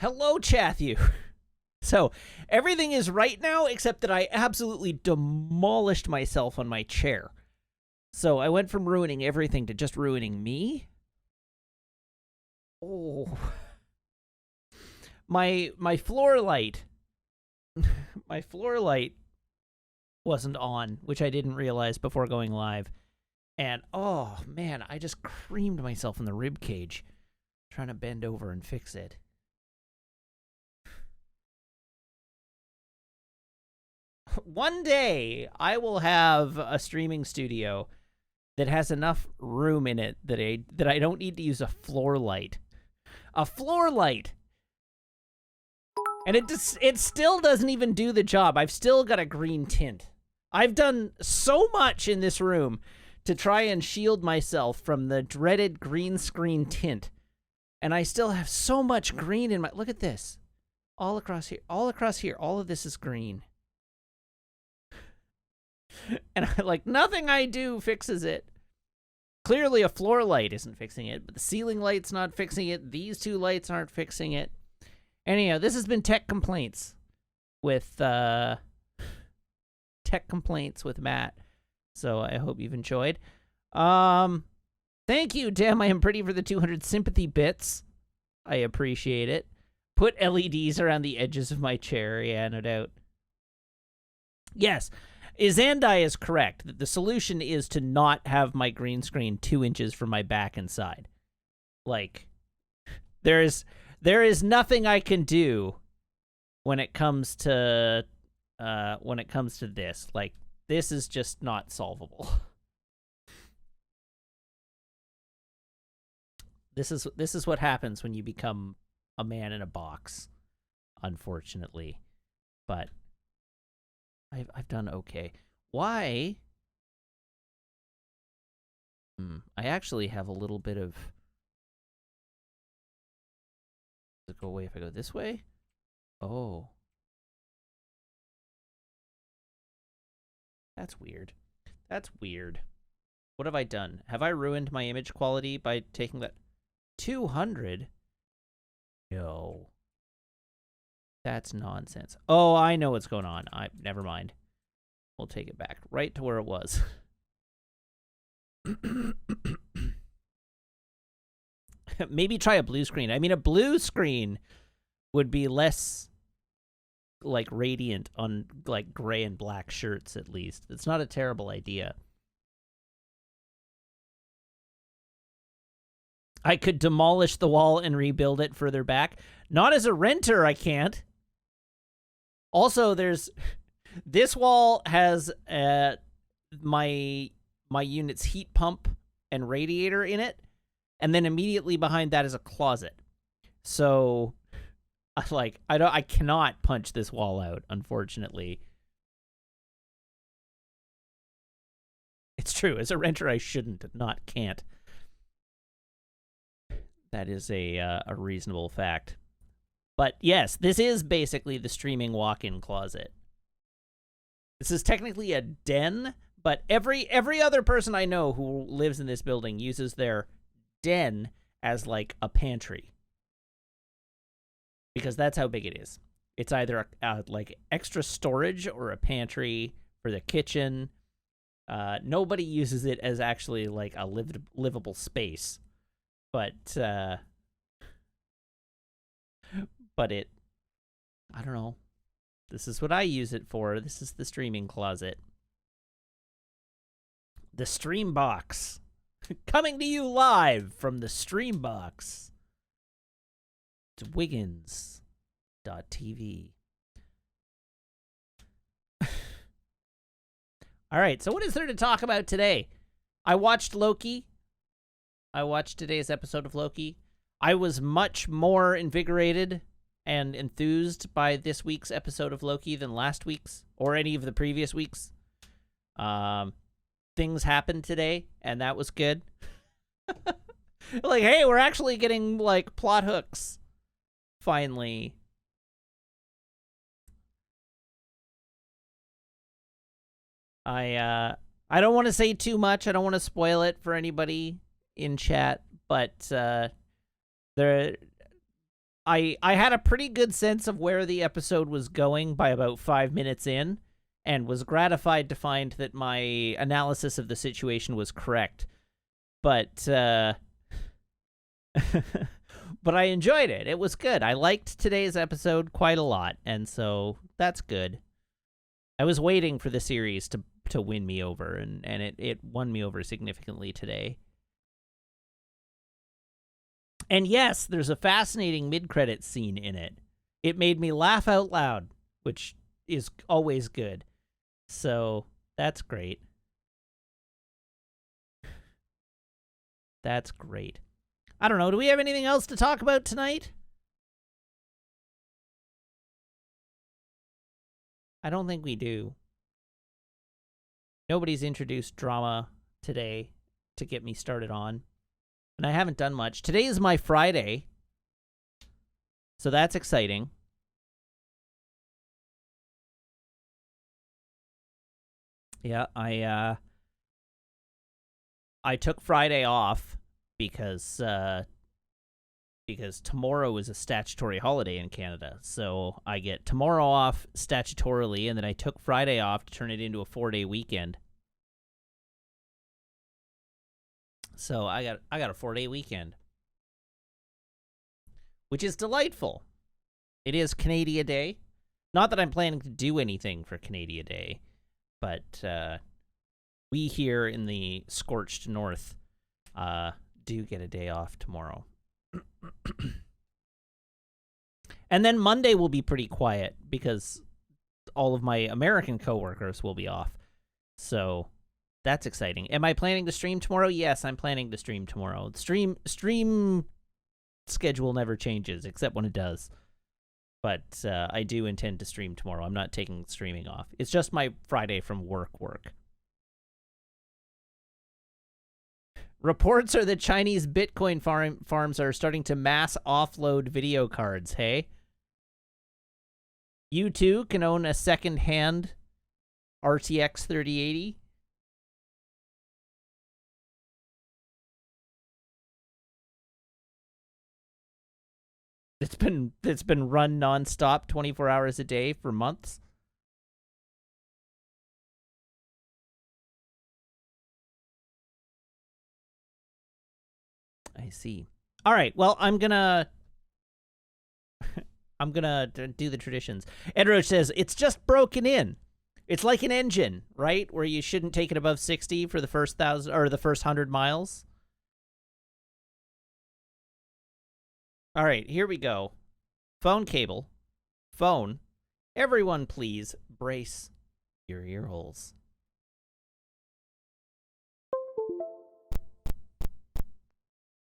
Hello, Chathu. So, everything is right now except that I absolutely demolished myself on my chair. So, I went from ruining everything to just ruining me. Oh. My floor light. My floor light wasn't on, which I didn't realize before going live. And, oh, man, I just creamed myself in the rib cage trying to bend over and fix it. One day, I will have a streaming studio that has enough room in it that I don't need to use a floor light. A floor light! And it still doesn't even do the job. I've still got a green tint. I've done so much in this room to try and shield myself from the dreaded green screen tint. And I still have so much green in my... Look at this. All across here. All across here. All of this is green. And nothing I do fixes it. Clearly a floor light isn't fixing it, but the ceiling light's not fixing it. These two lights aren't fixing it. Anyhow, this has been Tech Complaints with Matt. So I hope you've enjoyed. Thank you, Damn I Am Pretty, for the 200 sympathy bits. I appreciate it. Put LEDs around the edges of my chair. Yeah, no doubt. Yes. Izandai is correct that the solution is to not have my green screen 2 inches from my back and side. There is nothing I can do when it comes to this. This is just not solvable. This is what happens when you become a man in a box, unfortunately. But I've done okay. Why? I actually have a little bit of... Does it go away if I go this way? Oh. That's weird. That's weird. What have I done? Have I ruined my image quality by taking that... 200? No. That's nonsense. Oh, I know what's going on. Never mind. We'll take it back right to where it was. Maybe try a blue screen. I mean, a blue screen would be less radiant on gray and black shirts, at least. It's not a terrible idea. I could demolish the wall and rebuild it further back. Not as a renter, I can't. Also, this wall has my unit's heat pump and radiator in it, and then immediately behind that is a closet. So, I cannot punch this wall out, unfortunately. It's true. As a renter, I can't. That is a reasonable fact. But yes, this is basically the streaming walk-in closet. This is technically a den, but every other person I know who lives in this building uses their den as a pantry. Because that's how big it is. It's either extra storage or a pantry for the kitchen. Nobody uses it as actually a livable space. But I don't know. This is what I use it for. This is the streaming closet. The stream box. Coming to you live from the stream box. It's Wiggins.tv. All right, so what is there to talk about today? I watched Loki. I watched today's episode of Loki. I was much more invigorated and enthused by this week's episode of Loki than last week's or any of the previous weeks. Things happened today, and that was good. Hey, we're actually getting plot hooks finally. I don't want to say too much. I don't want to spoil it for anybody in chat, but I had a pretty good sense of where the episode was going by about 5 minutes in, and was gratified to find that my analysis of the situation was correct. But but I enjoyed it. It was good. I liked today's episode quite a lot, and so that's good. I was waiting for the series to win me over, and it won me over significantly today. And yes, there's a fascinating mid-credits scene in it. It made me laugh out loud, which is always good. So, that's great. That's great. I don't know, do we have anything else to talk about tonight? I don't think we do. Nobody's introduced drama today to get me started on. And I haven't done much. Today is my Friday, so that's exciting. Yeah, I took Friday off because tomorrow is a statutory holiday in Canada. So I get tomorrow off statutorily, and then I took Friday off to turn it into a 4-day weekend. So I got a 4-day weekend, which is delightful. It is Canada Day. Not that I'm planning to do anything for Canada Day, but we here in the scorched north do get a day off tomorrow. And then Monday will be pretty quiet because all of my American coworkers will be off. So that's exciting. Am I planning to stream tomorrow? Yes, I'm planning to stream tomorrow. Stream schedule never changes, except when it does. But I do intend to stream tomorrow. I'm not taking streaming off. It's just my Friday from work. Reports are that Chinese Bitcoin farms are starting to mass offload video cards, hey? You too can own a second-hand RTX 3080. It's been run nonstop 24 hours a day for months. I see. All right. Well, I'm gonna do the traditions. Ed Roach says it's just broken in. It's like an engine, right? Where you shouldn't take it above 60 for the first 1,000 or the first 100 miles. All right, here we go. Phone cable. Phone. Everyone, please brace your ear holes.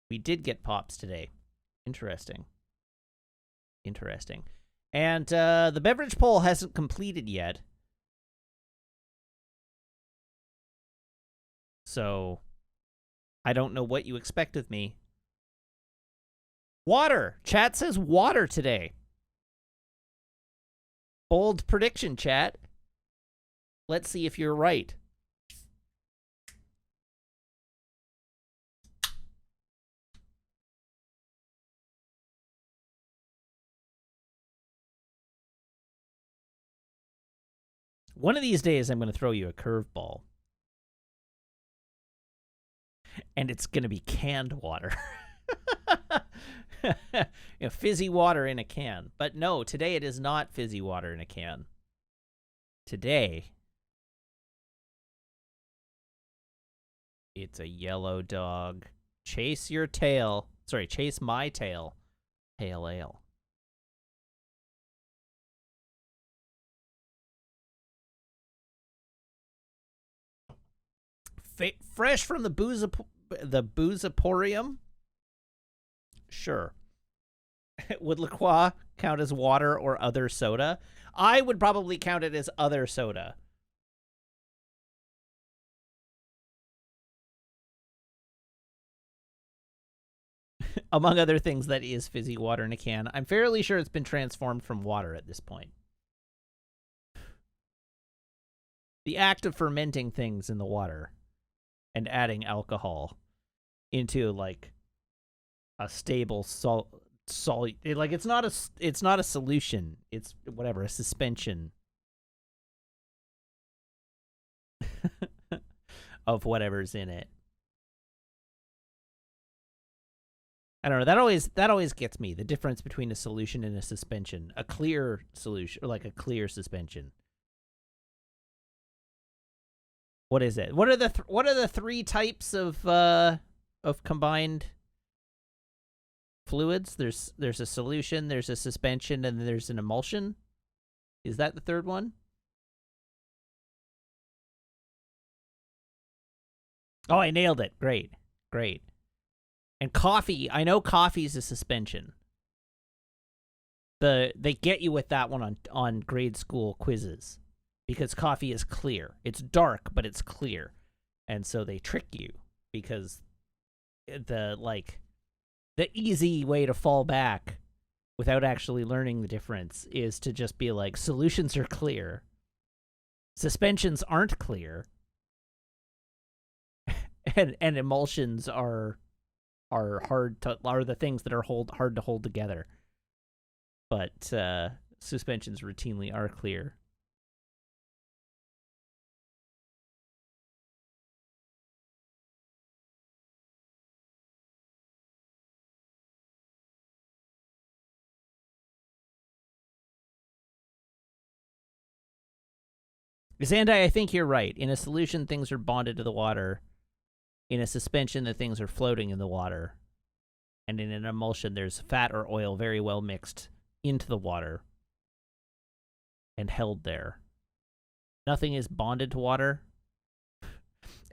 We did get pops today. Interesting. And the beverage poll hasn't completed yet. So I don't know what you expect of me. Water. Chat says water today. Bold prediction, chat. Let's see if you're right. One of these days, I'm going to throw you a curveball. And it's going to be canned water. Fizzy water in a can. But no, today it is not fizzy water in a can. Today, it's a yellow dog. Chase your tail. Sorry, chase my tail. Pale ale. Fresh from the boozaporium? Sure. Would La Croix count as water or other soda? I would probably count it as other soda. Among other things, that is fizzy water in a can. I'm fairly sure it's been transformed from water at this point. The act of fermenting things in the water and adding alcohol into, like, a stable like it's not a solution. It's whatever, a suspension of whatever's in it. I don't know. That always gets me. The difference between a solution and a suspension. A clear solution, or like a clear suspension. What is it? What are the three types of combined fluids? There's a solution, there's a suspension, and then there's an emulsion. Is that the third one? Oh, I nailed it. Great. Great. And coffee, I know coffee is a suspension. They get you with that one on grade school quizzes because coffee is clear. It's dark, but it's clear. And so they trick you because the easy way to fall back without actually learning the difference is to just be like, solutions are clear. Suspensions aren't clear. And emulsions are the things that are hard to hold together. But suspensions routinely are clear. Zandai, I think you're right. In a solution, things are bonded to the water. In a suspension, the things are floating in the water. And in an emulsion, there's fat or oil very well mixed into the water and held there. Nothing is bonded to water.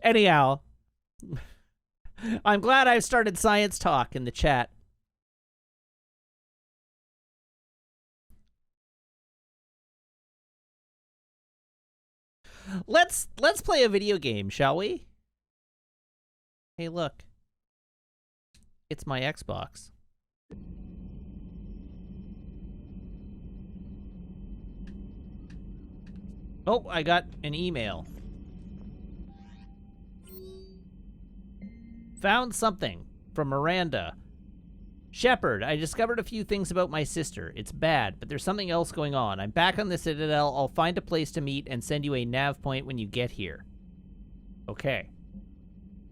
Anyhow, I'm glad I've started science talk in the chat. Let's play a video game, shall we? Hey, look. It's my Xbox. Oh, I got an email. Found something from Miranda. Shepard, I discovered a few things about my sister. It's bad, but there's something else going on. I'm back on the Citadel. I'll find a place to meet and send you a nav point when you get here. Okay.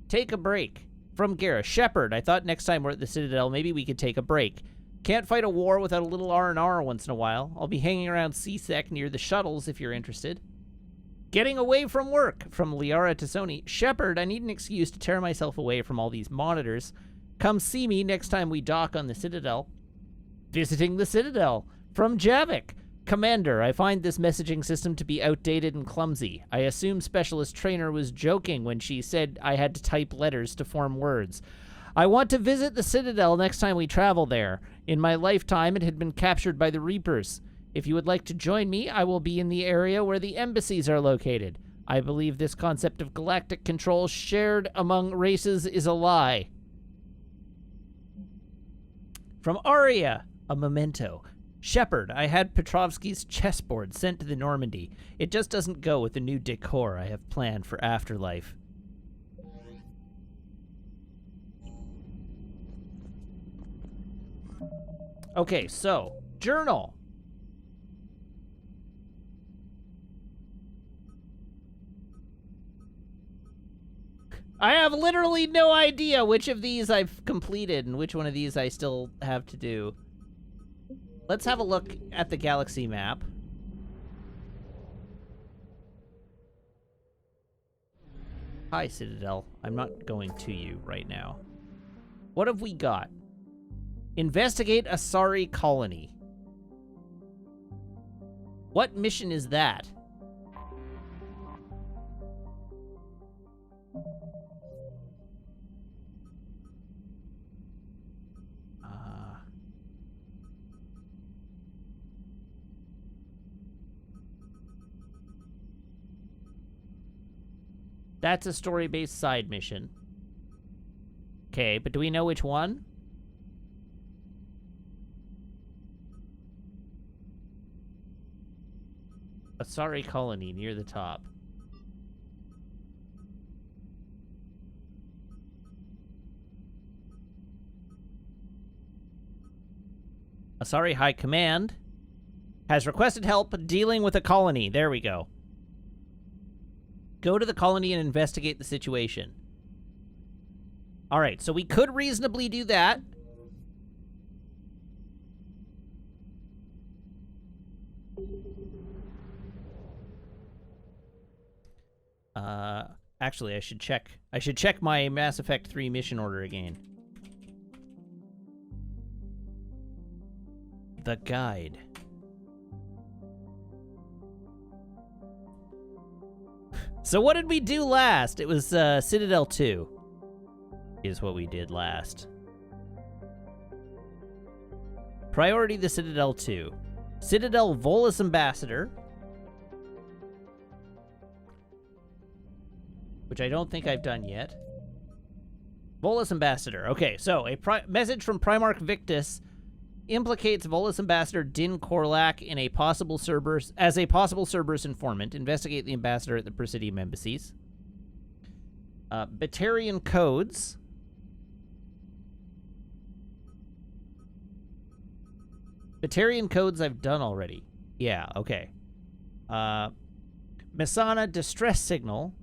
Take a break. From Gareth. Shepard, I thought next time we're at the Citadel, maybe we could take a break. Can't fight a war without a little R&R once in a while. I'll be hanging around CSEC near the shuttles if you're interested. Getting away from work. From Liara to Sony. Shepard, I need an excuse to tear myself away from all these monitors. Come see me next time we dock on the Citadel. Visiting the Citadel. From Javik. Commander, I find this messaging system to be outdated and clumsy. I assume Specialist Trainer was joking when she said I had to type letters to form words. I want to visit the Citadel next time we travel there. In my lifetime, it had been captured by the Reapers. If you would like to join me, I will be in the area where the embassies are located. I believe this concept of galactic control shared among races is a lie. From Arya, a memento. Shepard, I had Petrovsky's chessboard sent to the Normandy. It just doesn't go with the new decor I have planned for Afterlife. Okay, so, journal. I have literally no idea which of these I've completed and which one of these I still have to do. Let's have a look at the galaxy map. Hi, Citadel. I'm not going to you right now. What have we got? Investigate Asari colony. What mission is that? That's a story-based side mission. Okay, but do we know which one? Asari colony near the top. Asari High Command has requested help dealing with a colony. There we go. Go to the colony and investigate the situation. All right, so we could reasonably do that. Actually, I should check. I should check my Mass Effect 3 mission order again. The guide. So what did we do last? It was Citadel 2 is what we did last. Priority the Citadel 2. Citadel Volus Ambassador. Which I don't think I've done yet. Volus Ambassador. Okay, so a message from Primarch Victus implicates Volus Ambassador Din Korlak in a possible Cerberus as a possible Cerberus informant. Investigate the ambassador at the Presidium embassies. Batarian codes. Batarian codes I've done already. Yeah, okay. Masana distress signal.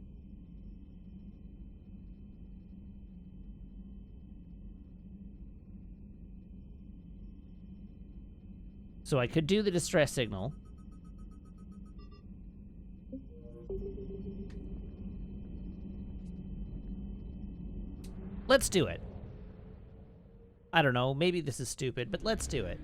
So I could do the distress signal. Let's do it. I don't know, maybe this is stupid, but let's do it.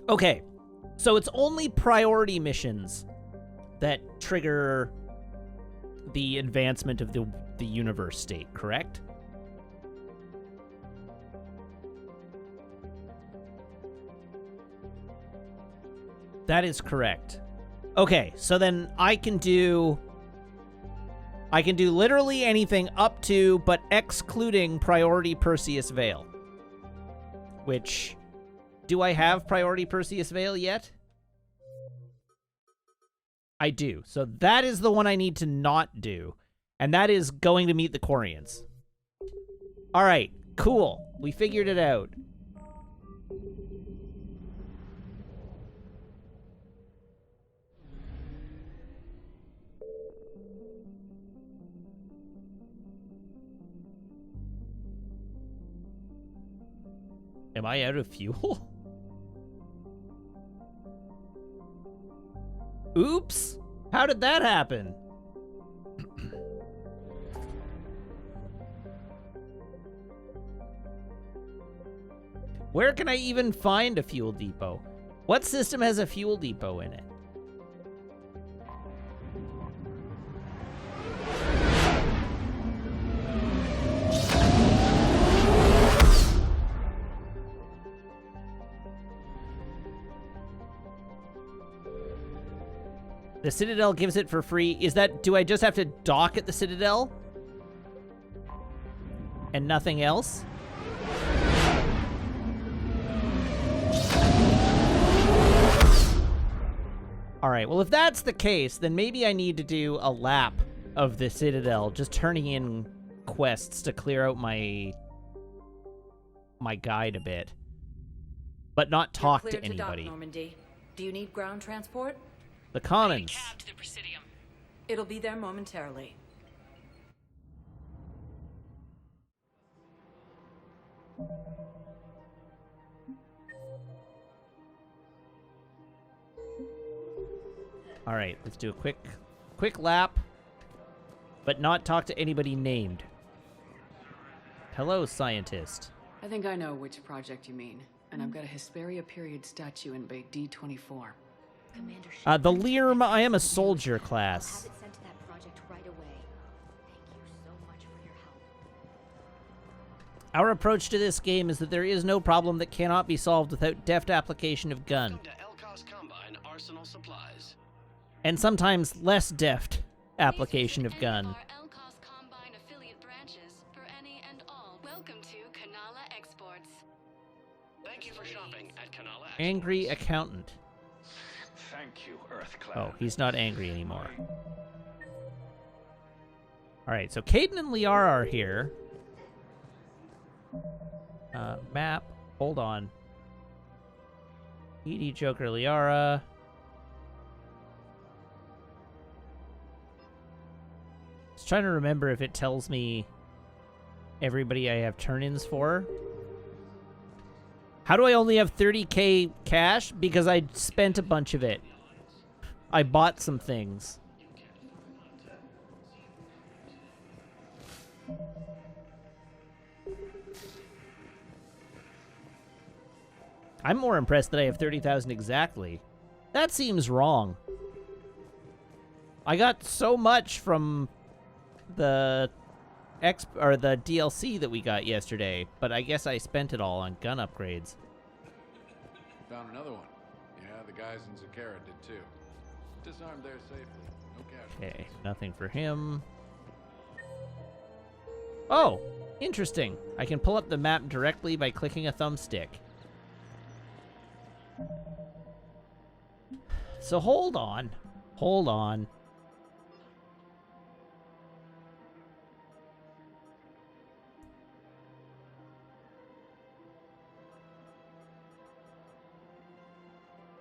Okay, so it's only priority missions that trigger the advancement of the universe state, correct? That is correct. Okay, so then I can do literally anything up to, but excluding priority Perseus Vale. Which, do I have priority Perseus Vale yet? I do. So that is the one I need to not do. And that is going to meet the Quarians. Alright, cool. We figured it out. Am I out of fuel? Oops! How did that happen? Where can I even find a fuel depot? What system has a fuel depot in it? The Citadel gives it for free. Is that, do I just have to dock at the Citadel? And nothing else? Alright, well if that's the case, then maybe I need to do a lap of the Citadel, just turning in quests to clear out my guide a bit. But not talk to anybody. Normandy. Do you need ground transport? The Commons. Cab to the Presidium. It'll be there momentarily. All right, let's do a quick lap, but not talk to anybody named. Hello, scientist. I think I know which project you mean, and I've got a Hesperia period statue in Bay D24. Commander The Lirm, I am a soldier class. Have it sent to that project right away. Thank you so much for your help. Our approach to this game is that there is no problem that cannot be solved without deft application of gun. Welcome to Elcos Combine Arsenal Supplies. And sometimes less deft application of These are gun. our Elcos Combine affiliate branches for any and all. Welcome to Kanala Exports. Thank you for shopping at Angry accountant. Thank you, Earthclad. Oh, he's not angry anymore. Alright, so Caden and Liara are here. Map. Hold on. Edie, Joker, Liara. Just trying to remember if it tells me everybody I have turn-ins for. How do I only have 30k cash? Because I spent a bunch of it. I bought some things. I'm more impressed that I have 30,000 exactly. That seems wrong. I got so much from the the DLC that we got yesterday, but I guess I spent it all on gun upgrades. Found another one. Yeah, the guys in Zakara did too. Disarmed there safely. No casualties. Okay, nothing for him. Oh, interesting. I can pull up the map directly by clicking a thumbstick. So hold on. Hold on.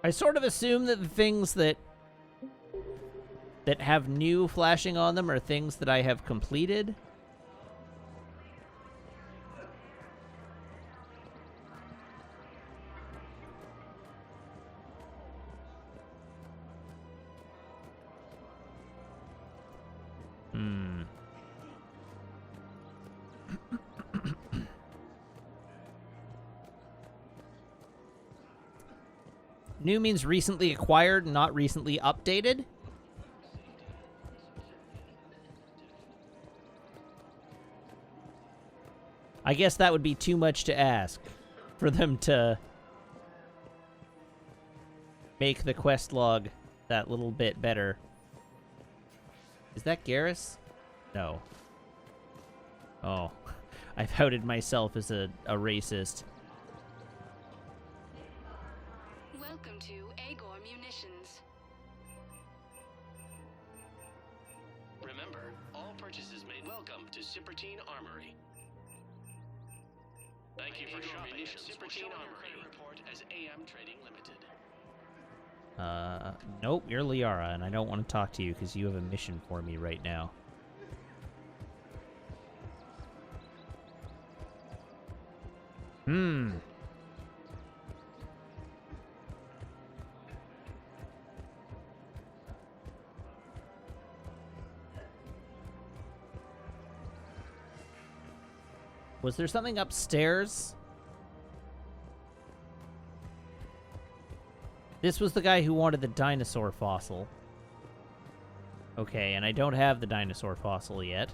I sort of assume that the things that have new flashing on them are things that I have completed. New means recently acquired, not recently updated. I guess that would be too much to ask for them to make the quest log that little bit better. Is that Garrus? No. Oh, I've outed myself as a racist. Welcome to Agor Munitions. Remember, all purchases made. Welcome to Sippertine Armory. Thank you for shopping at Sippertine Armory. Report as AM Trading Limited. Nope, you're Liara, and I don't want to talk to you because you have a mission for me right now. Was there something upstairs? This was the guy who wanted the dinosaur fossil. Okay, and I don't have the dinosaur fossil yet.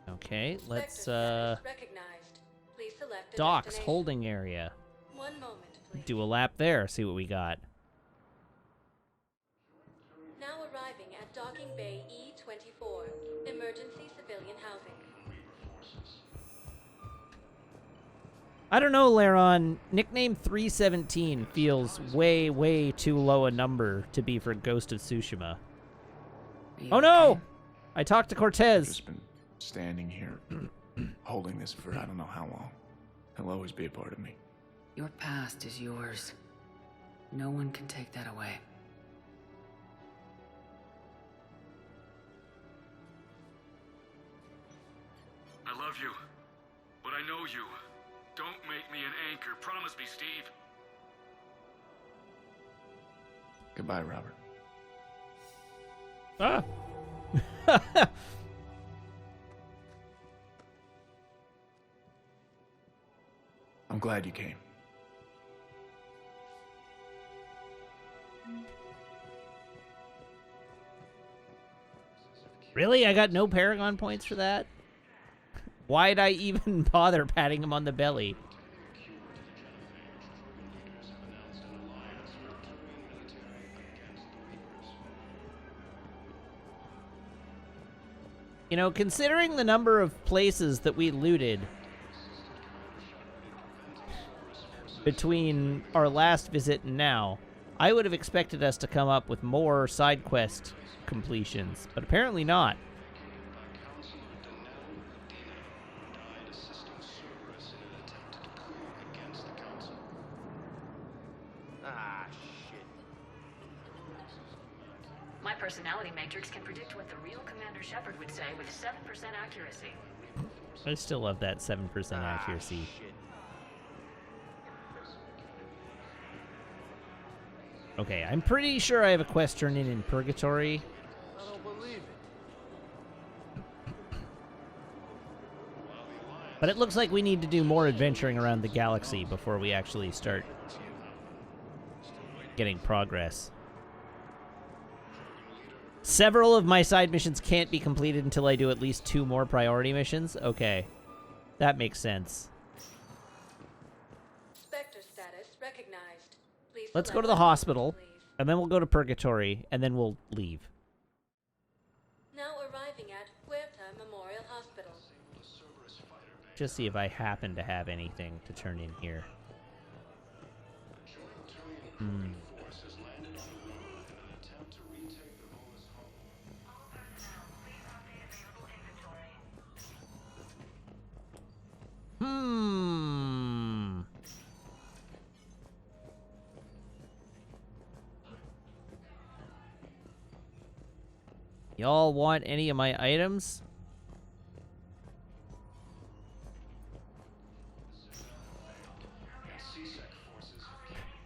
Okay, let's Recognized. Please select a docks destination. holding area. 1 moment, please. Do a lap there, see what we got. Now arriving at Docking Bay E24, emergency civilian housing. I don't know, Laron. Nickname 317 feels way, way too low a number to be for Ghost of Tsushima. Oh no! I talked to Cortez. Just been standing here, holding this for I don't know how long. He'll always be a part of me. Your past is yours. No one can take that away. I love you, but I know you. Don't make me an anchor. Promise me, Steve. Goodbye, Robert. Ah! I'm glad you came. Really? I got no Paragon points for that? Why'd I even bother patting him on the belly? You know, considering the number of places that we looted between our last visit and now, I would have expected us to come up with more side quest completions, but apparently not. Ah, shit. My personality matrix can predict what the real Commander Shepard would say with 7% accuracy. I still love that 7% accuracy. Shit. Okay, I'm pretty sure I have a quest turned in Purgatory. I don't believe it. But it looks like we need to do more adventuring around the galaxy before we actually start getting progress. Several of my side missions can't be completed until I do at least 2 more priority missions? Okay. That makes sense. Spectre status recognized. Please Let's go to select the one, hospital, please. and then we'll go to Purgatory, and then we'll leave. Now arriving at Huerta Memorial Hospital. Just see if I happen to have anything to turn in here. Y'all want any of my items?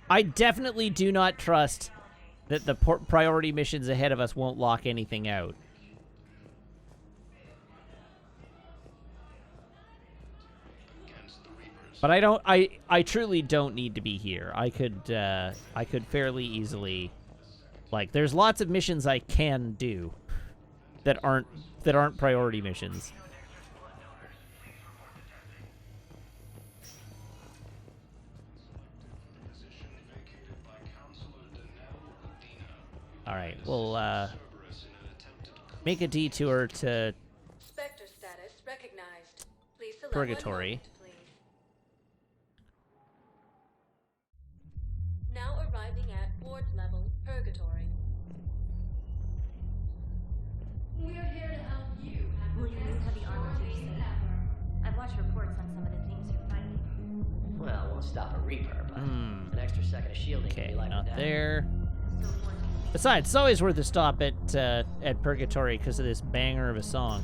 I definitely do not trust that the priority missions ahead of us won't lock anything out. But I truly don't need to be here. I could fairly easily, like, there's lots of missions I can do that aren't priority missions. All right, we'll make a detour to Spectre status recognized. Please select Purgatory. One moment, please. Now arriving at ward level Purgatory. We're here to help you. Will you use heavy armor to be safe? I've watched reports on some of the things you're fighting. Well, it won't stop a Reaper, but an extra second of shielding can Okay, be like not that. there. Besides, it's always worth a stop at Purgatory because of this banger of a song.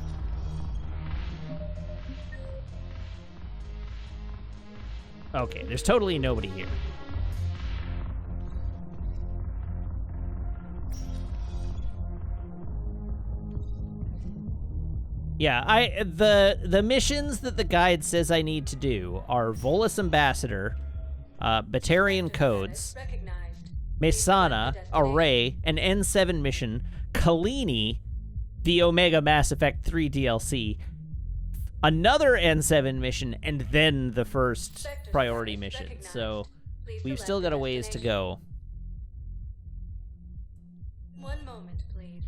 Okay, there's totally nobody here. Yeah, the missions that the guide says I need to do are Volus Ambassador, Batarian Codes, Recognized. Mesana, Array, an N7 mission, Kalini, the Omega Mass Effect 3 DLC, another N7 mission, and then the first priority mission. So we've still got a ways to go. One moment, please.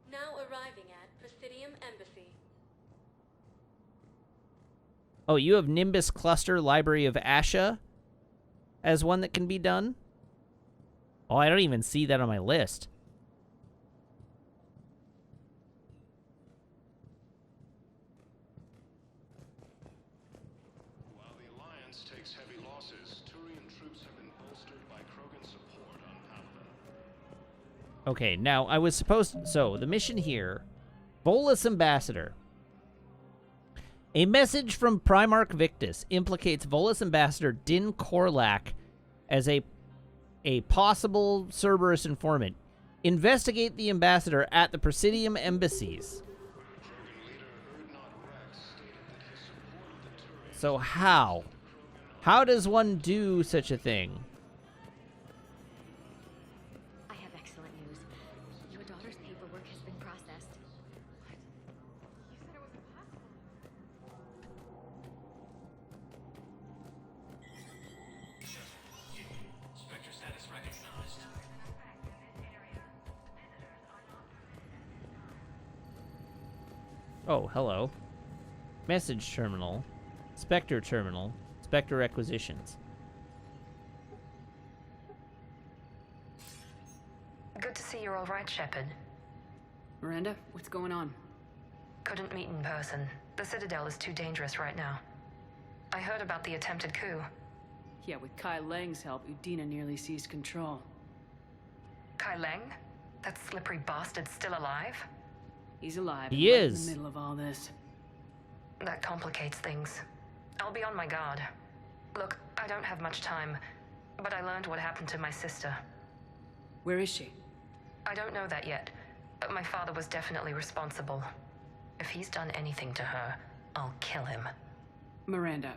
Now arriving at Presidium Embassy. Oh, you have Nimbus Cluster Library of Asha as one that can be done? Oh, I don't even see that on my list. While the Alliance takes heavy losses, Turian troops have been bolstered by Krogan support on Palaven. Okay, now I was supposed... So, the mission here, Volus Ambassador. A message from Primarch Victus implicates Volus Ambassador Din Korlak as a possible Cerberus informant. Investigate the ambassador at the Presidium embassies. So how? How does one do such a thing? I have excellent news. Your daughter's paperwork has been processed. What? You said it was impossible. Spectre status recognized. Oh, hello. Message terminal. Spectre terminal. Spectre requisitions. Good to see you're all right, Shepard. Miranda, what's going on? Couldn't meet in person. The Citadel is too dangerous right now. I heard about the attempted coup. Yeah, with Kai Lang's help, Udina nearly seized control. Kai Lang? That slippery bastard's still alive? He's alive. He right is. In the middle of all this. That complicates things. I'll be on my guard. Look, I don't have much time, but I learned what happened to my sister. Where is she? I don't know that yet, but my father was definitely responsible. If he's done anything to her, I'll kill him. Miranda.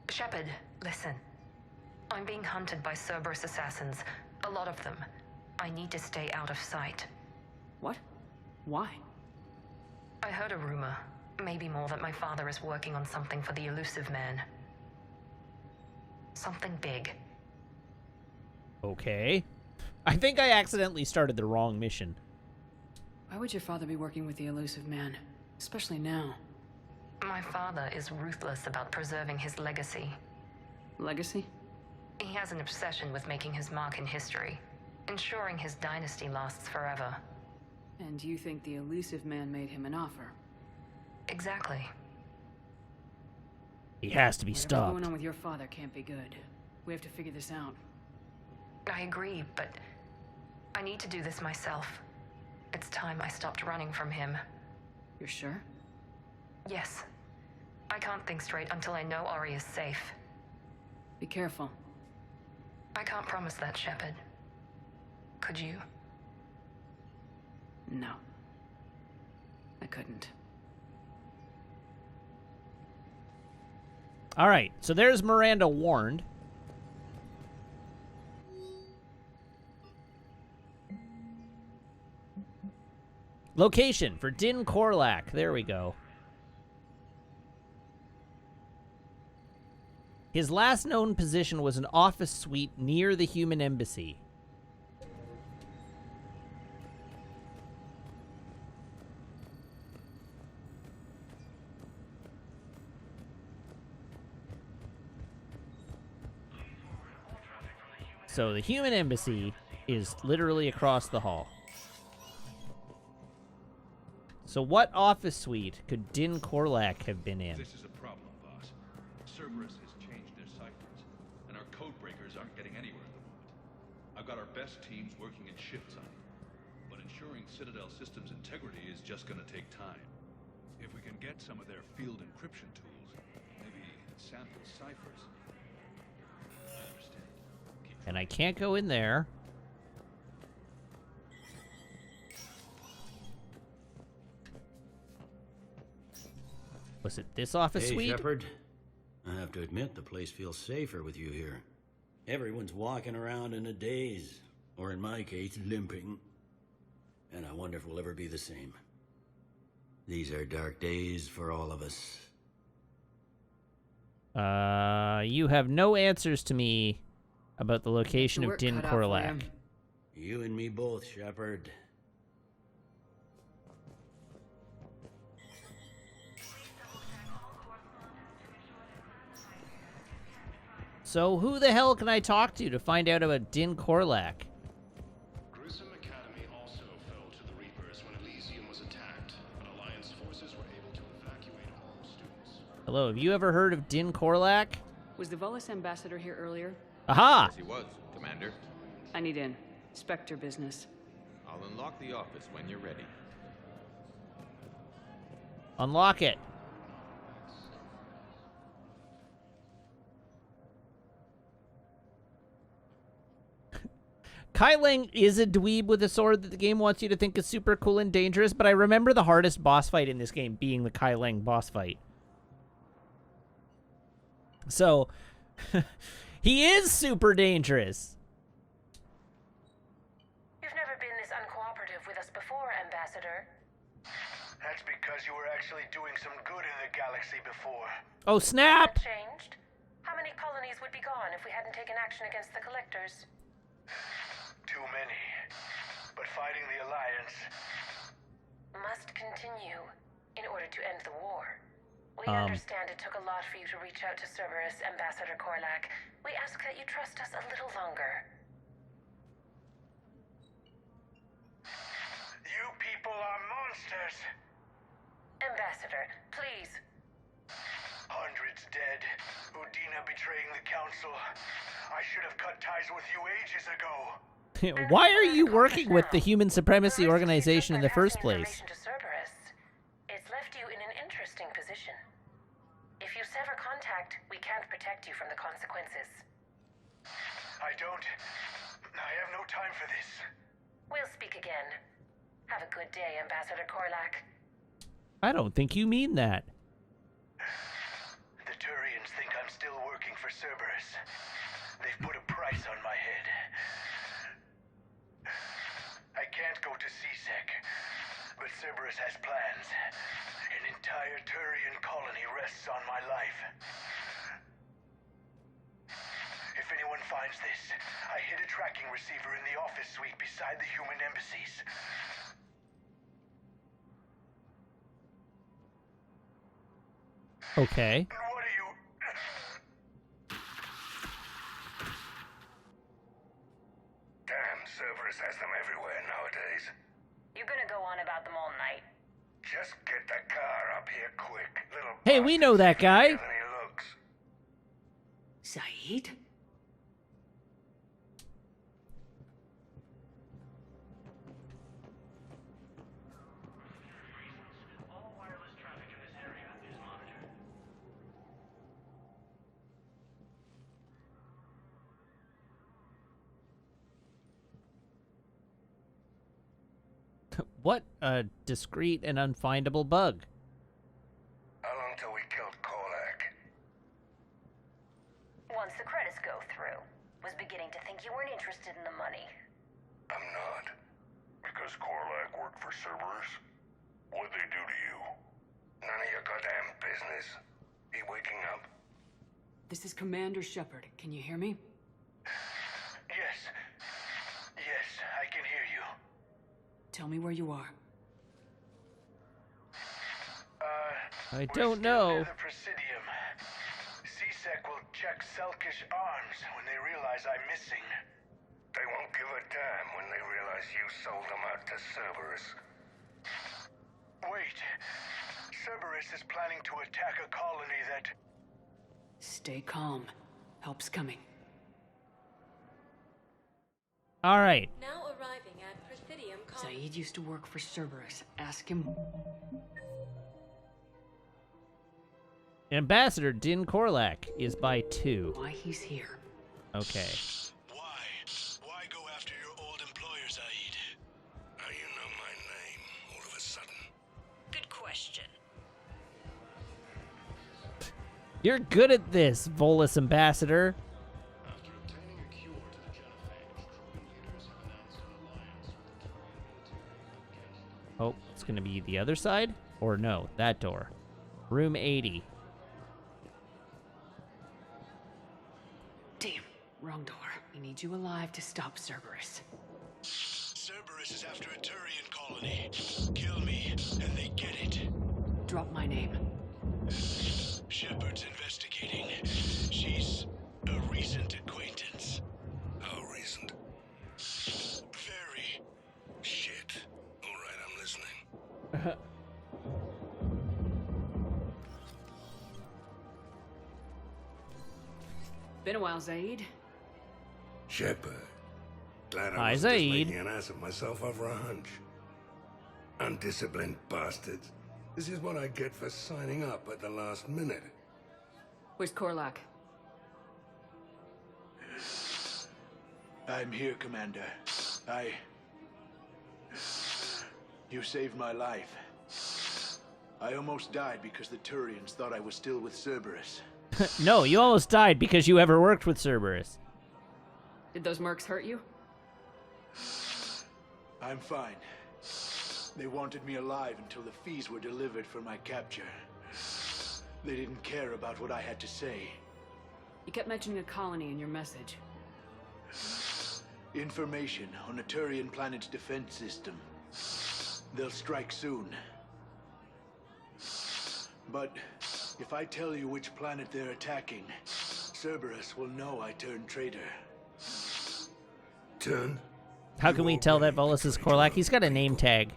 Shepard, listen. I'm being hunted by Cerberus assassins. A lot of them. I need to stay out of sight. What? Why? I heard a rumor, maybe more, that my father is working on something for the Elusive Man. Something big. Okay. I think I accidentally started the wrong mission. Why would your father be working with the Elusive Man? Especially now. My father is ruthless about preserving his legacy. Legacy? He has an obsession with making his mark in history, ensuring his dynasty lasts forever. And you think the Elusive Man made him an offer? Exactly. He has to be Whatever's stopped. going on with your father can't be good. We have to figure this out. I agree, but I need to do this myself. It's time I stopped running from him. You're sure? Yes. I can't think straight until I know Ori is safe. Be careful. I can't promise that, Shepard. Could you? No. I couldn't. All right, so there's Miranda warned. Location for Din Korlak. There we go. His last known position was an office suite near the human embassy. So the human embassy is literally across the hall. So what office suite could Din Korlak have been in? This is a problem, boss. Cerberus has changed their ciphers, and our code breakers aren't getting anywhere at the moment. I've got our best teams working in shifts on it, but ensuring Citadel systems integrity is just gonna take time. If we can get some of their field encryption tools, maybe sample ciphers. I understand. And I can't go in there. Was it this office suite? Hey, Shepard. I have to admit, the place feels safer with you here. Everyone's walking around in a daze, or in my case, limping. And I wonder if we'll ever be the same. These are dark days for all of us. You have no answers to me about the location of Din Korlak. You and me both, Shepard. So who the hell can I talk to find out about Din Korlak? Grissom Academy also fell to the Reapers when Elysium was attacked, but Alliance forces were able to evacuate all students. Hello, have you ever heard of Din Korlak? Was the Volus ambassador here earlier? Aha! Yes, he was, Commander. I need in. Spectre business. I'll unlock the office when you're ready. Unlock it. Kai Lang is a dweeb with a sword that the game wants you to think is super cool and dangerous, but I remember the hardest boss fight in this game being the Kai Lang boss fight. So, he is super dangerous. You've never been this uncooperative with us before, Ambassador. That's because you were actually doing some good in the galaxy before. Oh, snap! That changed? How many colonies would be gone if we hadn't taken action against the Collectors? Too many. But fighting the Alliance must continue in order to end the war. We understand it took a lot for you to reach out to Cerberus, Ambassador Korlak. We ask that you trust us a little longer. You people are monsters! Ambassador, please. Hundreds dead. Udina betraying the council. I should have cut ties with you ages ago. Why are you working with the Human Supremacy Organization in the first place? To Cerberus, it's left you in an interesting position. If you sever contact, we can't protect you from the consequences. I have no time for this. We'll speak again. Have a good day, Ambassador Korlak. I don't think you mean that. The Turians think I'm still working for Cerberus. They've put a price on my head. I can't go to CSEC, but Cerberus has plans. An entire Turian colony rests on my life. If anyone finds this, I hid a tracking receiver in the office suite beside the human embassies. Okay. What are you... Damn, Cerberus has them everywhere nowadays. You're gonna go on about them all night. Just get the car up here quick, little... Hey, we know that guy. Than he looks. Saeed? What a discreet and unfindable bug. How long till we killed Korlak? Once the credits go through, was beginning to think you weren't interested in the money. I'm not. Because Korlak worked for Cerberus? What'd they do to you? None of your goddamn business. Be waking up. This is Commander Shepard. Can you hear me? Yes. Yes, I can hear you. Tell me where you are. I don't know. The Presidium. CSEC will check Selkish arms when they realize I'm missing. They won't give a damn when they realize you sold them out to Cerberus. Wait. Cerberus is planning to attack a colony that... Stay calm. Help's coming. All right. Now arriving at Presidium Colony. Saeed used to work for Cerberus. Ask him. Ambassador Din Korlak is by 2. Why he's here. Okay. Why go after your old employer, Saeed? How you know my name all of a sudden? Good question. You're good at this, Volus Ambassador. After obtaining a cure to the genophage, Krogan leaders have announced an alliance with the Turian. Oh, it's going to be the other side? Or no, that door. Room 80. Damn, wrong door. We need you alive to stop Cerberus. Cerberus is after a Turian colony. Kill me, and they get it. Drop my name. Shepard's investigating. She's a recent acquaintance. How recent? Very. Shit. All right, I'm listening. Been a while, Zaid. Shepard. Glad Hi, I wasn't just Zaid. making an ass of myself over a hunch. Undisciplined bastards. This is what I get for signing up at the last minute. Where's Korlak? I'm here, Commander. You saved my life. I almost died because the Turians thought I was still with Cerberus. No, you almost died because you ever worked with Cerberus. Did those mercs hurt you? I'm fine. They wanted me alive until the fees were delivered for my capture. They didn't care about what I had to say. You kept mentioning a colony in your message. Information on a Turian planet's defense system. They'll strike soon. But if I tell you which planet they're attacking, Cerberus will know I turned traitor. Turn? How can we tell that Volus is Korlak? He's got a name tag.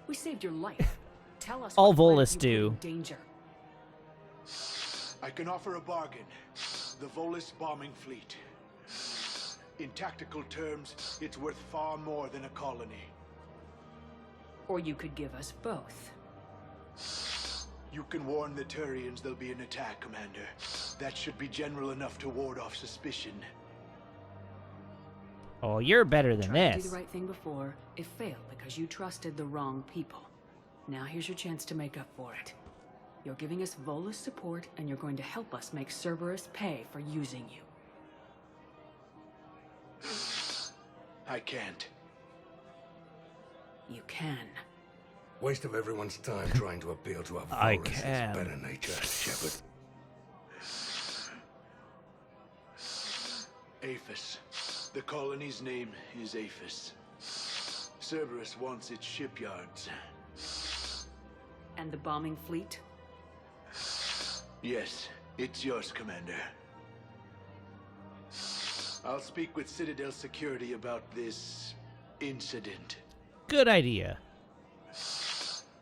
We saved your life. Tell us All what planet Volus you do. put in danger. I can offer a bargain. The Volus bombing fleet. In tactical terms, it's worth far more than a colony. Or you could give us both. You can warn the Turians there'll be an attack, Commander. That should be general enough to ward off suspicion. Oh, you're better than Tried to do this. the right thing before. It failed because you trusted the wrong people. Now here's your chance to make up for it. You're giving us Volus support, and you're going to help us make Cerberus pay for using you. I can't. You can. Waste of everyone's time trying to appeal to a I Volus' can. better nature, Shepard. Aphis. The colony's name is Aphis. Cerberus wants its shipyards. And the bombing fleet? Yes, it's yours, Commander. I'll speak with Citadel Security about this incident. Good idea.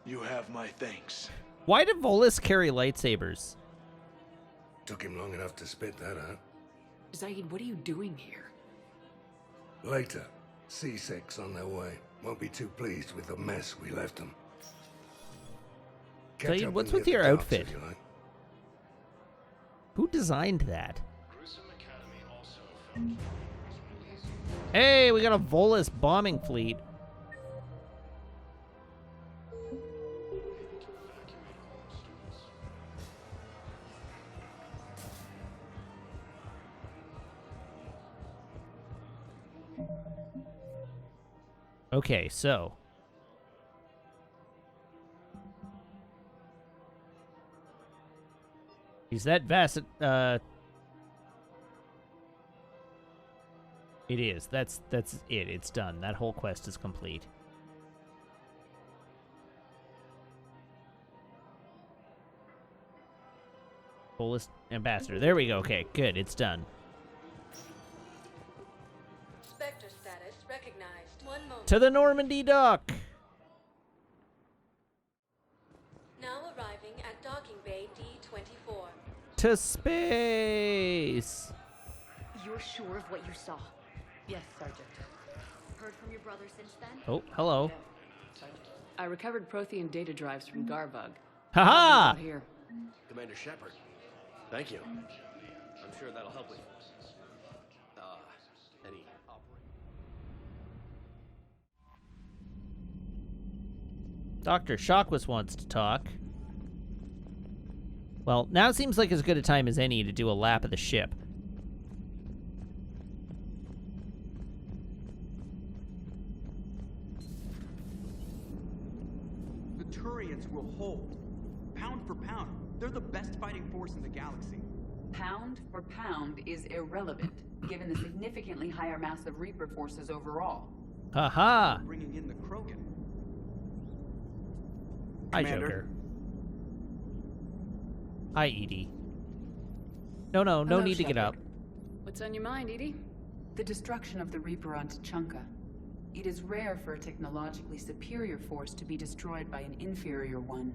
You have my thanks. Why did Volus carry lightsabers? Took him long enough to spit that out. Zaid, what are you doing here? Later, C6 on their way. Won't be too pleased with the mess we left them. Catch Zaid, up what's near with the your docks, outfit? if you like. Who designed that? Hey, we got a Volus bombing fleet. Okay, so is that Vasset? It is. That's it. It's done. That whole quest is complete. Volus ambassador. There we go. Okay, good. It's done. Spectre status recognized. One moment. To the Normandy dock. Now arriving at docking bay D-24. To space. You're sure of what you saw? Yes, Sergeant. Heard from your brother since then? Oh, hello. I recovered Prothean data drives from Garvug. Haha! Here. Commander Shepard, thank you. I'm sure that'll help with any Dr. Shockwist wants to talk. Well, now seems like as good a time as any to do a lap of the ship. The Turians will hold. Pound for pound, they're the best fighting force in the galaxy. Pound for pound is irrelevant, given the significantly higher mass of Reaper forces overall. Haha! Bringing in the Krogan. Hi, Commander. Joker. Hi, Edie. No Hello, need to get up. Shepard. What's on your mind, Edie? The destruction of the Reaper on Tuchanka. It is rare for a technologically superior force to be destroyed by an inferior one.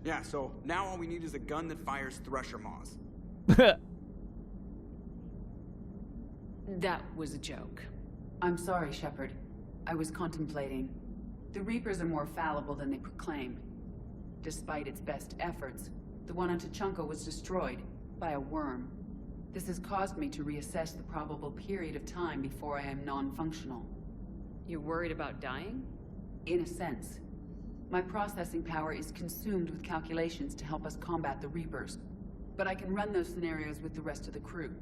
Yeah, so now all we need is a gun that fires Thresher Maws. That was a joke. I'm sorry, Shepard. I was contemplating. The Reapers are more fallible than they proclaim. Despite its best efforts, the one on Tuchanka was destroyed by a worm. This has caused me to reassess the probable period of time before I am non-functional. You're worried about dying? In a sense. My processing power is consumed with calculations to help us combat the Reapers, but I can run those scenarios with the rest of the crew.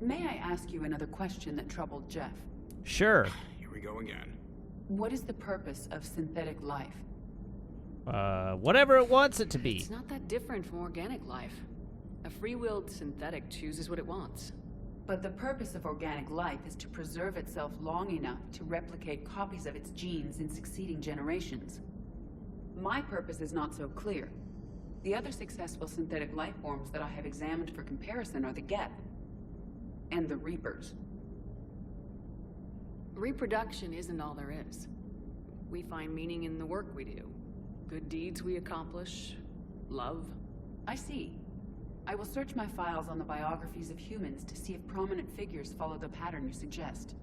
May I ask you another question that troubled Jeff? Sure. Here we go again. What is the purpose of synthetic life? Whatever it wants it to be. It's not that different from organic life. A free-willed synthetic chooses what it wants. But the purpose of organic life is to preserve itself long enough to replicate copies of its genes in succeeding generations. My purpose is not so clear. The other successful synthetic life forms that I have examined for comparison are the Geth and the Reapers. Reproduction isn't all there is. We find meaning in the work we do. Good deeds we accomplish. Love. I see. I will search my files on the biographies of humans to see if prominent figures follow the pattern you suggest.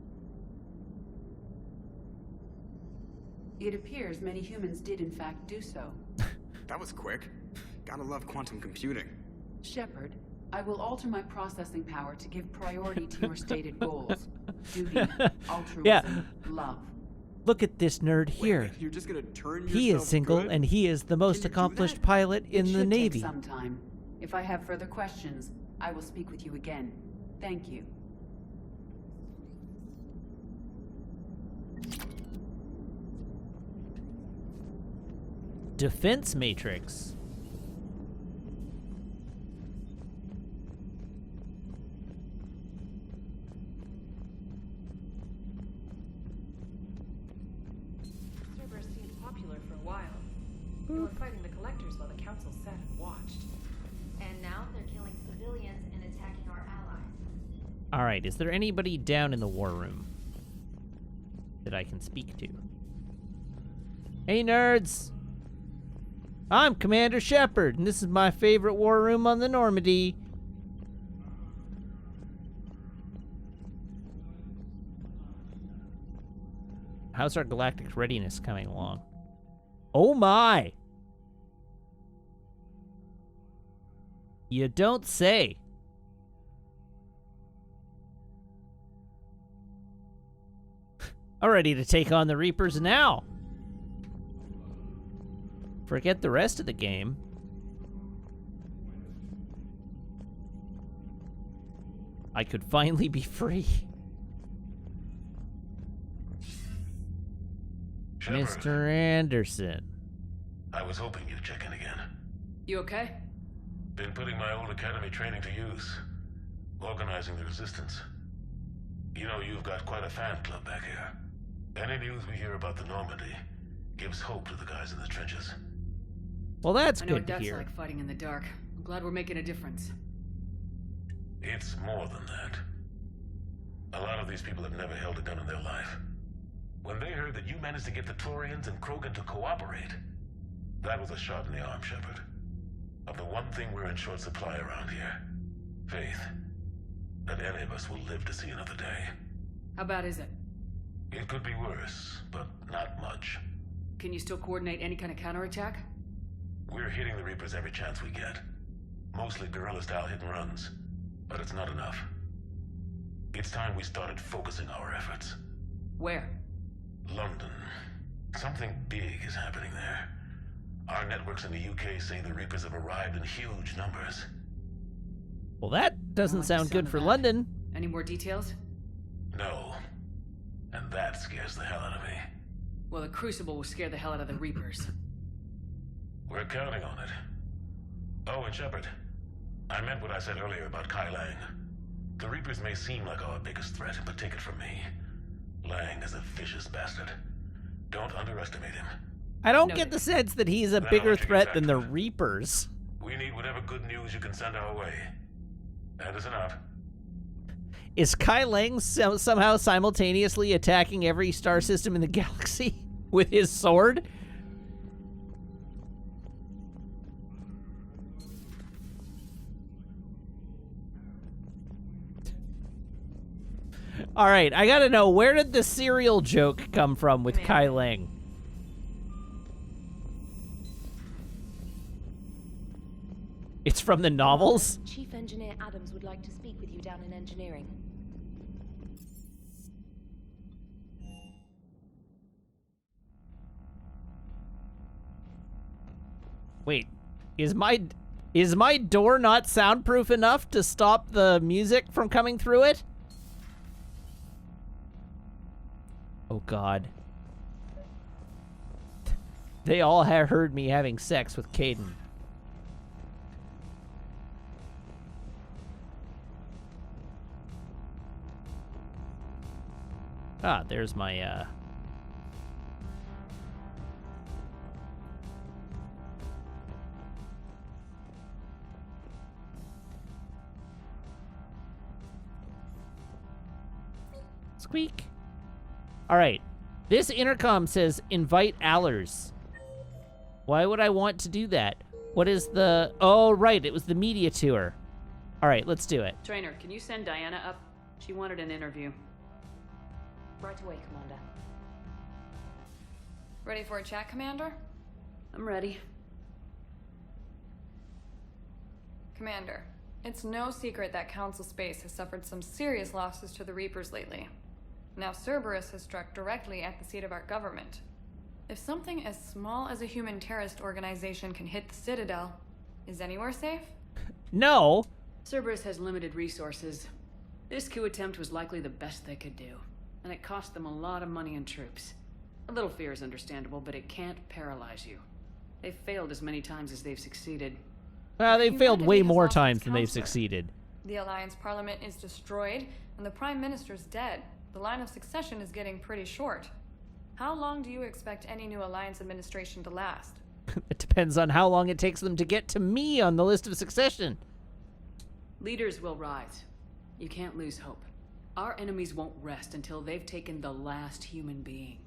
It appears many humans did in fact do so. That was quick. Gotta love quantum computing. Shepard, I will alter my processing power to give priority to your stated goals. Duty, altruism, love. Look at this nerd here. Wait, you're just gonna turn He is yourself single, good? and he is the most accomplished pilot in the Navy. Take some time. If I have further questions, I will speak with you again. Thank you. Defense Matrix. Cerberus seemed popular for a while. They were fighting the Collectors while the Council sat and watched. And now they're killing civilians and attacking our allies. Alright, is there anybody down in the war room that I can speak to? Hey, nerds! I'm Commander Shepard, and this is my favorite war room on the Normandy. How's our galactic readiness coming along? Oh my! You don't say. I'm ready to take on the Reapers now. Forget the rest of the game. I could finally be free. Shepard, Mr. Anderson. I was hoping you'd check in again. You okay? Been putting my old academy training to use. Organizing the resistance. You know, you've got quite a fan club back here. Any news we hear about the Normandy gives hope to the guys in the trenches. Well, that's I know good what to that's hear. like fighting in the dark. I'm glad we're making a difference. It's more than that. A lot of these people have never held a gun in their life. When they heard that you managed to get the Turians and Krogan to cooperate, that was a shot in the arm, Shepard. Of the one thing we're in short supply around here. Faith. That any of us will live to see another day. How bad is it? It could be worse, but not much. Can you still coordinate any kind of counterattack? We're hitting the Reapers every chance we get. Mostly guerrilla-style hit-and-runs. But it's not enough. It's time we started focusing our efforts. Where? London. Something big is happening there. Our networks in the UK say the Reapers have arrived in huge numbers. Well, that doesn't sound good for that. London. Any more details? No. And that scares the hell out of me. Well, the Crucible will scare the hell out of the Reapers. We're counting on it. Oh, and Shepard, I meant what I said earlier about Kai Lang. The Reapers may seem like our biggest threat, but take it from me. Lang is a vicious bastard. Don't underestimate him. I don't get the sense that he's a Then I'll bigger let you threat get than back the to it. Reapers. We need whatever good news you can send our way. Anderson out. Is Kai Lang somehow simultaneously attacking every star system in the galaxy with his sword? All right, I gotta know, where did the cereal joke come from with Kai Lang? It's from the novels? Chief Engineer Adams would like to speak with you down in engineering. Wait, is my door not soundproof enough to stop the music from coming through it? Oh God. They all heard me having sex with Caden. Ah, there's my, Squeak. All right. This intercom says invite Allers. Why would I want to do that? What is the... Oh, right. It was the media tour. All right, let's do it. Trainer, can you send Diana up? She wanted an interview. Right away, Commander. Ready for a chat, Commander? I'm ready. Commander, it's no secret that Council Space has suffered some serious losses to the Reapers lately. Now Cerberus has struck directly at the seat of our government. If something as small as a human terrorist organization can hit the Citadel, is anywhere safe? No. Cerberus has limited resources. This coup attempt was likely the best they could do, and it cost them a lot of money and troops. A little fear is understandable, but it can't paralyze you. They've failed as many times as they've succeeded. Well, they've failed way Humanity has more lost times its than they've counselor. succeeded. The Alliance Parliament is destroyed, and the Prime Minister's dead. The line of succession is getting pretty short. How long do you expect any new Alliance administration to last? It depends on how long it takes them to get to me on the list of succession. Leaders will rise. You can't lose hope. Our enemies won't rest until they've taken the last human being.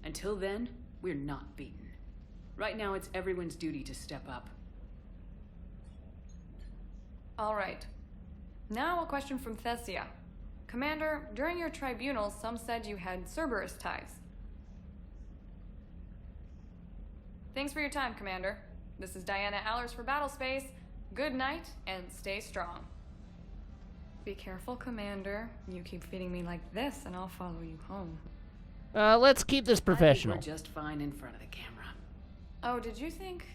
Until then, we're not beaten. Right now, it's everyone's duty to step up. All right. Now a question from Thessia. Commander, during your tribunal, some said you had Cerberus ties. Thanks for your time, Commander. This is Diana Allers for Battlespace. Good night, and stay strong. Be careful, Commander. You keep feeding me like this, and I'll follow you home. Let's keep this professional. I think we're just fine in front of the camera. Oh, did you think?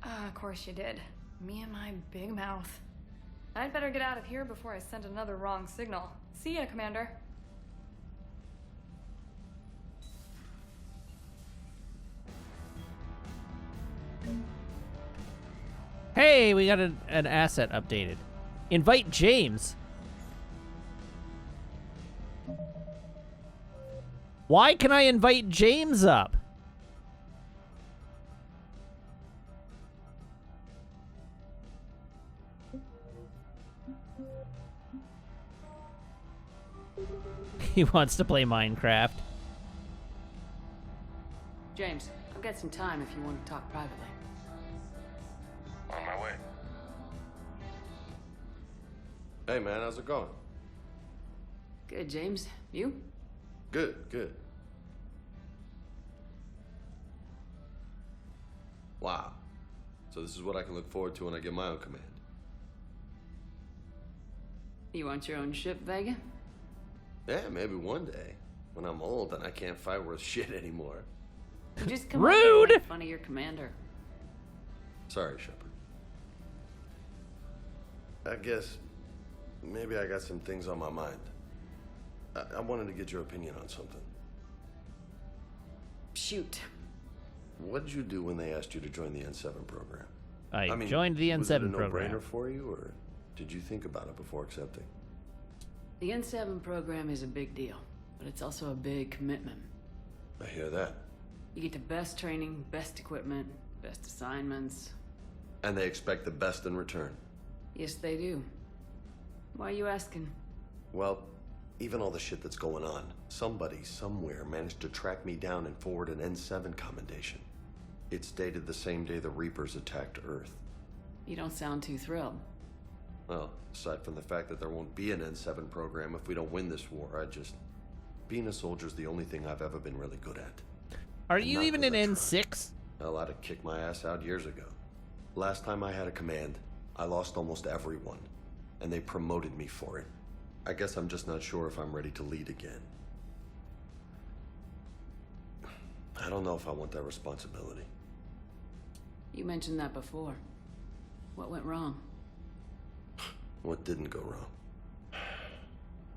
Of course you did. Me and my big mouth. I'd better get out of here before I send another wrong signal. See ya, Commander. Hey, we got an asset updated. Invite James. Why can I invite James up? He wants to play Minecraft. James, I've got some time if you want to talk privately. On my way. Hey, man, how's it going? Good, James. You? Good, good. Wow. So this is what I can look forward to when I get my own command. You want your own ship, Vega? Yeah, maybe one day. When I'm old and I can't fight worth shit anymore. You just come Rude! up and make fun of your commander. Sorry, Shepard. I guess maybe I got some things on my mind. I wanted to get your opinion on something. Shoot. What did you do when they asked you to join the N7 program? I mean, joined the N7 was it a program. no-brainer for you, or did you think about it before accepting? The N7 program is a big deal, but it's also a big commitment. I hear that. You get the best training, best equipment, best assignments. And they expect the best in return. Yes, they do. Why are you asking? Well, even all the shit that's going on, somebody somewhere managed to track me down and forward an N7 commendation. It's dated the same day the Reapers attacked Earth. You don't sound too thrilled. Well, aside from the fact that there won't be an N7 program if we don't win this war, being a soldier's the only thing I've ever been really good at. Are you even in N6? Hell, I'd have kicked my ass out years ago. Last time I had a command, I lost almost everyone, and they promoted me for it. I guess I'm just not sure if I'm ready to lead again. I don't know if I want that responsibility. You mentioned that before. What went wrong? What didn't go wrong?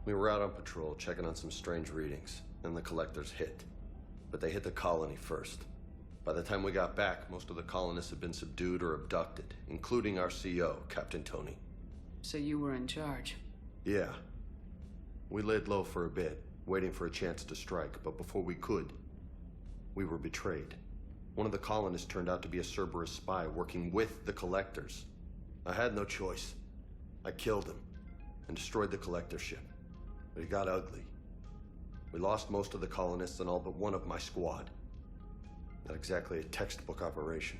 We were out on patrol, checking on some strange readings, and the collectors hit. But they hit the colony first. By the time we got back, most of the colonists had been subdued or abducted, including our CO, Captain Tony. So you were in charge? Yeah. We laid low for a bit, waiting for a chance to strike, but before we could, we were betrayed. One of the colonists turned out to be a Cerberus spy working with the collectors. I had no choice. I killed him and destroyed the collector ship. But it got ugly. We lost most of the colonists and all but one of my squad. Not exactly a textbook operation.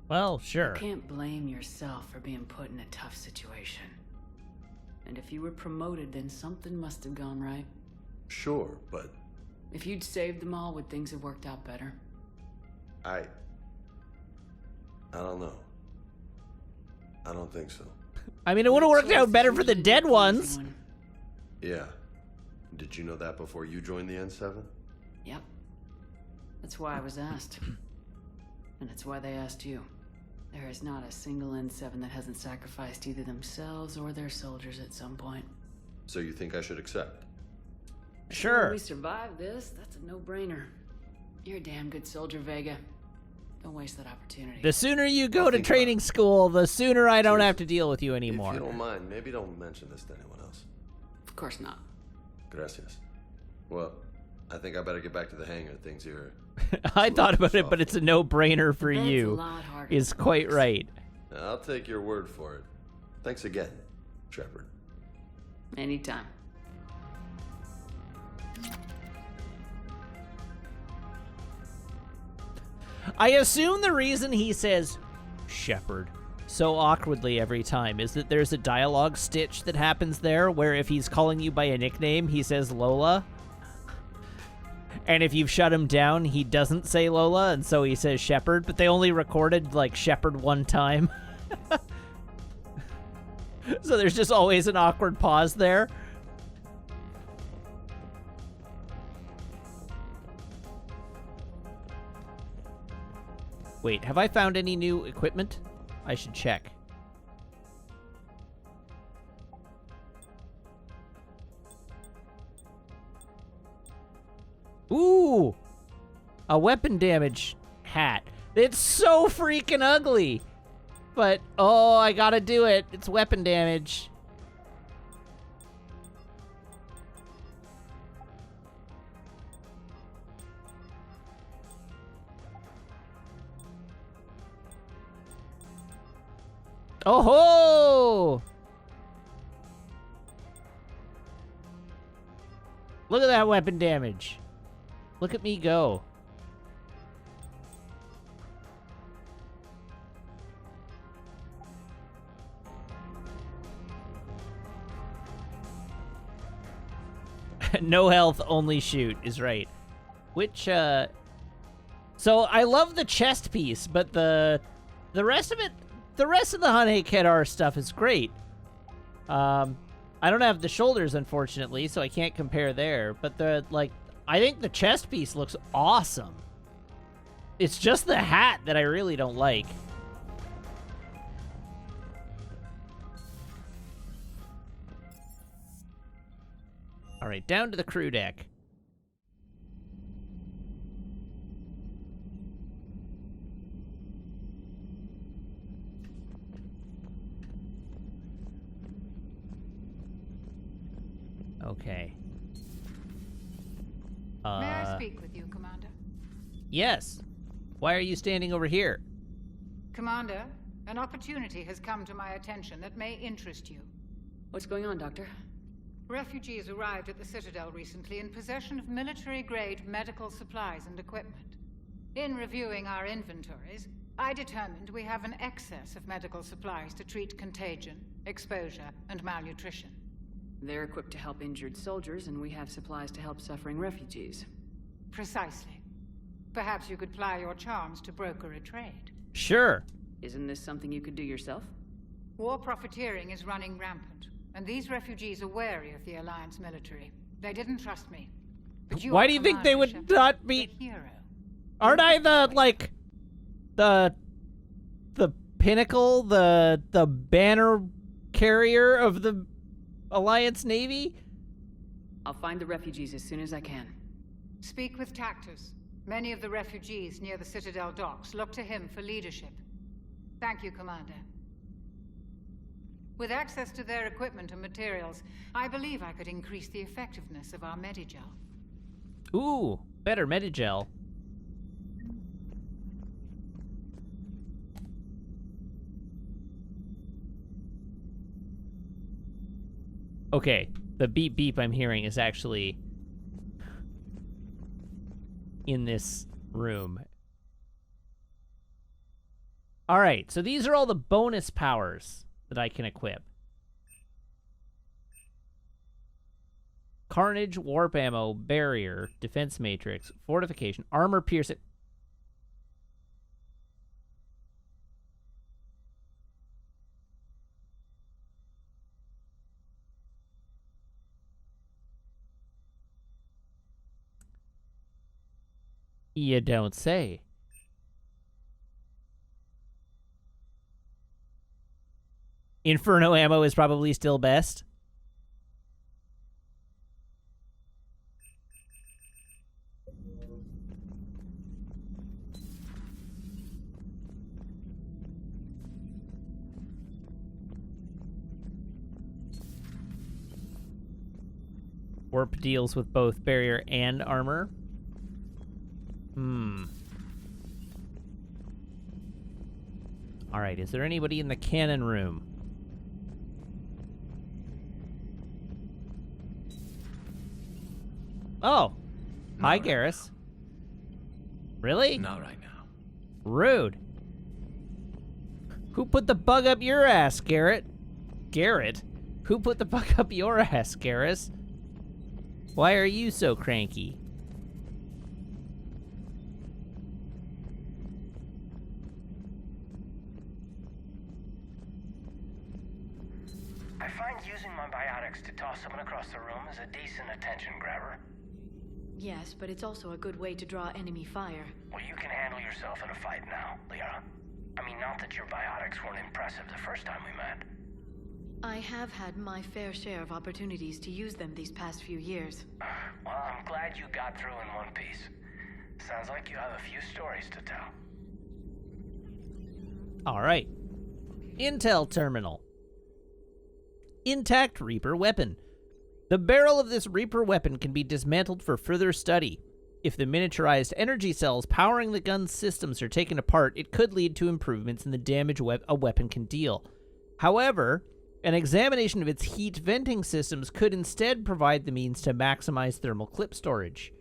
Well, sure. You can't blame yourself for being put in a tough situation. And if you were promoted, then something must have gone right. Sure, but... If you'd saved them all, would things have worked out better? I don't know. I don't think so. I mean, it would have worked out better for the dead ones. Yeah. Did you know that before you joined the N7? Yep. That's why I was asked. And that's why they asked you. There is not a single N7 that hasn't sacrificed either themselves or their soldiers at some point. So you think I should accept? Sure. If we survive this, that's a no-brainer. You're a damn good soldier, Vega. Don't waste that opportunity. The sooner you go to training school, the sooner I don't have to deal with you anymore. If you don't mind, maybe don't mention this to anyone else. Of course not. Gracias. Well, I think I better get back to the hangar. Things here. I thought about it, but it's a no-brainer for you. Is quite right. I'll take your word for it. Thanks again, Shepard. Anytime. I assume the reason he says Shepard so awkwardly every time is that there's a dialogue stitch that happens there where if he's calling you by a nickname, he says Lola. And if you've shut him down, he doesn't say Lola, and so he says Shepard, but they only recorded, like, Shepard one time. So there's just always an awkward pause there. Wait, have I found any new equipment? I should check. Ooh! A weapon damage hat. It's so freaking ugly! But, oh, I gotta do it. It's weapon damage. Oh ho! Look at that weapon damage. Look at me go. No health, only shoot is right. Which, so I love the chest piece, but the rest of it, the rest of the Hane Kedar stuff is great. I don't have the shoulders, unfortunately, so I can't compare there, but I think the chest piece looks awesome. It's just the hat that I really don't like. All right, down to the crew deck. Okay. May I speak with you, Commander? Yes. Why are you standing over here? Commander, an opportunity has come to my attention that may interest you. What's going on, Doctor? Refugees arrived at the Citadel recently in possession of military-grade medical supplies and equipment. In reviewing our inventories, I determined we have an excess of medical supplies to treat contagion, exposure, and malnutrition. They're equipped to help injured soldiers, and we have supplies to help suffering refugees. Precisely. Perhaps you could ply your charms to broker a trade. Sure. Isn't this something you could do yourself? War profiteering is running rampant, and these refugees are wary of the Alliance military. They didn't trust me. But you Why do you think they would Shepard, not be... the hero. Aren't I the pinnacle, the banner carrier of the Alliance Navy? I'll find the refugees as soon as I can. Speak with Tactus. Many of the refugees near the Citadel docks look to him for leadership. Thank you, Commander. With access to their equipment and materials, I believe I could increase the effectiveness of our Medigel. Ooh, better Medigel. Okay, the beep beep I'm hearing is actually in this room. All right, so these are all the bonus powers that I can equip. Carnage, warp ammo, barrier, defense matrix, fortification, armor piercing. You don't say. Inferno ammo is probably still best. Warp deals with both barrier and armor. Alright, is there anybody in the cannon room? Oh! Hi, Garrus. Really? Not right now. Rude. Who put the bug up your ass, Garrett? Garrett? Who put the bug up your ass, Garrus? Why are you so cranky? I find using my biotics to toss someone across the room is a decent attention grabber. Yes, but it's also a good way to draw enemy fire. Well, you can handle yourself in a fight now, Liara. I mean, not that your biotics weren't impressive the first time we met. I have had my fair share of opportunities to use them these past few years. Well, I'm glad you got through in one piece. Sounds like you have a few stories to tell. All right. Intel terminal. Intact Reaper weapon. The barrel of this Reaper weapon can be dismantled for further study. If the miniaturized energy cells powering the gun's systems are taken apart, it could lead to improvements in the damage a weapon can deal. However, an examination of its heat venting systems could instead provide the means to maximize thermal clip storage.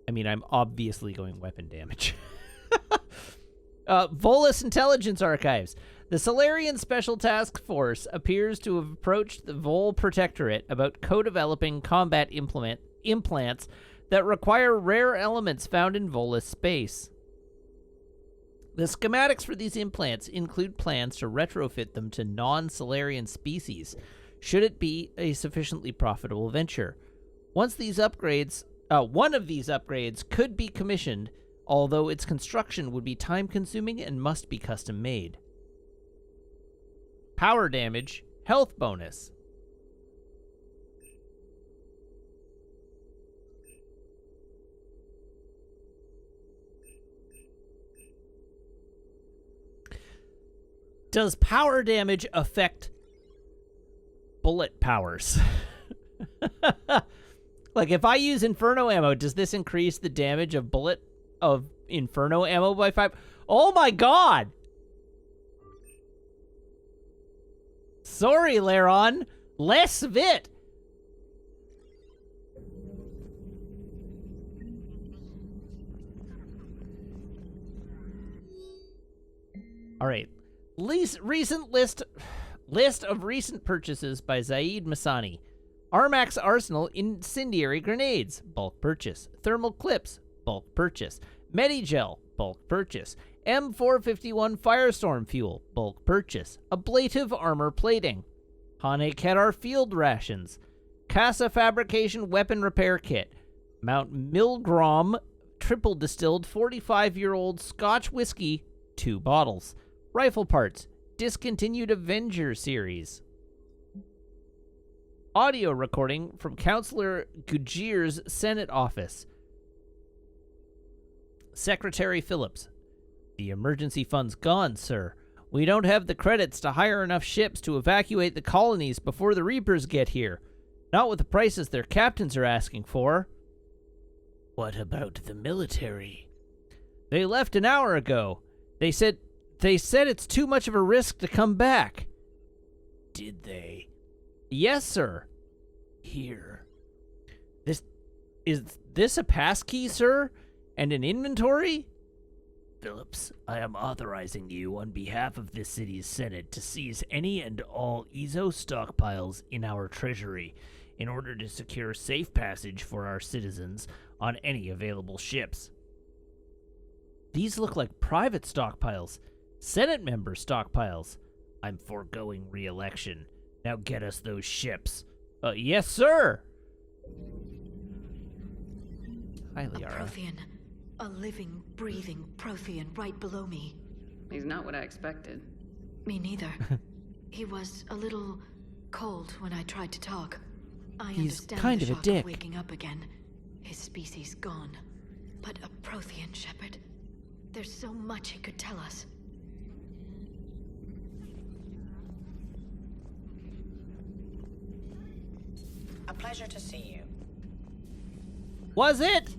I mean, I'm obviously going weapon damage. Volus Intelligence Archives. The Solarian Special Task Force appears to have approached the Vol Protectorate about co-developing combat implants that require rare elements found in Volus space. The schematics for these implants include plans to retrofit them to non-Solarian species, should it be a sufficiently profitable venture. One of these upgrades could be commissioned, although its construction would be time-consuming and must be custom-made. Power damage, health bonus. Does power damage affect bullet powers? Like, if I use Inferno ammo, does this increase the damage of Inferno ammo by 5? Oh my god! Sorry, Laron. Less of it. All right. Recent list of recent purchases by Zaid Masani. Armax Arsenal incendiary grenades, bulk purchase. Thermal clips, bulk purchase. Medigel, bulk purchase. M451 Firestorm fuel, bulk purchase. Ablative armor plating. Hane Kedar field rations. Casa fabrication weapon repair kit. Mount Milgrom triple distilled 45-year-old Scotch whiskey, 2 bottles. Rifle parts. Discontinued Avenger series. Audio recording from Councillor Gujir's Senate office. Secretary Phillips. The emergency fund's gone, sir. We don't have the credits to hire enough ships to evacuate the colonies before the Reapers get here. Not with the prices their captains are asking for. What about the military? They left an hour ago. They said it's too much of a risk to come back. Did they? Yes, sir. Here. Is this a passkey, sir? And an inventory? Phillips, I am authorizing you on behalf of this city's Senate to seize any and all Ezo stockpiles in our treasury in order to secure safe passage for our citizens on any available ships. These look like private stockpiles. Senate member stockpiles. I'm foregoing re-election. Now get us those ships. Yes, sir. Hi, A Liara. Prothean. A living, breathing Prothean right below me. He's not what I expected. Me neither. He was a little cold when I tried to talk. I He's understand kind the of a shock dick. of waking up again. His species gone. But a Prothean, Shepard. There's so much he could tell us. A pleasure to see you. Was it?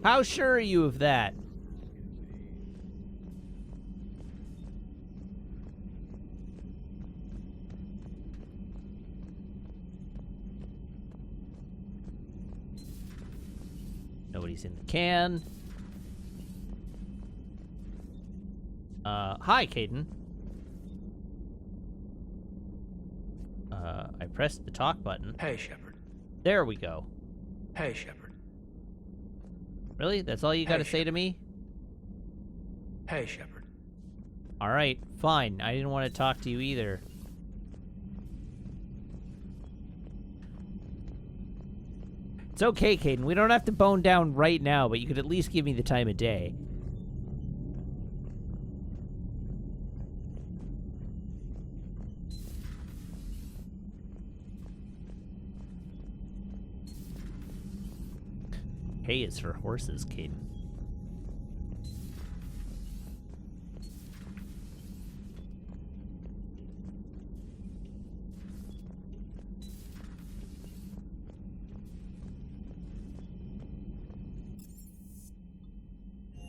How sure are you of that? Nobody's in the can. Hi, Caden. I pressed the talk button. Hey, Shepard. There we go. Hey, Shepard. Really? That's all you gotta say to me? Hey, Shepard. Alright, fine. I didn't want to talk to you either. It's okay, Caden. We don't have to bone down right now, but you could at least give me the time of day. Hay is for horses, Caden.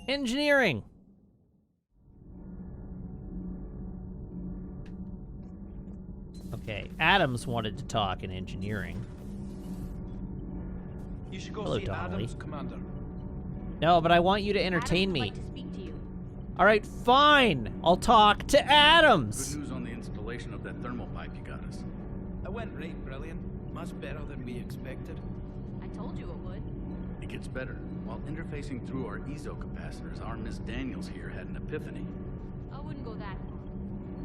Engineering. Okay, Adams wanted to talk in engineering. You should go Hello, see Donnelly. Adams, Commander. No, but I want you to entertain Adams would me. like to speak to you. All right, fine. I'll talk to Adams. Good news on the installation of that thermal pipe you got us. It went right brilliant. Much better than we expected. I told you it would. It gets better. While interfacing through our Ezo capacitors, our Miss Daniels here had an epiphany. I wouldn't go that far.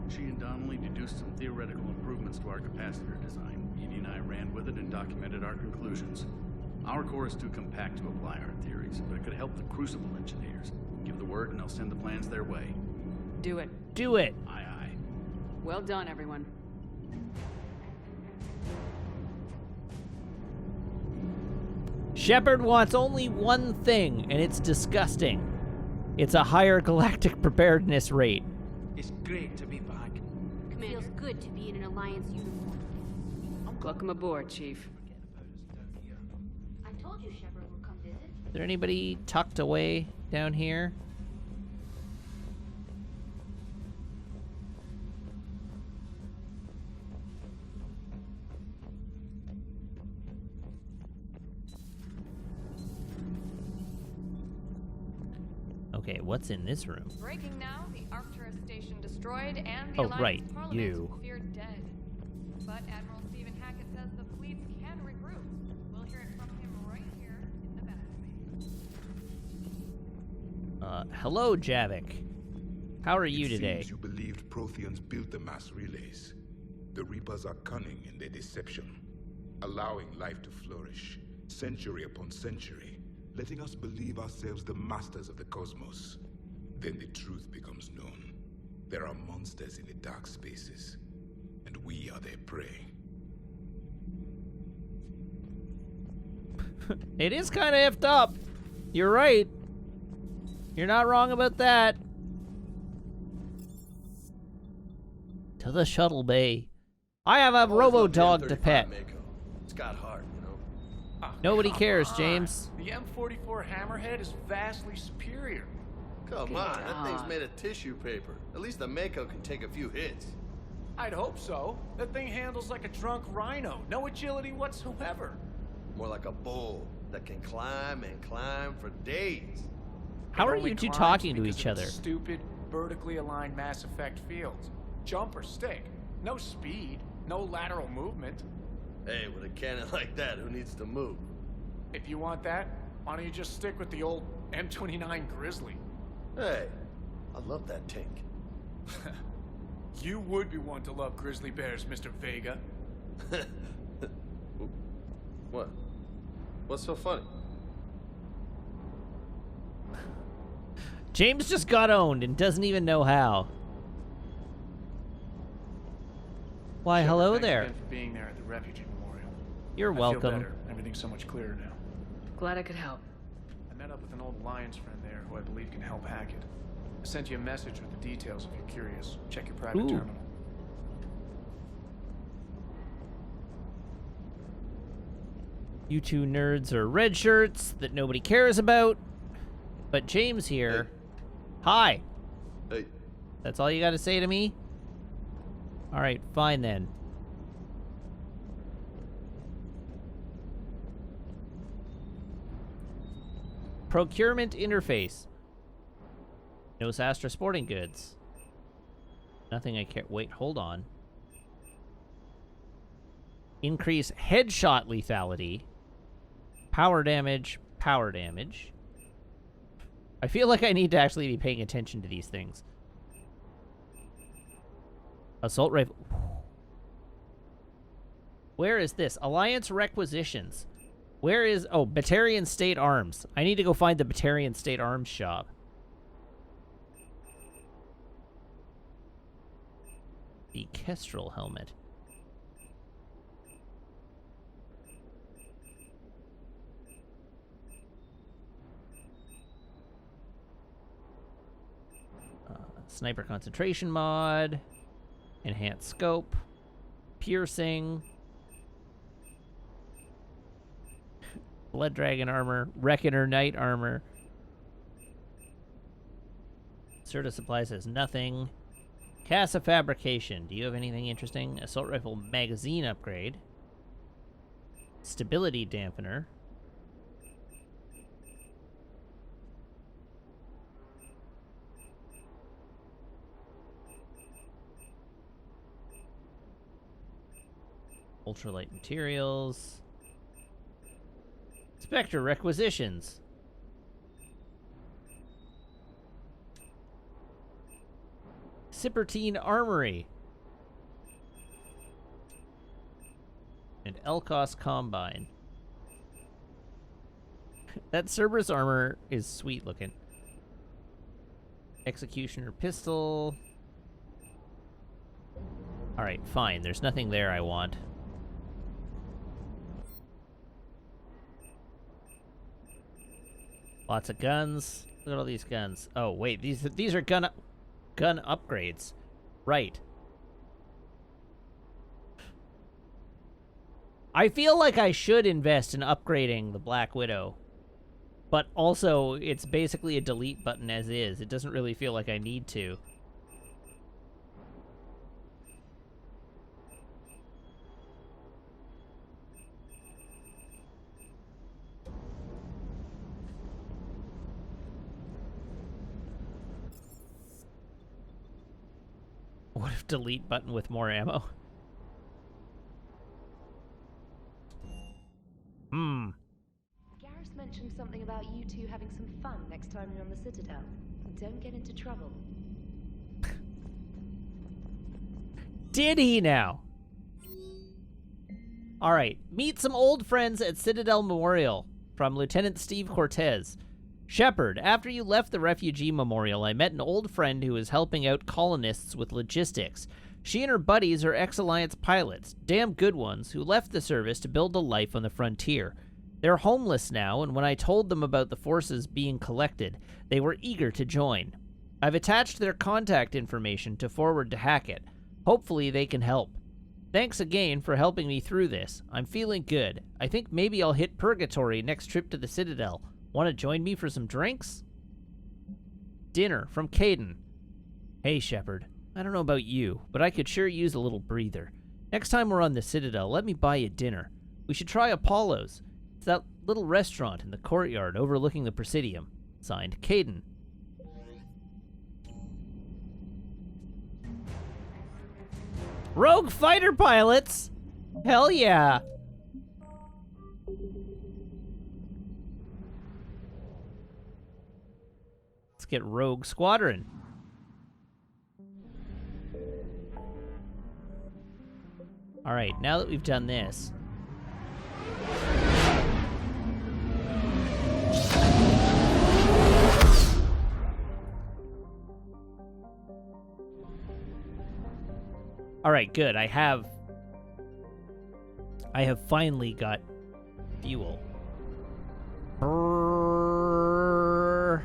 She and Donnelly deduced some theoretical improvements to our capacitor design. Edie and I ran with it and documented our conclusions. Our core is too compact to apply our theories, but it could help the Crucible engineers. Give the word and I'll send the plans their way. Do it. Do it. Aye, aye. Well done, everyone. Shepard wants only one thing, and it's disgusting. It's a higher galactic preparedness rate. It's great to be back. It feels good to be in an Alliance uniform. Welcome aboard, Chief. I told you Shepard would come visit. Is there anybody tucked away down here? Okay, what's in this room? Breaking now, the Arcturus station destroyed and the Oh, Alliance right, Parliament you. feared dead. But Admiral Stephen Hackett says the fleets can regroup. We'll hear it from him right here in the battle. Hello, Javik. How are you It today? seems you believed Protheans built the mass relays. The Reapers are cunning in their deception, allowing life to flourish, century upon century, letting us believe ourselves the masters of the cosmos. Then the truth becomes known. There are monsters in the dark spaces, and we are their prey. It is kind of effed up. You're right. You're not wrong about that. To the shuttle bay. I have a robo-dog to pet. It's got heart, you know? Nobody Come cares, on. James. The M44 Hammerhead is vastly superior. Come on, that thing's made of tissue paper. At least the Mako can take a few hits. I'd hope so. That thing handles like a drunk rhino. No agility whatsoever. More like a bull that can climb and climb for days. How It are only you two climbs talking to because each of its other? Stupid, vertically aligned Mass Effect fields. Jump or stick. No speed, no lateral movement. Hey, with a cannon like that, who needs to move? If you want that, why don't you just stick with the old M29 Grizzly? Hey, I love that tank. You would be one to love grizzly bears, Mr. Vega. What? What's so funny? James just got owned and doesn't even know how. Why, Shepard, hello thanks there. again for being there at the refugee memorial. You're I feel welcome. better. Everything's so much clearer now. Glad I could help. I met up with an old Alliance friend there who I believe can help hack it. I sent you a message with the details if you're curious. Check your private Ooh. terminal. You two nerds are red shirts that nobody cares about. But James here. Hi. Hey. That's all you got to say to me? Alright, fine then. Procurement interface. No Astra sporting goods. Nothing I care. Wait, hold on. Increase headshot lethality. Power damage. Power damage. I feel like I need to actually be paying attention to these things. Assault rifle. Where is this? Alliance requisitions. Where is... Oh, Batarian State Arms. I need to go find the Batarian State Arms shop. The Kestrel helmet. Sniper concentration mod. Enhanced scope. Piercing. Blood Dragon armor. Reckoner Knight armor. Serta Supplies has nothing. Casa Fabrication. Do you have anything interesting? Assault Rifle magazine upgrade. Stability dampener. Ultralight materials. Spectre requisitions. Cypertine Armory. And Elkos Combine. That Cerberus armor is sweet looking. Executioner pistol. Alright, fine. There's nothing there I want. Lots of guns. Look at all these guns. Oh, wait. These are gun upgrades. Right. I feel like I should invest in upgrading the Black Widow. But also, it's basically a delete button as is. It doesn't really feel like I need to. What if delete button with more ammo? Garrus mentioned something about you two having some fun next time you're on the Citadel. Don't get into trouble. Did he now? Alright, meet some old friends at Citadel Memorial from Lieutenant Steve Cortez. Shepard, after you left the refugee memorial, I met an old friend who is helping out colonists with logistics. She and her buddies are ex-Alliance pilots, damn good ones, who left the service to build a life on the frontier. They're homeless now, and when I told them about the forces being collected, they were eager to join. I've attached their contact information to forward to Hackett. Hopefully they can help. Thanks again for helping me through this. I'm feeling good. I think maybe I'll hit Purgatory next trip to the Citadel. Want to join me for some drinks? Dinner from Caden. Hey, Shepard. I don't know about you, but I could sure use a little breather. Next time we're on the Citadel, let me buy you dinner. We should try Apollo's. It's that little restaurant in the courtyard overlooking the Presidium. Signed, Caden. Rogue fighter pilots? Hell yeah. Let's get Rogue Squadron. All right, now that we've done this. All right, good. I have finally got fuel. Brrr.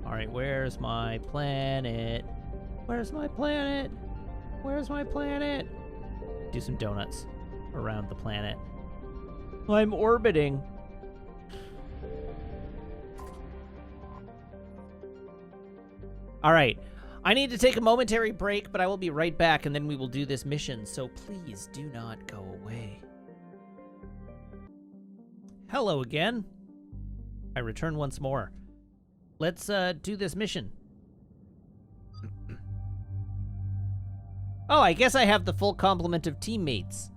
All right, where's my planet? Where's my planet? Where's my planet? Do some donuts around the planet. I'm orbiting. All right, I need to take a momentary break, but I will be right back, and then we will do this mission, so please do not go away. Hello again. I return once more. Let's do this mission. Oh, I guess I have the full complement of teammates,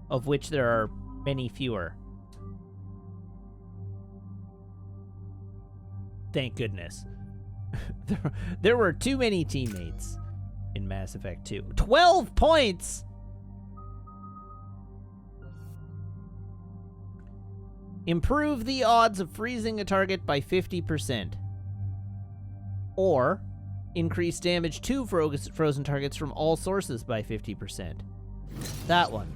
of which there are many fewer. Thank goodness. There were too many teammates in Mass Effect 2. 12 points! Improve the odds of freezing a target by 50%. Or increase damage to frozen targets from all sources by 50%. That one.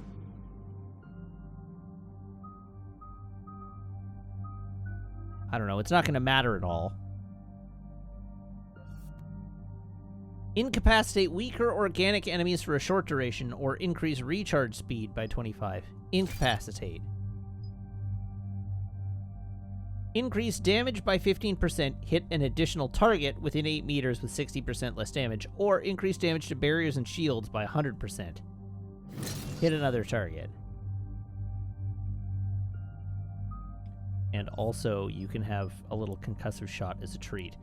I don't know, it's not going to matter at all. Incapacitate weaker organic enemies for a short duration, or increase recharge speed by 25. Incapacitate. Increase damage by 15%, hit an additional target within 8 meters with 60% less damage, or increase damage to barriers and shields by 100%. Hit another target. And also, you can have a little concussive shot as a treat.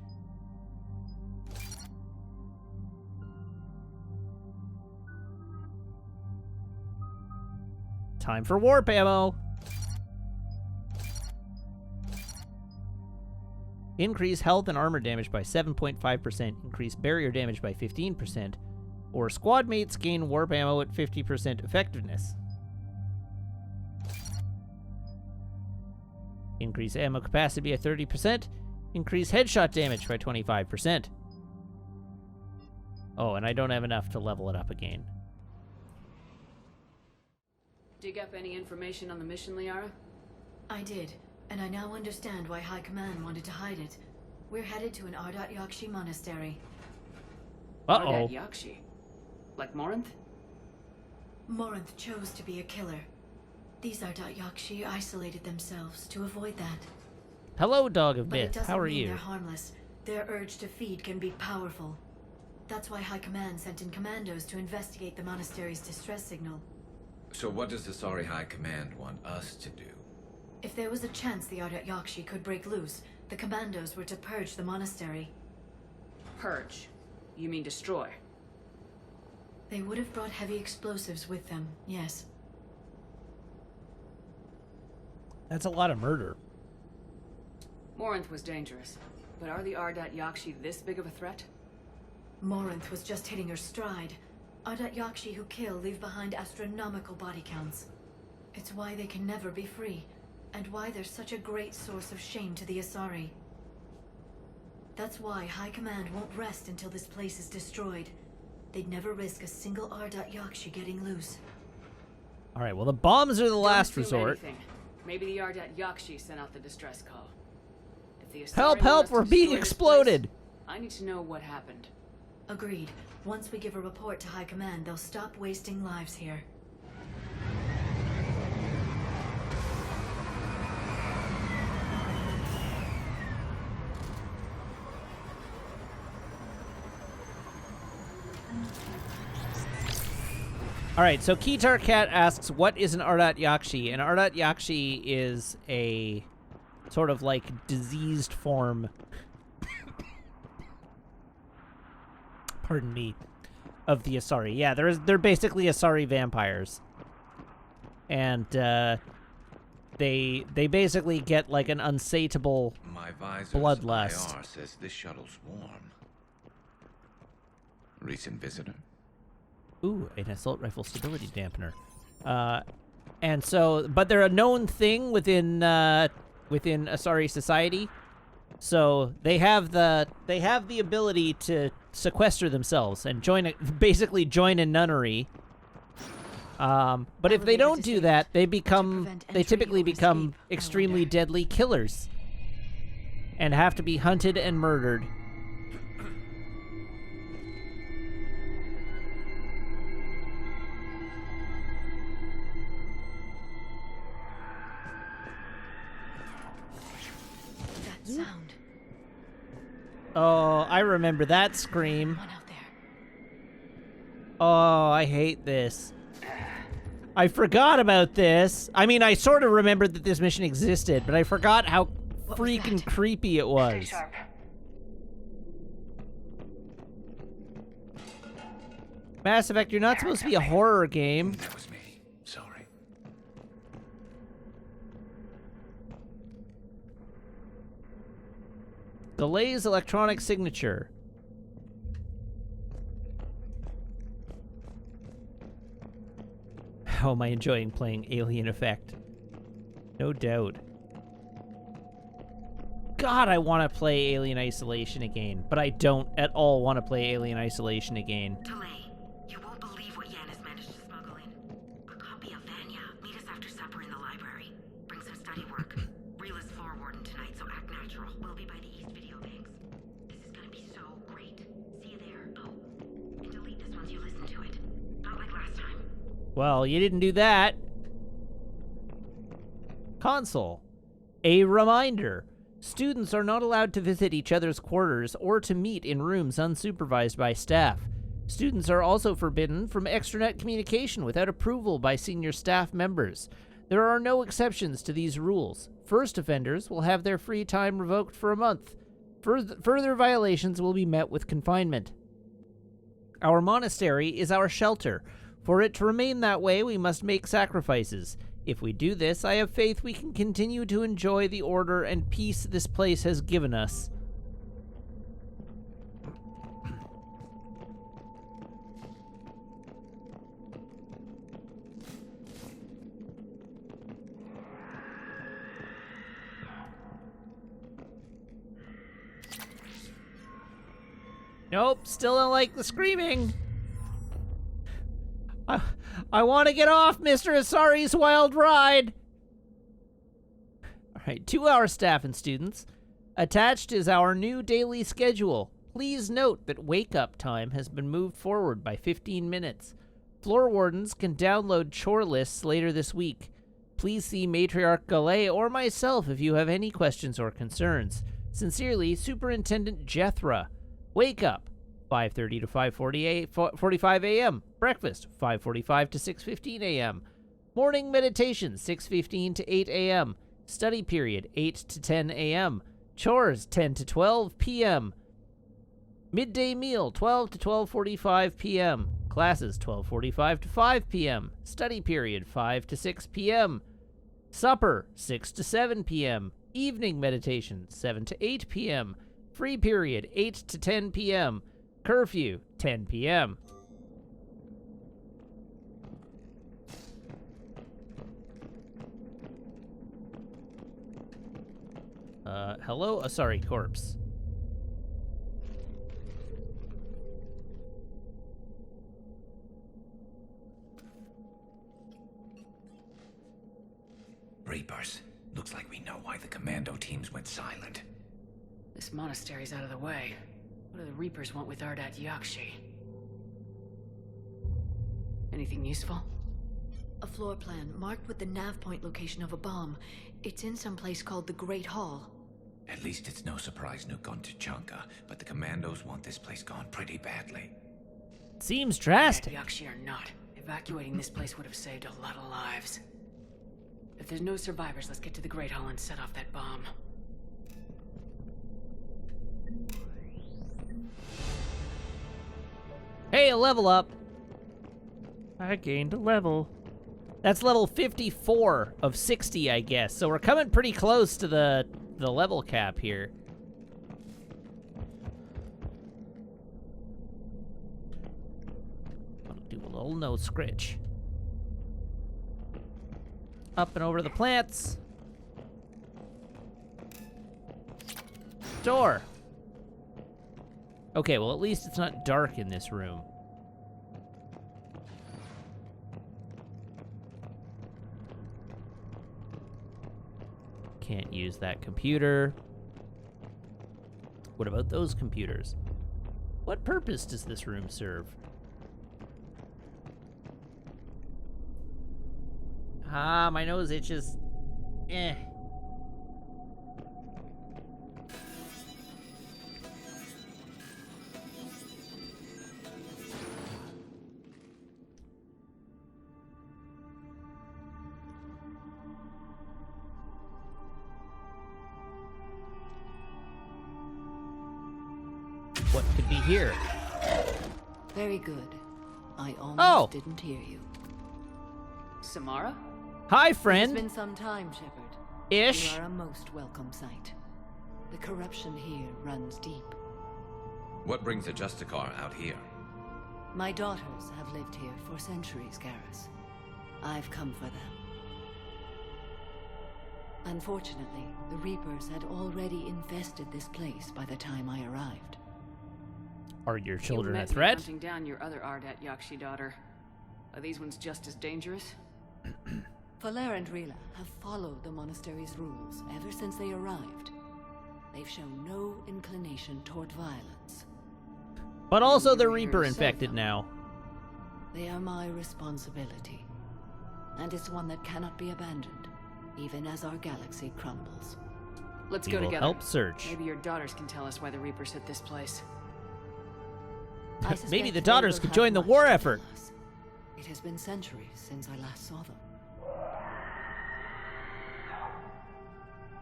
Time for warp ammo! Increase health and armor damage by 7.5%, increase barrier damage by 15%, or squad mates gain warp ammo at 50% effectiveness. Increase ammo capacity by 30%, increase headshot damage by 25%. Oh, and I don't have enough to level it up again. Dig up any information on the mission, Liara? I did, and I now understand why High Command wanted to hide it. We're headed to an Ardat Yakshi monastery. Uh-oh. Ardat Yakshi? Like Morinth? Morinth chose to be a killer. These Ardat Yakshi isolated themselves to avoid that. Hello, Dog of But it Myth. doesn't How are mean you? they're harmless. Their urge to feed can be powerful. That's why High Command sent in commandos to investigate the monastery's distress signal. So what does Asari High Command want us to do? If there was a chance the Ardat Yakshi could break loose, the commandos were to purge the monastery. Purge? You mean destroy? They would have brought heavy explosives with them, yes. That's a lot of murder. Morinth was dangerous, but are the Ardat Yakshi this big of a threat? Morinth was just hitting her stride. Ardat Yakshi who kill leave behind astronomical body counts. It's why they can never be free, and why they're such a great source of shame to the Asari. That's why High Command won't rest until this place is destroyed. They'd never risk a single Ardat Yakshi getting loose. Alright, well the bombs are the last Don't assume resort. anything. Maybe the Ardat Yakshi sent out the distress call. If the Asari Help, want help, us to we're being destroy this exploded! place, I need to know what happened. Agreed. Once we give a report to High Command, they'll stop wasting lives here. All right, so Kitar Cat asks, what is an Ardat Yakshi? An Ardat Yakshi is a sort of like diseased form, pardon me, of the Asari. Yeah, they're basically Asari vampires. And they basically get like an unsatiable My visor's bloodlust. IR says this shuttle's warm. Recent visitor? Ooh, an assault rifle stability dampener. And so, but they're a known thing within Asari society. So they have the ability to sequester themselves and basically join a nunnery. But if they don't do that, they typically become extremely deadly killers and have to be hunted and murdered. Sound. Oh, I remember that scream. One out there. Oh, I hate this. I forgot about this. I mean, I sort of remembered that this mission existed, but I forgot how freaking creepy it was. Stay sharp. Mass Effect, you're not supposed to be a horror game. That was me. Sorry. Delays electronic signature. How am I enjoying playing Alien Effect? No doubt. God, I want to play Alien Isolation again, but I don't at all want to play Alien Isolation again. Delay. You won't believe what Yan has managed to smuggle in. A copy of Vanya. Meet us after supper in the library. Bring some study work. Reel is floor warden tonight, so act natural. We'll be by the East Video Banks. This is gonna be so great. See you there. Oh, and delete this once you listen to it. Not like last time. Well, you didn't do that. Console. A reminder. Students are not allowed to visit each other's quarters or to meet in rooms unsupervised by staff. Students are also forbidden from extranet communication without approval by senior staff members. There are no exceptions to these rules. First offenders will have their free time revoked for a month. Further violations will be met with confinement. Our monastery is our shelter. For it to remain that way, we must make sacrifices. If we do this, I have faith we can continue to enjoy the order and peace this place has given us. Nope, still don't like the screaming. I want to get off Mr. Asari's wild ride. All right, 2 hour staff and students. Attached is our new daily schedule. Please note that wake-up time has been moved forward by 15 minutes. Floor wardens can download chore lists later this week. Please see Matriarch Gallet or myself if you have any questions or concerns. Sincerely, Superintendent Jethra. Wake up. 5:30 to 5:45 a.m. Breakfast, 5:45 to 6:15 a.m. Morning meditation, 6:15 to 8 a.m. Study period, 8 to 10 a.m. Chores, 10 to 12 p.m. Midday meal, 12 to 12:45 p.m. Classes, 12:45 to 5 p.m. Study period, 5 to 6 p.m. Supper, 6 to 7 p.m. Evening meditation, 7 to 8 p.m. Free period, 8 to 10 p.m. Curfew, 10 p.m. Hello, Asari Corpse. Reapers. Looks like we know why the commando teams went silent. This monastery's out of the way. What do the Reapers want with Ardat Yakshi? Anything useful? A floor plan marked with the nav point location of a bomb. It's in some place called the Great Hall. At least it's no surprise Nuke on Tachanka, but the commandos want this place gone pretty badly. Seems drastic. Yakshi or not, evacuating this place would have saved a lot of lives. If there's no survivors, let's get to the Great Hall and set off that bomb. Hey, a level up. I gained a level. That's level 54 of 60, I guess. So we're coming pretty close to the level cap here. I'll do a little nose scritch. Up and over the plants. Door. Okay, well, at least it's not dark in this room. Can't use that computer. What about those computers? What purpose does this room serve? Ah, my nose itches. Eh. What could be here? Very good. I almost didn't hear you. Samara? Hi, friend. It's been some time, Shepard. Ish. You are a most welcome sight. The corruption here runs deep. What brings a Justicar out here? My daughters have lived here for centuries, Garrus. I've come for them. Unfortunately, the Reapers had already infested this place by the time I arrived. Are your children You a met me threat? hunting down your other Ardat Yakshi daughter. Are these ones just as dangerous? Falere and Rila have followed the monastery's rules ever since they arrived. They've shown no inclination toward violence. But also the Reaper infected now. They are my responsibility. And it's one that cannot be abandoned, even as our galaxy crumbles. Let's We go will together. help search. Maybe your daughters can tell us why the Reapers hit this place. I Maybe suspect the they daughters will could have join the much war to tell effort. us. It has been centuries since I last saw them.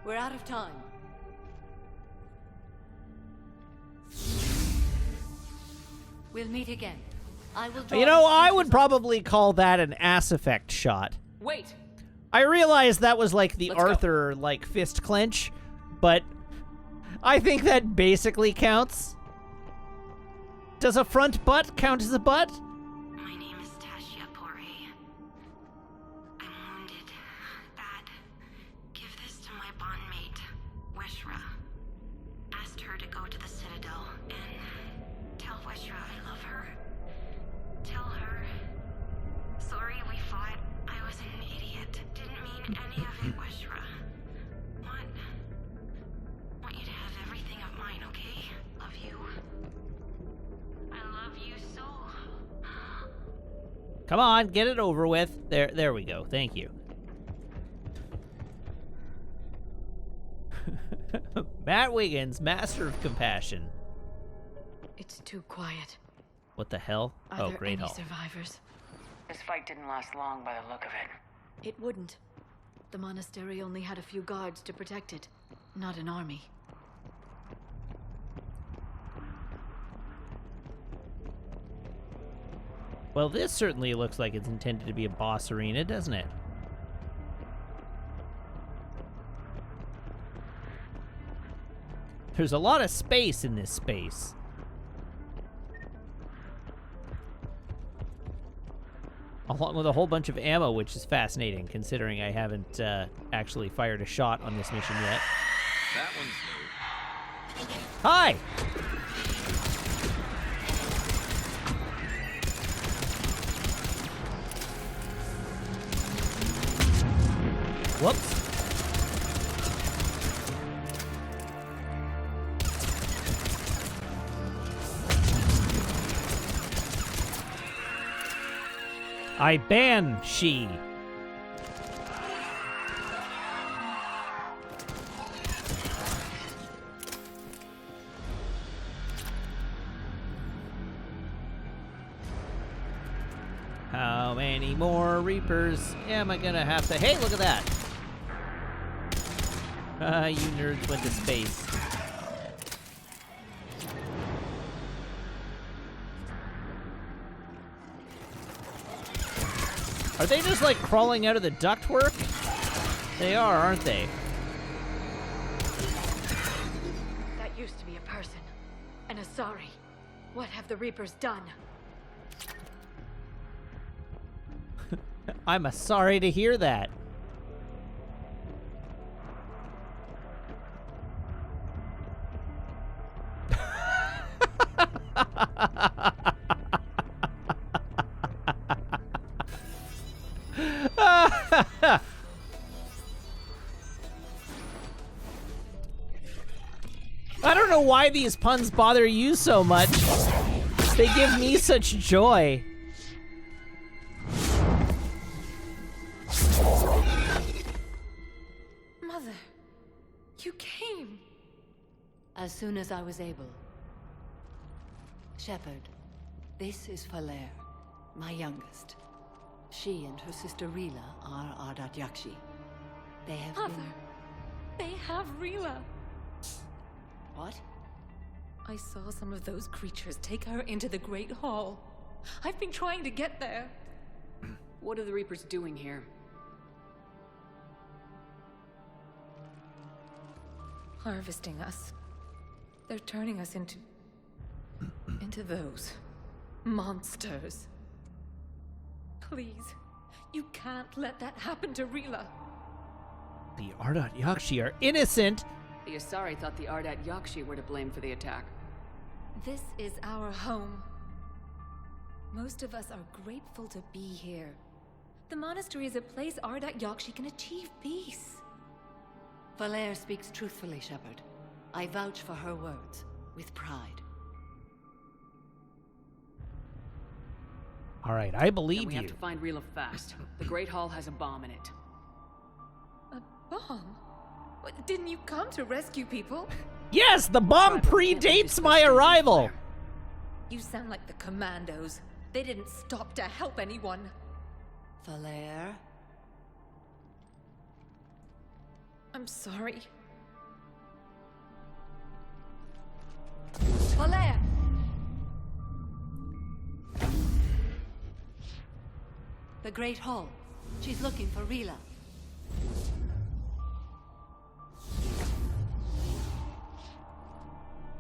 We're out of time. We'll meet again. I will draw You know, these I creatures would probably call that an ass effect shot. Wait! I realized that was like the Let's go. Arthur, like, fist clench, but I think that basically counts. Does a front butt count as a butt? My name is Tashia Pore. I'm wounded. Bad. Give this to my bondmate, Weshra. Asked her to go to the Citadel and tell Weshra I love her. Tell her. Sorry we fought. I was an idiot. Didn't mean any of it, Weshra. Want you to have everything of mine, okay? Love you. I love you so. Come on, get it over with. There we go. Thank you. Matt Wiggins, Master of Compassion. It's too quiet. What the hell? Are there Great any Hall. survivors? This fight didn't last long by the look of it. It wouldn't. The monastery only had a few guards to protect it, not an army. Well, this certainly looks like it's intended to be a boss arena, doesn't it? There's a lot of space in this space. Along with a whole bunch of ammo, which is fascinating, considering I haven't actually fired a shot on this mission yet. That one's new. Hi! Whoops. I ban she. How many more Reapers am I gonna have to... Hey, look at that! You nerds went to space. Are they just, like, crawling out of the ductwork? They are, aren't they? That used to be a person. An Asari. What have the Reapers done? I'm sorry to hear that. I don't know why these puns bother you so much. They give me such joy. Mother, you came. As soon as I was able. Shepherd, this is Falere, my youngest. She and her sister Rila are Ardat Yakshi. They have Mother, been... they have Rila. What? I saw some of those creatures take her into the Great Hall. I've been trying to get there. What are the Reapers doing here? Harvesting us. They're turning us into those monsters. Please, you can't let that happen to Rila. The Ardat Yakshi are innocent. The Asari thought the Ardat Yakshi were to blame for the attack. This is our home. Most of us are grateful to be here. The monastery is a place Ardat Yakshi can achieve peace. Falere speaks truthfully, Shepherd. I vouch for her words, with pride. All right, I believe Then we you. have to find Rila fast. The Great Hall has a bomb in it. A bomb? What, didn't you come to rescue people? Yes, the bomb predates my arrival. You sound like the commandos. They didn't stop to help anyone. Falere? I'm sorry. Falere! The Great Hall. She's looking for Rila.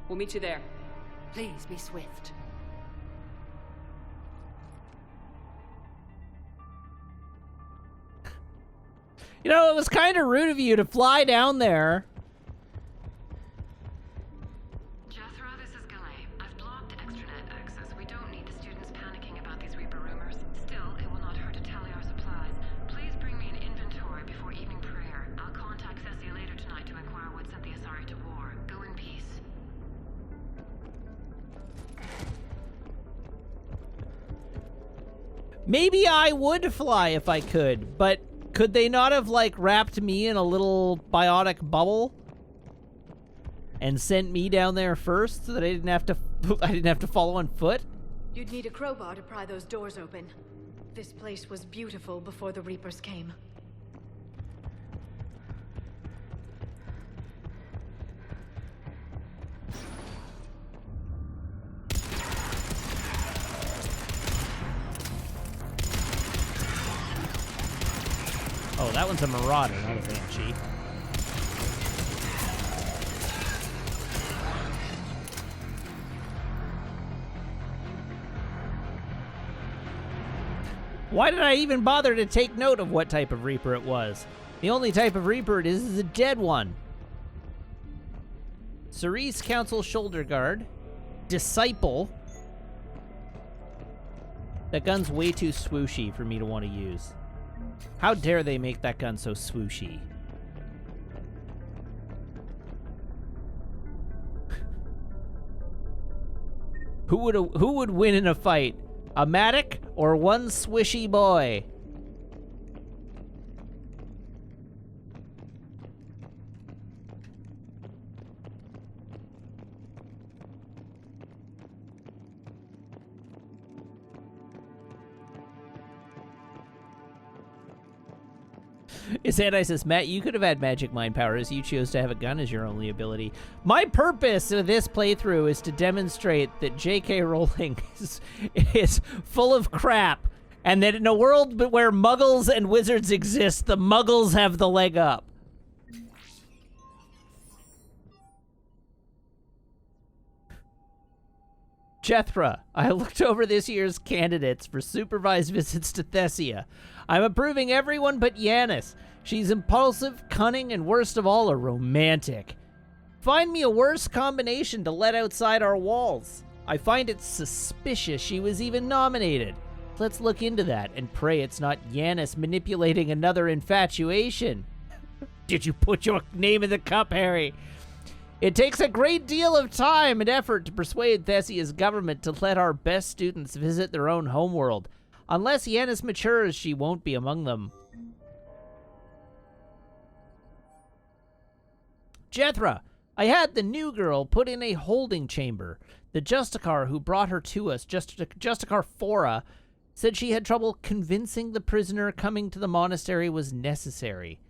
We'll meet you there. Please be swift. You know, it was kind of rude of you to fly down there. Jethro, this is Galay. I've blocked extranet access. We don't need the students panicking about these Reaper rumors. Still, it will not hurt to tally our supplies. Please bring me an inventory before evening prayer. I'll contact Cessia later tonight to inquire what sent the Asari to war. Go in peace. Maybe I would fly if I could, but could they not have, like, wrapped me in a little biotic bubble and sent me down there first so that I didn't have to follow on foot? You'd need a crowbar to pry those doors open. This place was beautiful before the Reapers came. Oh, that one's a marauder, not a banshee. Why did I even bother to take note of what type of Reaper it was? The only type of Reaper it is a dead one. Cerise Council Shoulder Guard. Disciple. That gun's way too swooshy for me to want to use. How dare they make that gun so swooshy? Who would win in a fight? A Matic or one swishy boy? Isandai says, Matt, you could have had magic mind powers. You chose to have a gun as your only ability. My purpose of this playthrough is to demonstrate that J.K. Rowling is full of crap, and that in a world where muggles and wizards exist, the muggles have the leg up. Jethra, I looked over this year's candidates for supervised visits to Thessia. I'm approving everyone but Yanis. She's impulsive, cunning, and worst of all, a romantic. Find me a worse combination to let outside our walls. I find it suspicious she was even nominated. Let's look into that and pray it's not Yanis manipulating another infatuation. Did you put your name in the cup, Harry? It takes a great deal of time and effort to persuade Thessia's government to let our best students visit their own homeworld. Unless Yanis matures, she won't be among them. Jethra, I had the new girl put in a holding chamber. The Justicar who brought her to us, Justicar Fora, said she had trouble convincing the prisoner coming to the monastery was necessary.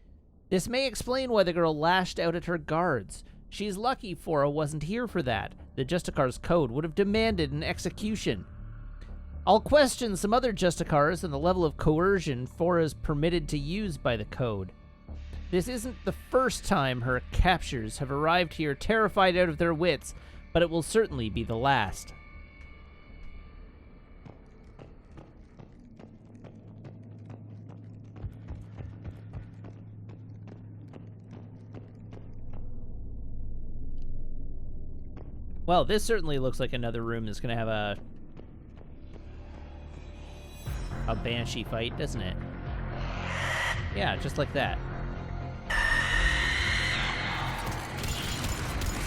This may explain why the girl lashed out at her guards. She's lucky Fora wasn't here for that. The Justicar's code would have demanded an execution. I'll question some other Justicars and the level of coercion Fora's permitted to use by the code. This isn't the first time her captures have arrived here terrified out of their wits, but it will certainly be the last. Well, this certainly looks like another room that's going to have a Banshee fight, doesn't it? Yeah, just like that.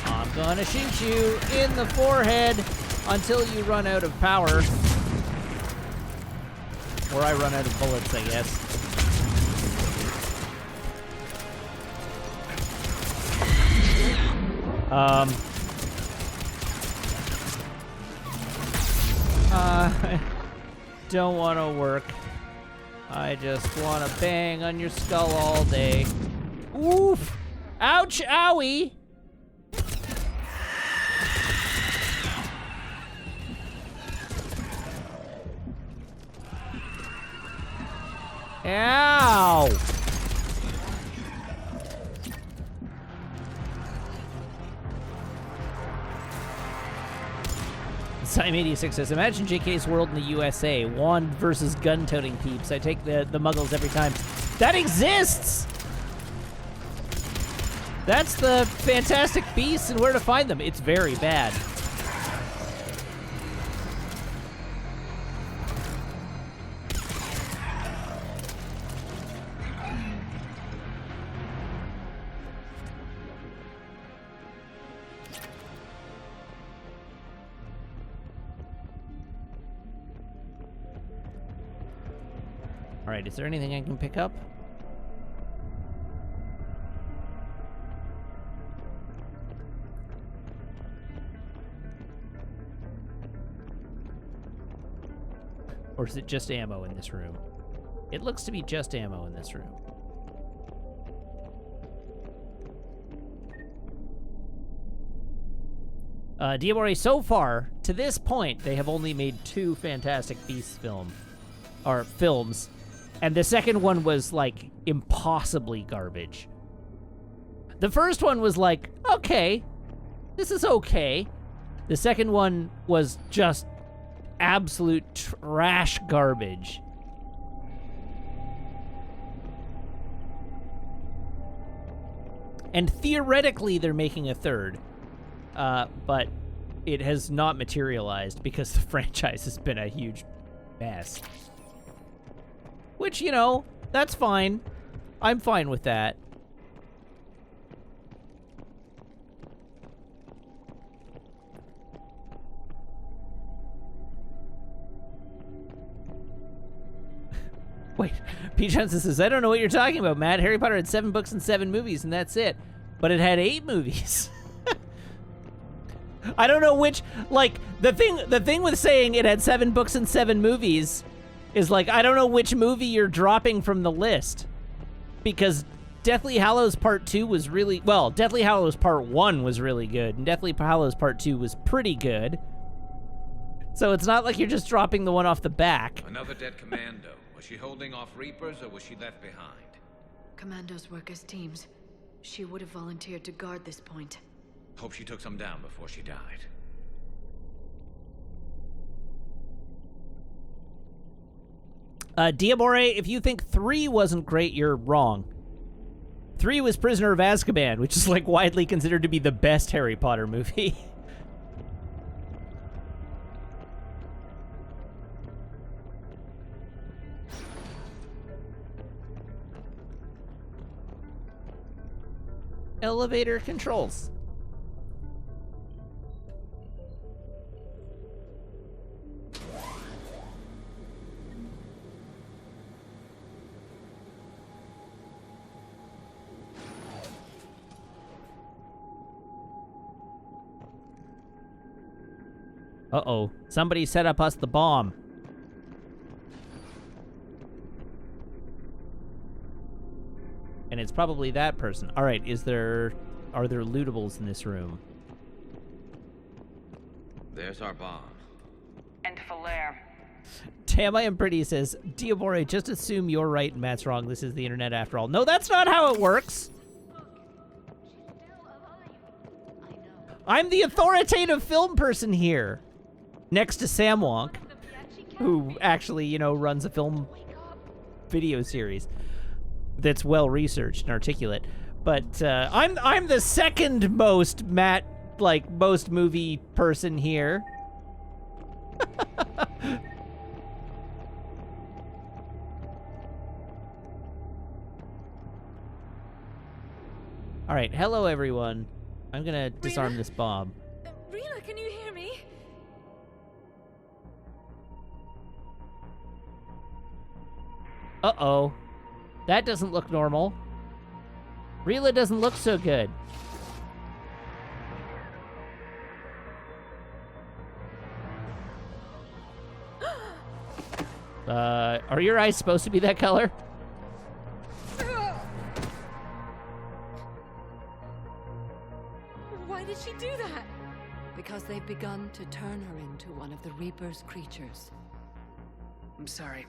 I'm gonna shoot you in the forehead until you run out of power. Or I run out of bullets, I guess. I don't want to work. I just want to bang on your skull all day. Oof! Ouch! Owie! Ow! Time86 says, imagine JK's world in the USA. Wand versus gun-toting peeps. I take the muggles every time. That exists! That's the Fantastic Beasts and where to find them. It's very bad. Alright, is there anything I can pick up? Or is it just ammo in this room? It looks to be just ammo in this room. Diabore, so far, to this point, they have only made 2 Fantastic Beasts films. And the second one was, like, impossibly garbage. The first one was like, okay, this is okay. The second one was just absolute trash garbage. And theoretically, they're making a third. But it has not materialized because the franchise has been a huge mess. Which, you know, that's fine. I'm fine with that. Wait, P. Johnson says, I don't know what you're talking about, Matt. Harry Potter had 7 books and 7 movies, and that's it. But it had 8 movies. I don't know which, like, the thing with saying it had 7 books and 7 movies is like, I don't know which movie you're dropping from the list. because Deathly Hallows Part 2 was really... Well, Deathly Hallows Part 1 was really good, and Deathly Hallows Part 2 was pretty good. So it's not like you're just dropping the one off the back. Another dead commando. Was she holding off Reapers, or was she left behind? Commandos work as teams. She would have volunteered to guard this point. Hope she took some down before she died. Diabore, if you think 3 wasn't great, you're wrong. 3 was Prisoner of Azkaban, which is like widely considered to be the best Harry Potter movie. Elevator controls. Uh-oh. Somebody set up us the bomb. And it's probably that person. All right, are there lootables in this room? There's our bomb. And Falaire. Tam I Am Pretty says, Diabore, just assume you're right and Matt's wrong. This is the internet after all. No, that's not how it works. I'm the authoritative film person here. Next to Sam Wonk, who actually, you know, runs a film video series that's well researched and articulate. But I'm the second most most movie person here. All right, hello everyone. I'm gonna disarm this bomb. Rila, can you hear me? Uh-oh. That doesn't look normal. Rila doesn't look so good. Are your eyes supposed to be that color? Why did she do that? Because they've begun to turn her into one of the Reaper's creatures. I'm sorry.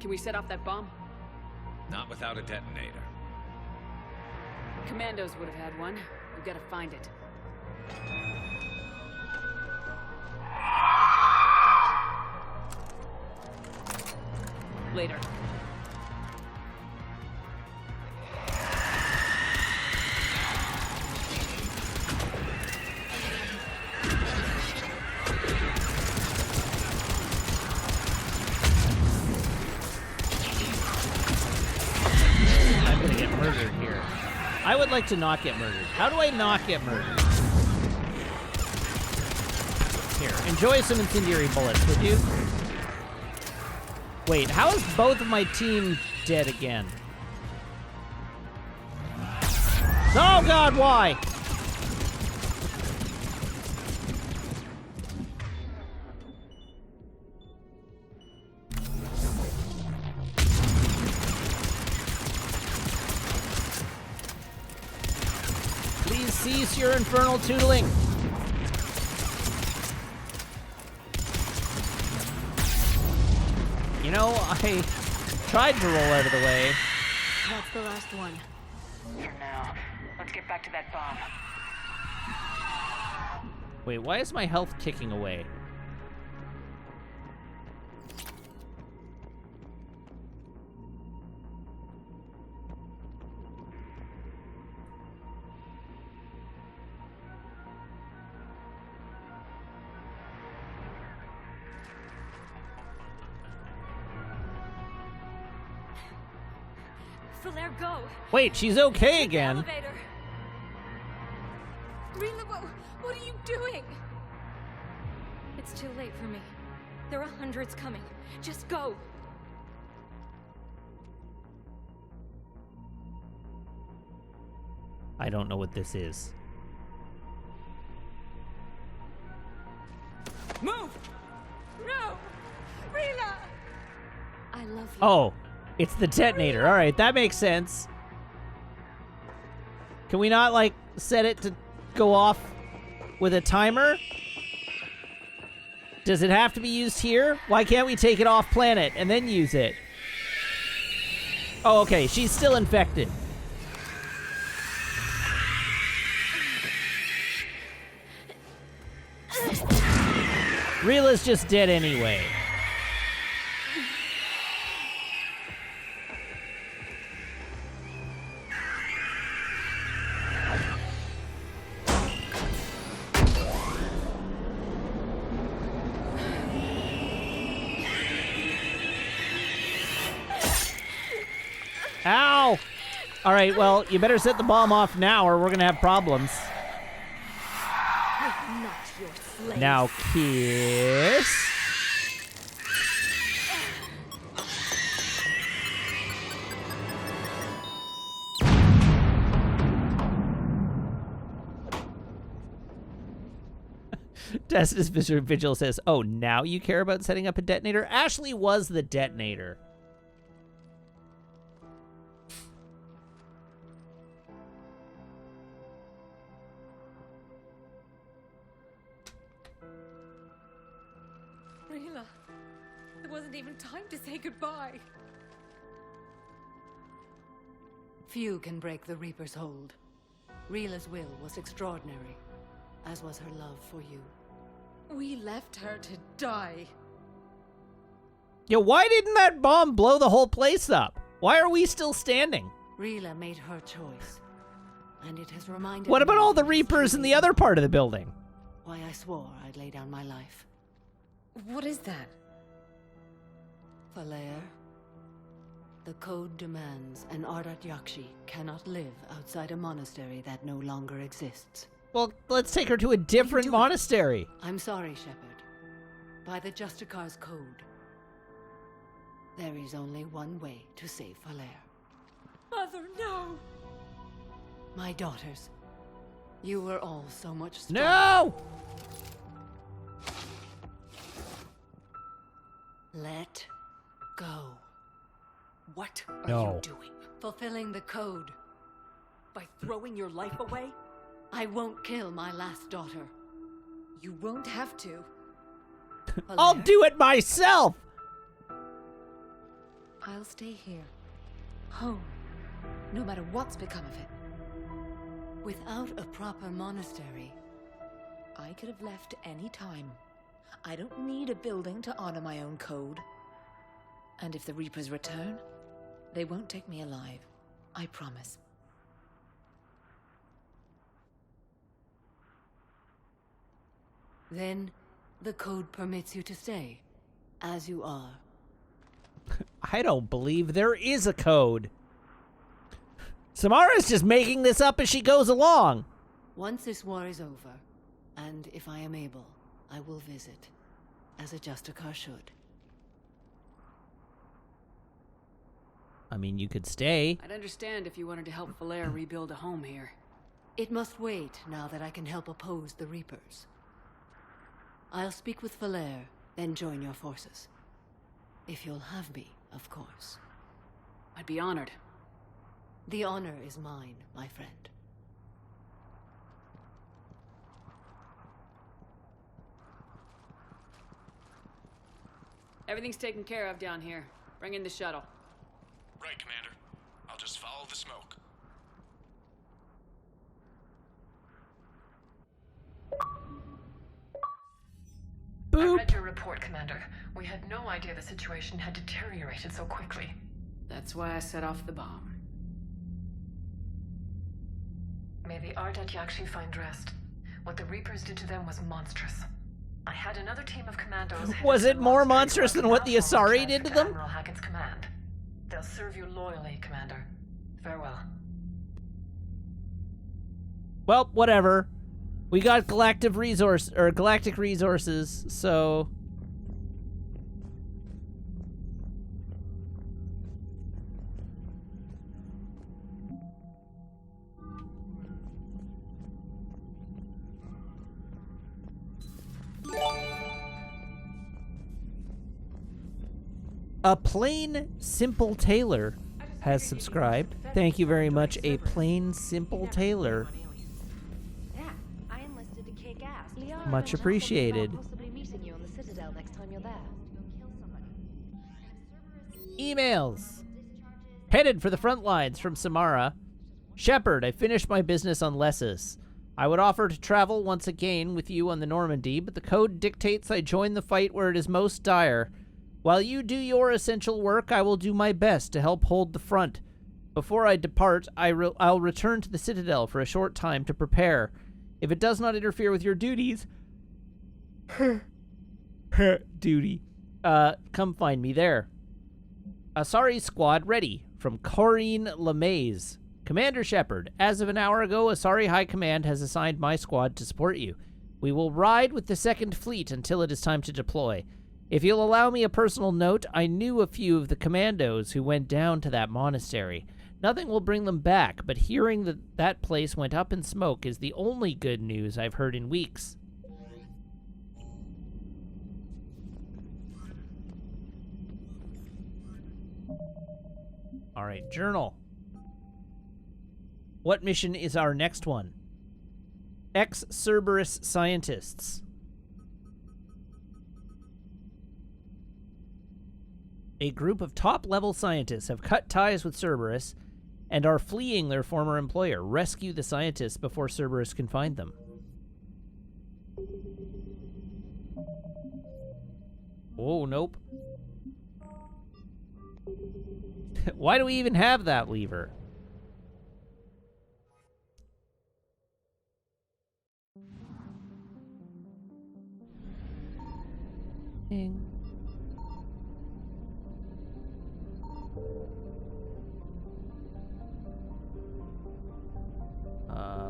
Can we set off that bomb? Not without a detonator. Commandos would have had one. We've got to find it. Later. I'm gonna get murdered here. I would like to not get murdered. How do I not get murdered? Here, enjoy some incendiary bullets, would you? Wait, how is both of my team dead again? Oh god, why? Please cease your infernal tootling. You know, I tried to roll out of the way. That's the last one. For now, let's get back to that bomb. Wait, why is my health ticking away? Falaire, go! Wait, she's okay again. Elevator. Rila, what are you doing? It's too late for me. There are hundreds coming. Just go. I don't know what this is. Move! No! Rila! I love you. Oh, it's the detonator. All right, that makes sense. Can we not, like, set it to go off with a timer? Does it have to be used here? Why can't we take it off planet and then use it? Oh, okay, she's still infected. Rila's just dead anyway. Ow! All right, well, you better set the bomb off now or we're gonna have problems. I'm not your slave. Now kiss. Tacitus Vigil says, oh, now you care about setting up a detonator? Ashley was the detonator. Rila, there wasn't even time to say goodbye. Few can break the Reaper's hold. Rila's will was extraordinary, as was her love for you. We left her to die. Yeah, why didn't that bomb blow the whole place up? Why are we still standing? Rila made her choice, and it has reminded What about me all the of Reapers in the other part of the building? why I swore I'd lay down my life. What is that? Falair, the code demands an Ardat Yakshi cannot live outside a monastery that no longer exists. Well, let's take her to a different monastery. I'm sorry, Shepard. By the Justicar's code, there is only one way to save Falair. Mother, no! My daughters, you were all so much stronger. No! Let go. What are No. you doing? Fulfilling the code. By throwing your life away? I won't kill my last daughter. You won't have to. I'll do it myself! I'll stay here. Home. No matter what's become of it. Without a proper monastery, I could have left any time. I don't need a building to honor my own code. And if the Reapers return, they won't take me alive. I promise. then the code permits you to stay, as you are. I don't believe there is a code. Samara's just making this up as she goes along. Once this war is over, and if I am able, I will visit, as a Justicar should. I mean, you could stay. I'd understand if you wanted to help Falair rebuild a home here. It must wait now that I can help oppose the Reapers. I'll speak with Falair, then join your forces. If you'll have me, of course. I'd be honored. The honor is mine, my friend. Everything's taken care of down here. Bring in the shuttle. Right, Commander. I'll just follow the smoke. Boop. I read your report, Commander. We had no idea the situation had deteriorated so quickly. That's why I set off the bomb. May the Ardat Yakshi find rest. What the Reapers did to them was monstrous. I had another team of commandos. Was it more monstrous than what the Asari did to them? Admiral Hackett's command. They'll serve you loyally, Commander. Farewell. Well, whatever. We got galactic resources, so A Plain Simple Tailor has subscribed. Thank you very much, A Plain Simple Tailor. Yeah, I enlisted to kick ass. Much appreciated. Possibly meeting you on the Citadel next time you're there. Emails. Headed for the front lines from Samara. Shepard, I finished my business on Lessus. I would offer to travel once again with you on the Normandy, but the code dictates I join the fight where it is most dire. While you do your essential work, I will do my best to help hold the front. Before I depart, I'll return to the Citadel for a short time to prepare. If it does not interfere with your duties... duty. Come find me there. Asari squad ready. From Corinne LeMaze. Commander Shepard, as of an hour ago, Asari High Command has assigned my squad to support you. We will ride with the Second Fleet until it is time to deploy. If you'll allow me a personal note, I knew a few of the commandos who went down to that monastery. Nothing will bring them back, but hearing that that place went up in smoke is the only good news I've heard in weeks. All right, journal. What mission is our next one? Ex-Cerberus scientists. A group of top-level scientists have cut ties with Cerberus and are fleeing their former employer. Rescue the scientists before Cerberus can find them. Oh, nope. Why do we even have that lever? Ding.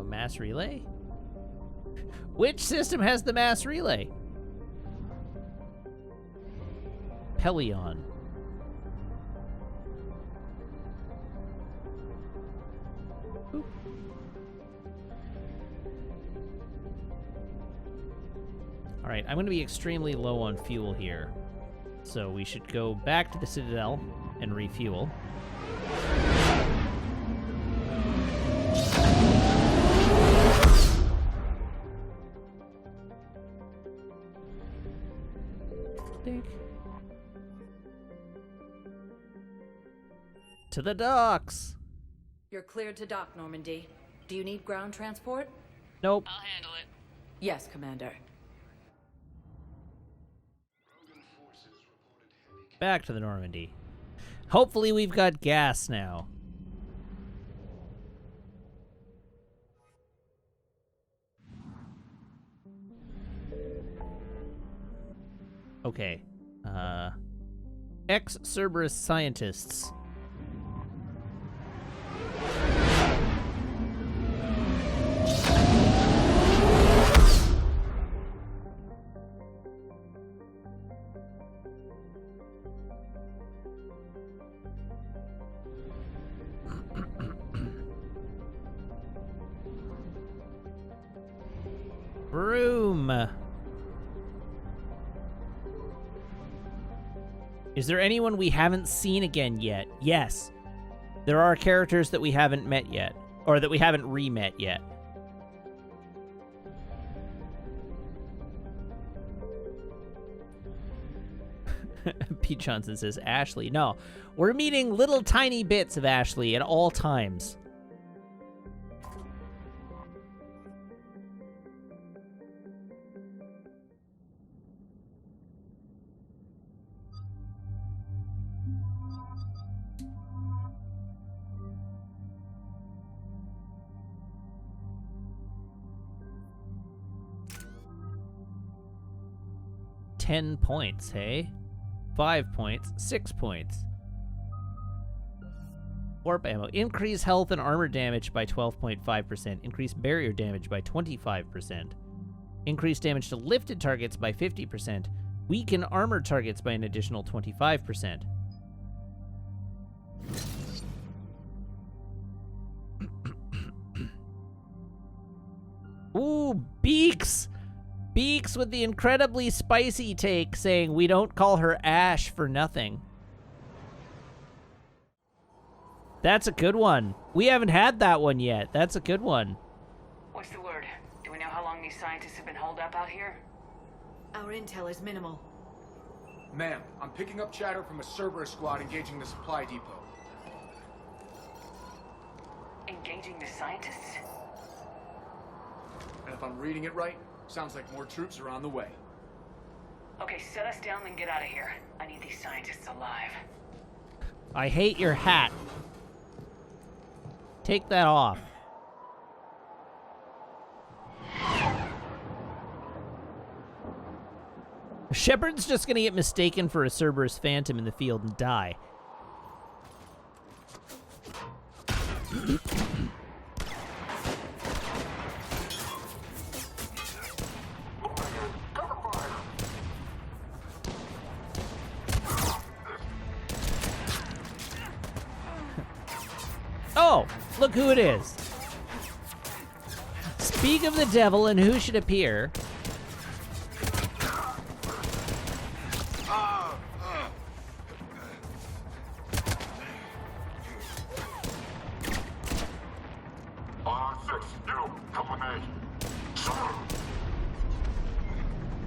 Mass relay? Which system has the mass relay? Pelion. Oop. All right, I'm going to be extremely low on fuel here. So we should go back to the Citadel and refuel. Dink. To the docks. You're cleared to dock, Normandy. Do you need ground transport? Nope. I'll handle it. Yes, Commander. Back to the Normandy. Hopefully we've got gas now. Okay. Ex-Cerberus scientists. Broom. Is there anyone we haven't seen again yet? Yes. There are characters that we haven't met yet. Or that we haven't re-met yet. Pete Johnson says, Ashley. No. We're meeting little tiny bits of Ashley at all times. $10 points, hey? 5 points, 6 points. Warp ammo. Increase health and armor damage by 12.5%. Increase barrier damage by 25%. Increase damage to lifted targets by 50%. Weaken armor targets by an additional 25%. Ooh, Beaks! Beaks with the incredibly spicy take saying we don't call her Ash for nothing. That's a good one. We haven't had that one yet. That's a good one. What's the word? Do we know how long these scientists have been holed up out here? Our intel is minimal. Ma'am, I'm picking up chatter from a Cerberus squad engaging the supply depot. Engaging the scientists? And if I'm reading it right, sounds like more troops are on the way. Okay, set us down and get out of here. I need these scientists alive. I hate your hat. Take that off. Shepard's just gonna get mistaken for a Cerberus Phantom in the field and die. Oh, look who it is. Speak of the devil and who should appear.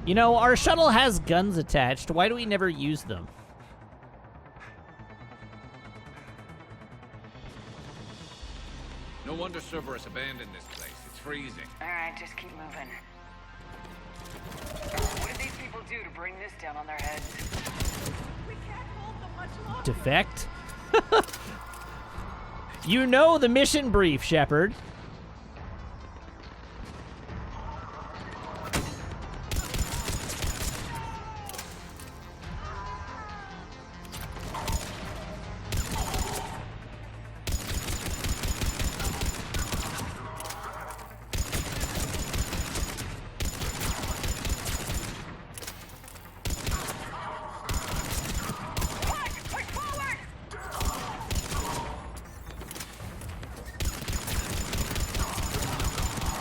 You know, our shuttle has guns attached. Why do we never use them? No wonder Cerberus abandoned this place. It's freezing. Alright, just keep moving. What did these people do to bring this down on their heads? We can't hold them much longer. Defect? You know the mission brief, Shepard.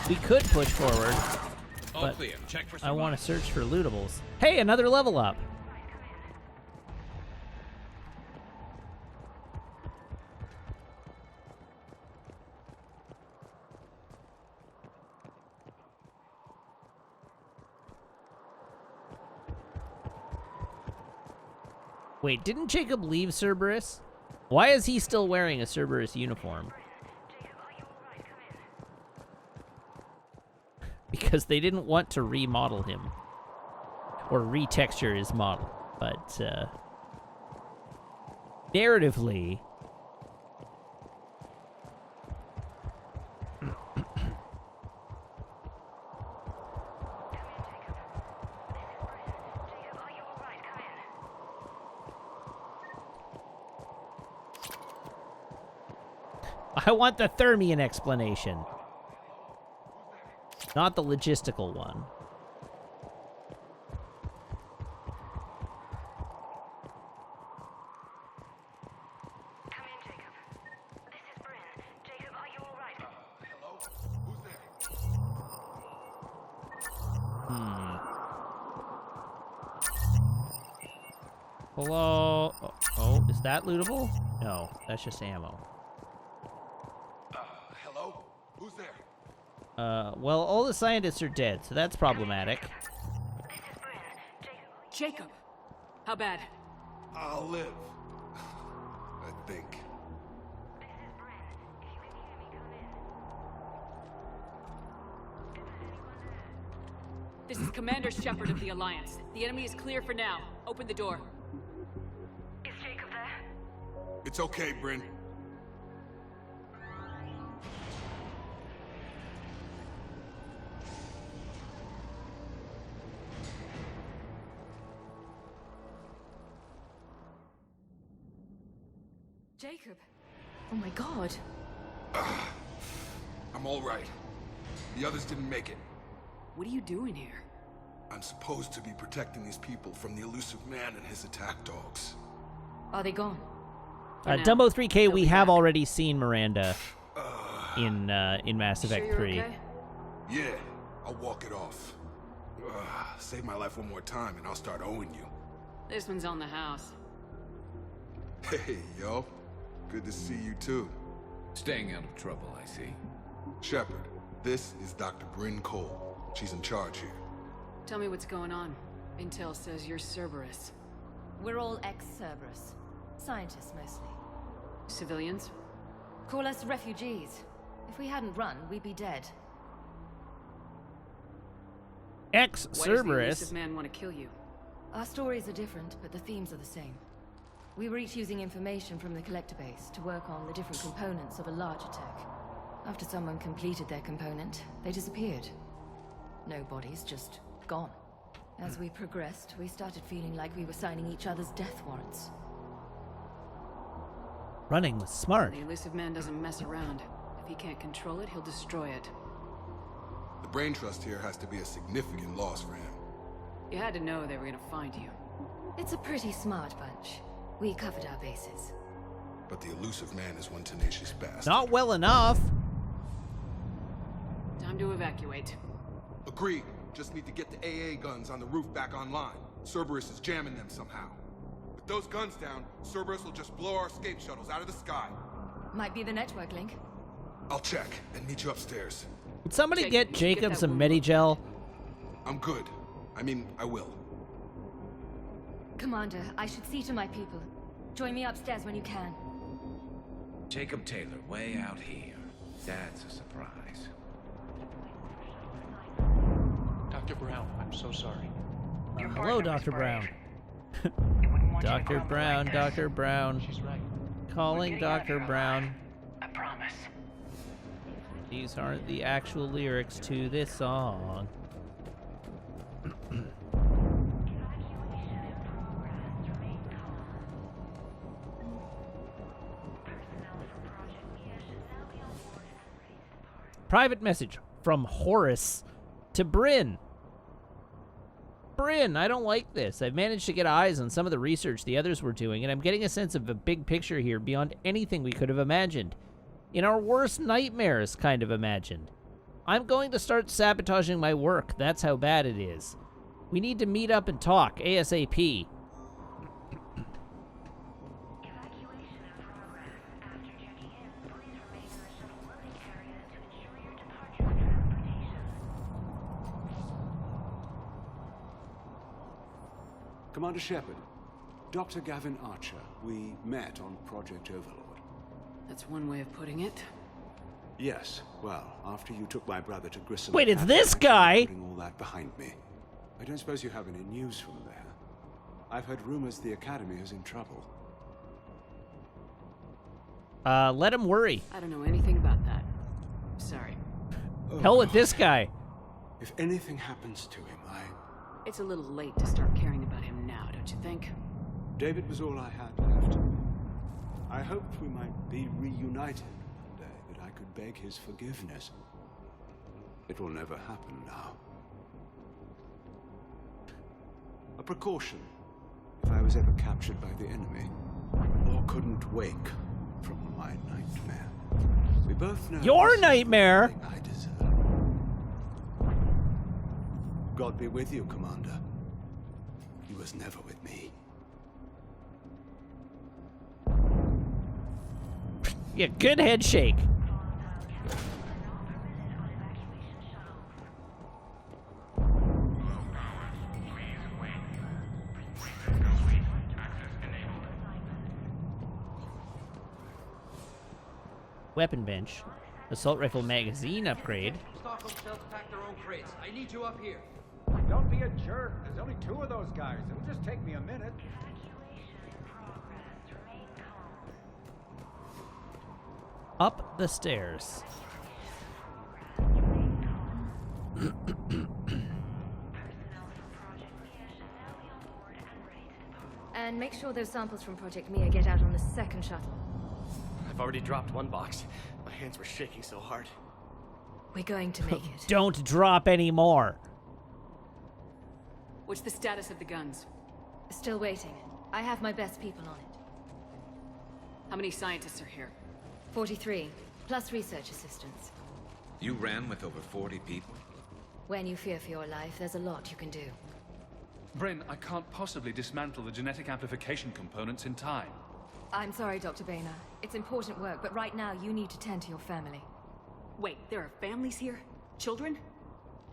We could push forward, but I want to search for lootables. Hey, another level up. Wait, didn't Jacob leave Cerberus? Why is he still wearing a Cerberus uniform? Because they didn't want to remodel him. Or retexture his model. But, narratively... I want the Thermian explanation. Not the logistical one. Come in, Jacob. This is Bryn. Jacob, are you all right? Hello? Who's there? Hello? Oh, is that lootable? No, that's just ammo. Hello? Who's there? Well, all the scientists are dead, so that's problematic. Jacob! How bad? I'll live. I think. This is Commander Shepard of the Alliance. The enemy is clear for now. Open the door. Is Jacob there? It's okay, Bryn. Jacob. Oh my god. I'm all right. The others didn't make it. What are you doing here? I'm supposed to be protecting these people from the elusive man and his attack dogs. Are they gone? Dumbo 3K, we have already seen Miranda in Mass Effect 3. Okay? Yeah, I'll walk it off. Save my life one more time and I'll start owing you. This one's on the house. Hey, yo. Good to see you too. Staying out of trouble, I see. Shepard, this is Dr. Bryn Cole. She's in charge here. Tell me what's going on. Intel says you're Cerberus. We're all ex-Cerberus. Scientists, mostly. Civilians? Call us refugees. If we hadn't run, we'd be dead. Why does the Ex-Cerberus? elusive man want to kill you? Our stories are different, but the themes are the same. We were each using information from the collector base to work on the different components of a larger tech. After someone completed their component, they disappeared. No bodies, just gone. As we progressed, we started feeling like we were signing each other's death warrants. Running was smart. The elusive man doesn't mess around. If he can't control it, he'll destroy it. The brain trust here has to be a significant loss for him. You had to know they were gonna find you. It's a pretty smart bunch. We covered our bases. But the elusive man is one tenacious bastard. Not well enough. Time to evacuate. Agreed. Just need to get the AA guns on the roof back online. Cerberus is jamming them somehow. With those guns down, Cerberus will just blow our escape shuttles out of the sky. Might be the network link. I'll check and meet you upstairs. Would somebody get Jacob some Medigel? I'm good. I mean, I will. Commander, I should see to my people. Join me upstairs when you can. Jacob Taylor, way out here. That's a surprise. Dr. Brown, I'm so sorry. Hello, Dr. Brown. Dr. Brown, Dr. Brown. She's right. Calling Dr. Brown. I promise. These aren't the actual lyrics to this song. Private message from Horace to Bryn. Bryn, I don't like this. I've managed to get eyes on some of the research the others were doing, and I'm getting a sense of a big picture here beyond anything we could have imagined. In our worst nightmares, kind of imagined. I'm going to start sabotaging my work. That's how bad it is. We need to meet up and talk, ASAP. Commander Shepard, Dr. Gavin Archer, we met on Project Overlord. That's one way of putting it. Yes, well, after you took my brother to Grissom... Wait, it's this guy! Putting all that behind me. I don't suppose you have any news from there. I've heard rumors the Academy is in trouble. Let him worry. I don't know anything about that. Sorry. Oh, Hell with this guy. If anything happens to him, It's a little late to start caring about him now, don't you think? David was all I had left. I hoped we might be reunited one day, that I could beg his forgiveness. It will never happen now. A precaution, if I was ever captured by the enemy, or couldn't wake from my nightmare. We both know... Your nightmare? I deserve. God be with you, Commander. He was never with me. Yeah, good head shake. Weapon bench. Assault rifle magazine upgrade. Stockholm self-pack their own crates. I need you up here. Don't be a jerk. There's only 2 of those guys. It'll just take me a minute. Up the stairs. And make sure those samples from Project Mia get out on the second shuttle. I've already dropped one box. My hands were shaking so hard. We're going to make it. Don't drop any more. What's the status of the guns? Still waiting. I have my best people on it. How many scientists are here? 43, plus research assistants. You ran with over 40 people? When you fear for your life, there's a lot you can do. Bryn, I can't possibly dismantle the genetic amplification components in time. I'm sorry, Dr. Boehner. It's important work, but right now you need to tend to your family. Wait, there are families here? Children?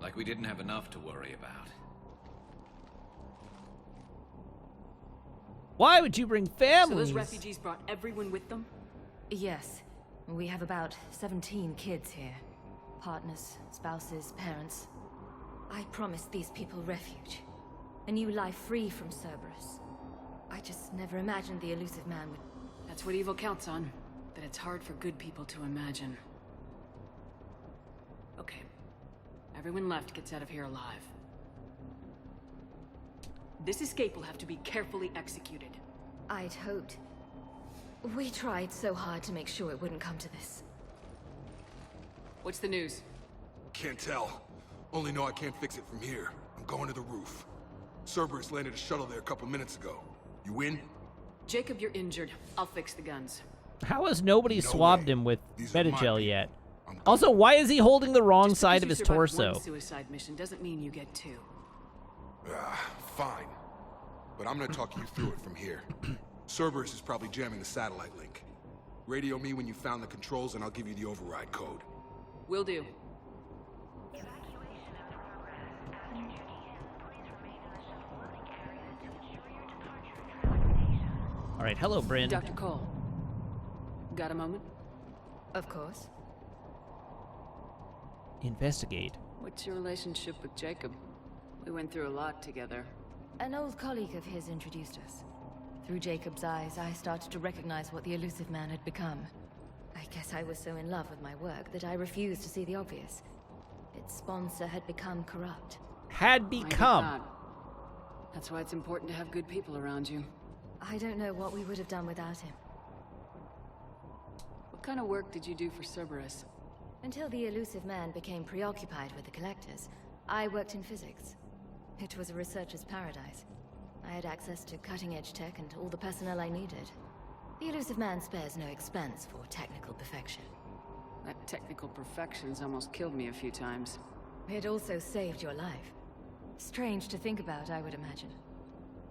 Like we didn't have enough to worry about. Why would you bring families? So those refugees brought everyone with them? Yes. We have about 17 kids here. Partners, spouses, parents. I promised these people refuge. A new life free from Cerberus. I just never imagined the elusive man would... That's what evil counts on. That it's hard for good people to imagine. Okay. Everyone left gets out of here alive. This escape will have to be carefully executed. I'd hoped. We tried so hard to make sure it wouldn't come to this. What's the news? Can't tell. Only know I can't fix it from here. I'm going to the roof. Cerberus landed a shuttle there a couple minutes ago. You in? Jacob, you're injured. I'll fix the guns. How has nobody swabbed him with These are my Metagel yet? Also, why is he holding the wrong side of his torso? One suicide mission doesn't mean you get two. Fine. But I'm gonna talk you through it from here. Cerberus is probably jamming the satellite link. Radio me when you found the controls and I'll give you the override code. Will do. All right, hello, Bryn. Dr. Cole. Got a moment? Of course. Investigate. What's your relationship with Jacob? We went through a lot together. An old colleague of his introduced us. Through Jacob's eyes, I started to recognize what the elusive man had become. I guess I was so in love with my work that I refused to see the obvious. Its sponsor had become corrupt. Had become. That's why it's important to have good people around you. I don't know what we would have done without him. What kind of work did you do for Cerberus? Until the elusive man became preoccupied with the collectors, I worked in physics. It was a researcher's paradise. I had access to cutting-edge tech and all the personnel I needed. The elusive man spares no expense for technical perfection. That technical perfection's almost killed me a few times. It also saved your life. Strange to think about, I would imagine.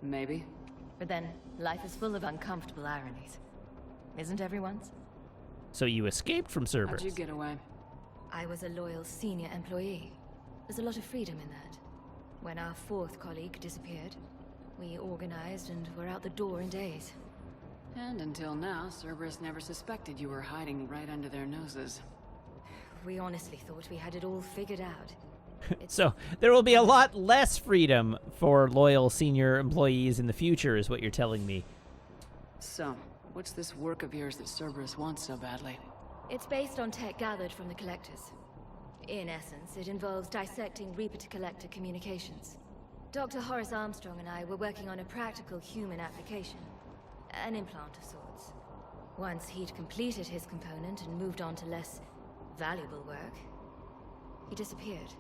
Maybe. But then, life is full of uncomfortable ironies. Isn't everyone's? So you escaped from Cerberus. How'd you get away? I was a loyal senior employee. There's a lot of freedom in that. When our fourth colleague disappeared, we organized and were out the door in days. And until now, Cerberus never suspected you were hiding right under their noses. We honestly thought we had it all figured out. So there will be a lot less freedom for loyal senior employees in the future, is what you're telling me. So, what's this work of yours that Cerberus wants so badly? It's based on tech gathered from the Collectors. In essence, it involves dissecting Reaper-to-Collector communications. Dr. Horace Armstrong and I were working on a practical human application. An implant of sorts. Once he'd completed his component and moved on to less valuable work, he disappeared.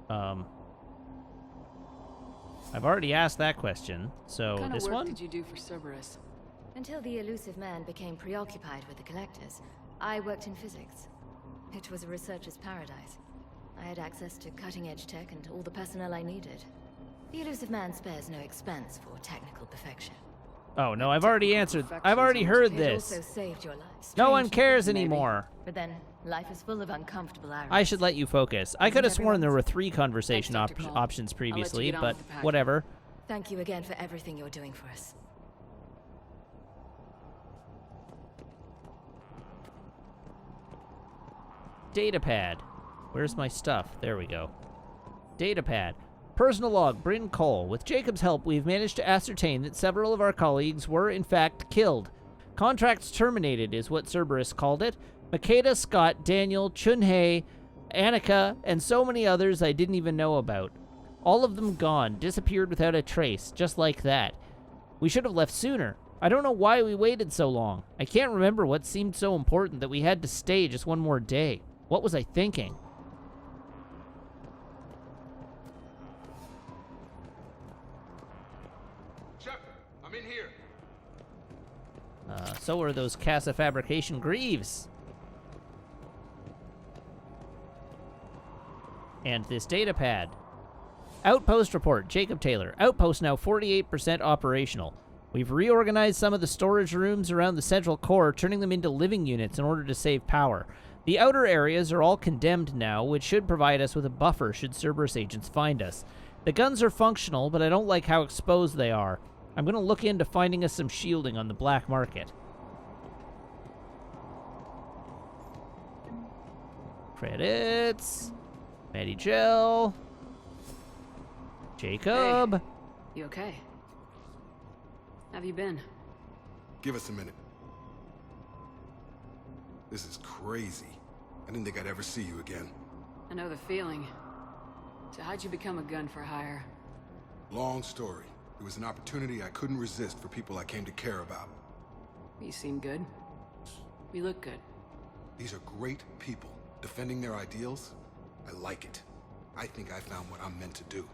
I've already asked that question, so what this kind of work one? did you do for Cerberus? Until the elusive man became preoccupied with the Collectors, I worked in physics. It was a researcher's paradise. I had access to cutting-edge tech and all the personnel I needed. The elusive man spares no expense for technical perfection. Oh, no, I've already answered. I've already heard It this. also saved your life. No one Strange cares maybe. anymore. But then, life is full of uncomfortable ironies. I should let you focus. I could have sworn there were 3 conversation Thanks, Dr. Cole. options I'll let you previously, get on but with the packing. whatever. Thank you again for everything you're doing for us. Datapad. Where's my stuff? There we go. Datapad. Personal log, Bryn Cole. With Jacob's help, we've managed to ascertain that several of our colleagues were, in fact, killed. Contracts terminated is what Cerberus called it. Makeda, Scott, Daniel, Chunhei, Annika, and so many others I didn't even know about. All of them gone, disappeared without a trace, just like that. We should have left sooner. I don't know why we waited so long. I can't remember what seemed so important that we had to stay just one more day. What was I thinking? Shepard, I'm in here. So are those Casa Fabrication Greaves. And this datapad. Outpost report, Jacob Taylor. Outpost now 48% operational. We've reorganized some of the storage rooms around the central core, turning them into living units in order to save power. The outer areas are all condemned now, which should provide us with a buffer should Cerberus agents find us. The guns are functional, but I don't like how exposed they are. I'm going to look into finding us some shielding on the black market. Credits. Maddie Gel. Jacob. Hey, you okay? Have you been? Give us a minute. This is crazy. I didn't think I'd ever see you again. I know the feeling. So how'd you become a gun for hire? Long story. It was an opportunity I couldn't resist for people I came to care about. You seem good. You look good. These are great people. Defending their ideals, I like it. I think I found what I'm meant to do.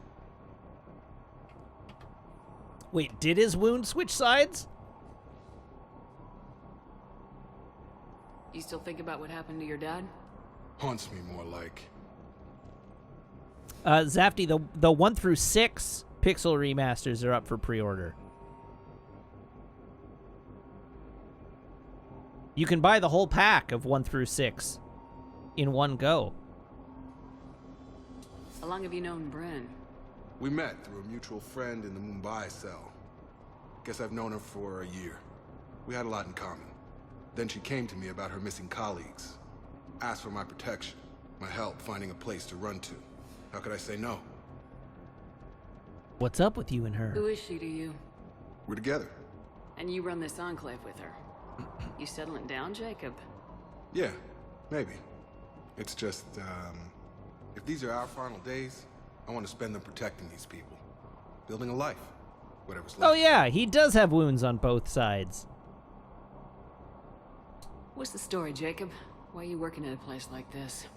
Wait, did his wound switch sides? You still think about what happened to your dad? Haunts me more like. Zafty, the 1 through 6 pixel remasters are up for pre-order. You can buy the whole pack of 1 through 6 in one go. How long have you known Bryn? We met through a mutual friend in the Mumbai cell. Guess I've known her for a year. We had a lot in common. Then she came to me about her missing colleagues. Asked for my protection, my help finding a place to run to. How could I say no? What's up with you and her? Who is she to you? We're together. And you run this enclave with her. You settling down, Jacob? Yeah, maybe. It's just, if these are our final days, I want to spend them protecting these people. Building a life. Whatever's left. Oh yeah, he does have wounds on both sides. What's the story, Jacob? Why are you working at a place like this?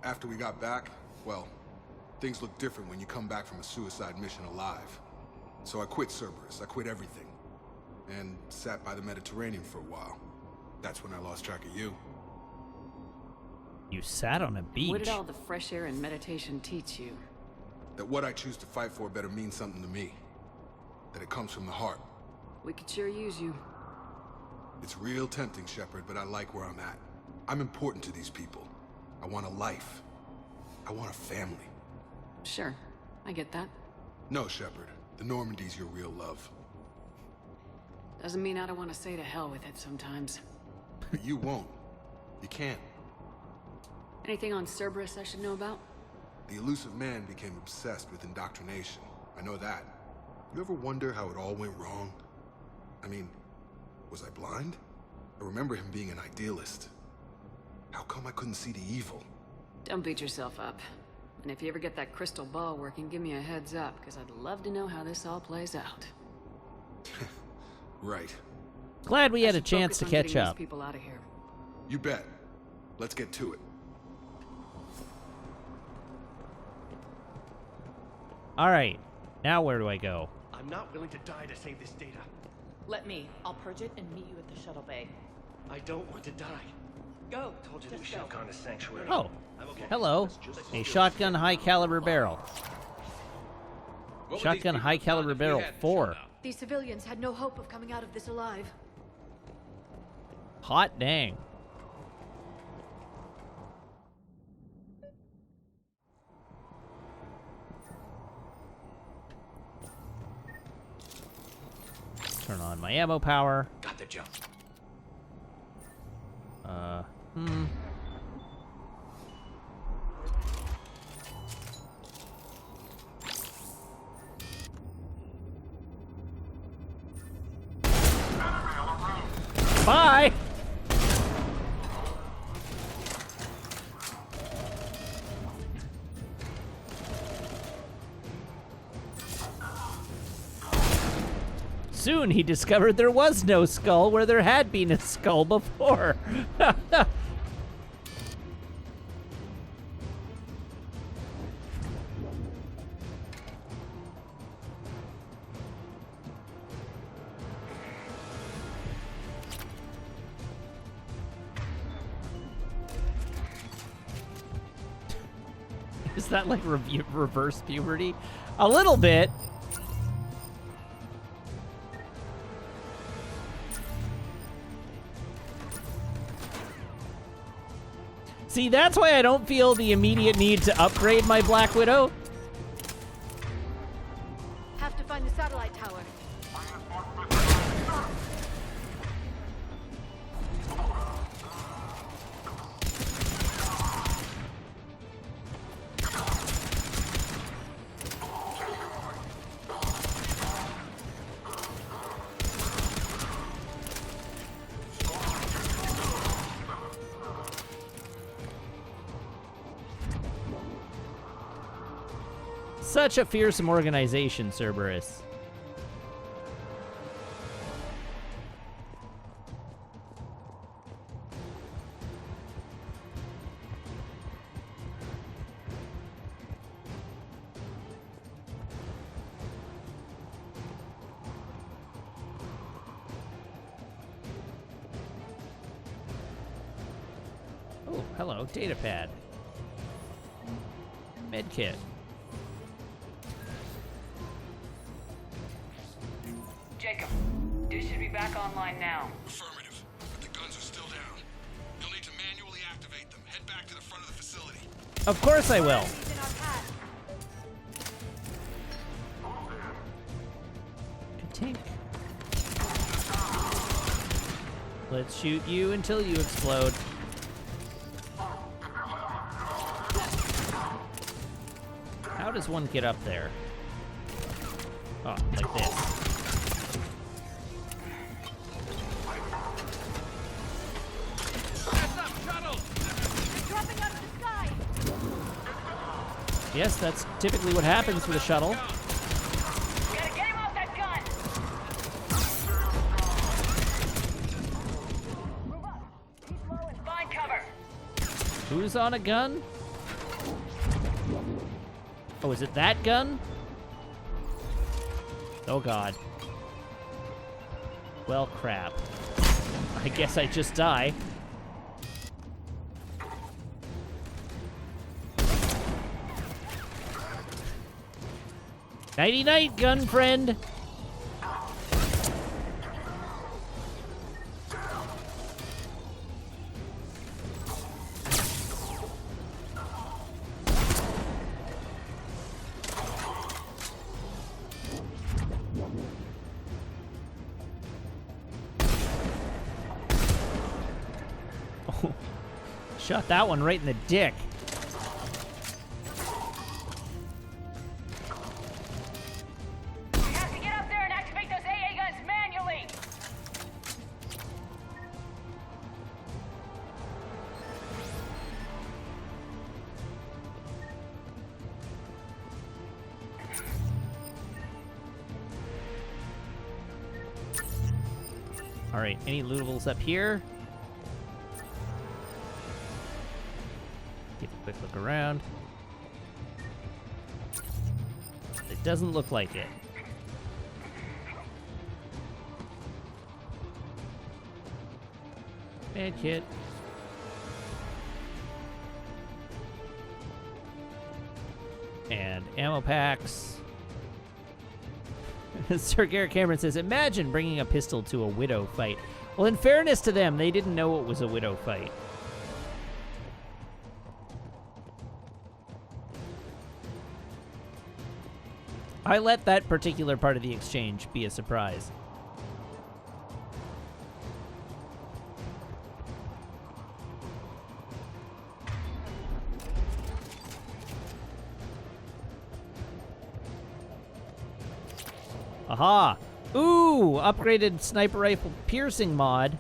After we got back, well, things look different when you come back from a suicide mission alive. So I quit Cerberus, I quit everything. And sat by the Mediterranean for a while. That's when I lost track of you. You sat on a beach. What did all the fresh air and meditation teach you? That what I choose to fight for better mean something to me. That it comes from the heart. We could sure use you. It's real tempting, Shepard, but I like where I'm at. I'm important to these people. I want a life. I want a family. Sure, I get that. No, Shepard. The Normandy's your real love. Doesn't mean I don't want to say to hell with it sometimes. But you won't. You can't. Anything on Cerberus I should know about? The elusive man became obsessed with indoctrination. I know that. You ever wonder how it all went wrong? I mean, was I blind? I remember him being an idealist. How come I couldn't see the evil? Don't beat yourself up. And if you ever get that crystal ball working, give me a heads up, because I'd love to know how this all plays out. Right. Glad we had a chance to catch These up. people out of here. You bet. Let's get to it. All right. Now where do I go? I'm not willing to die to save this data. Let me. I'll purge it and meet you at the shuttle bay. I don't want to die. Go. Told you Just we should have go. gone to Sanctuary. Oh, I'm okay. hello. A shotgun high caliber barrel. Shotgun high caliber barrel 4. These civilians had no hope of coming out of this alive. Hot dang. Turn on my ammo power. Got the jump. Bye. Soon he discovered there was no skull where there had been a skull before. Is that like reverse puberty? A little bit. See, that's why I don't feel the immediate need to upgrade my Black Widow. Have to find the satellite tower. Such a fearsome organization, Cerberus. Oh, hello, data pad. Medkit. Jacob, dish should be back online now. Affirmative, but the guns are still down. You'll need to manually activate them. Head back to the front of the facility. Of course I will. Tink. Let's shoot you until you explode. How does one get up there? Oh, like this. Yes, that's typically what happens with a shuttle. Gotta get him off that gun! Move up. Keep low and find cover. Who's on a gun? Oh, is it that gun? Oh, God. Well, crap. I guess I just die. Nighty-night, gun friend. Oh, shot that one right in the dick. Alright, any lootables up here? Give a quick look around. It doesn't look like it. Medkit. And ammo packs. Sir Garrett Cameron says, imagine bringing a pistol to a widow fight. Well, in fairness to them, they didn't know it was a widow fight. I let that particular part of the exchange be a surprise. Aha! Ooh! Upgraded sniper rifle piercing mod.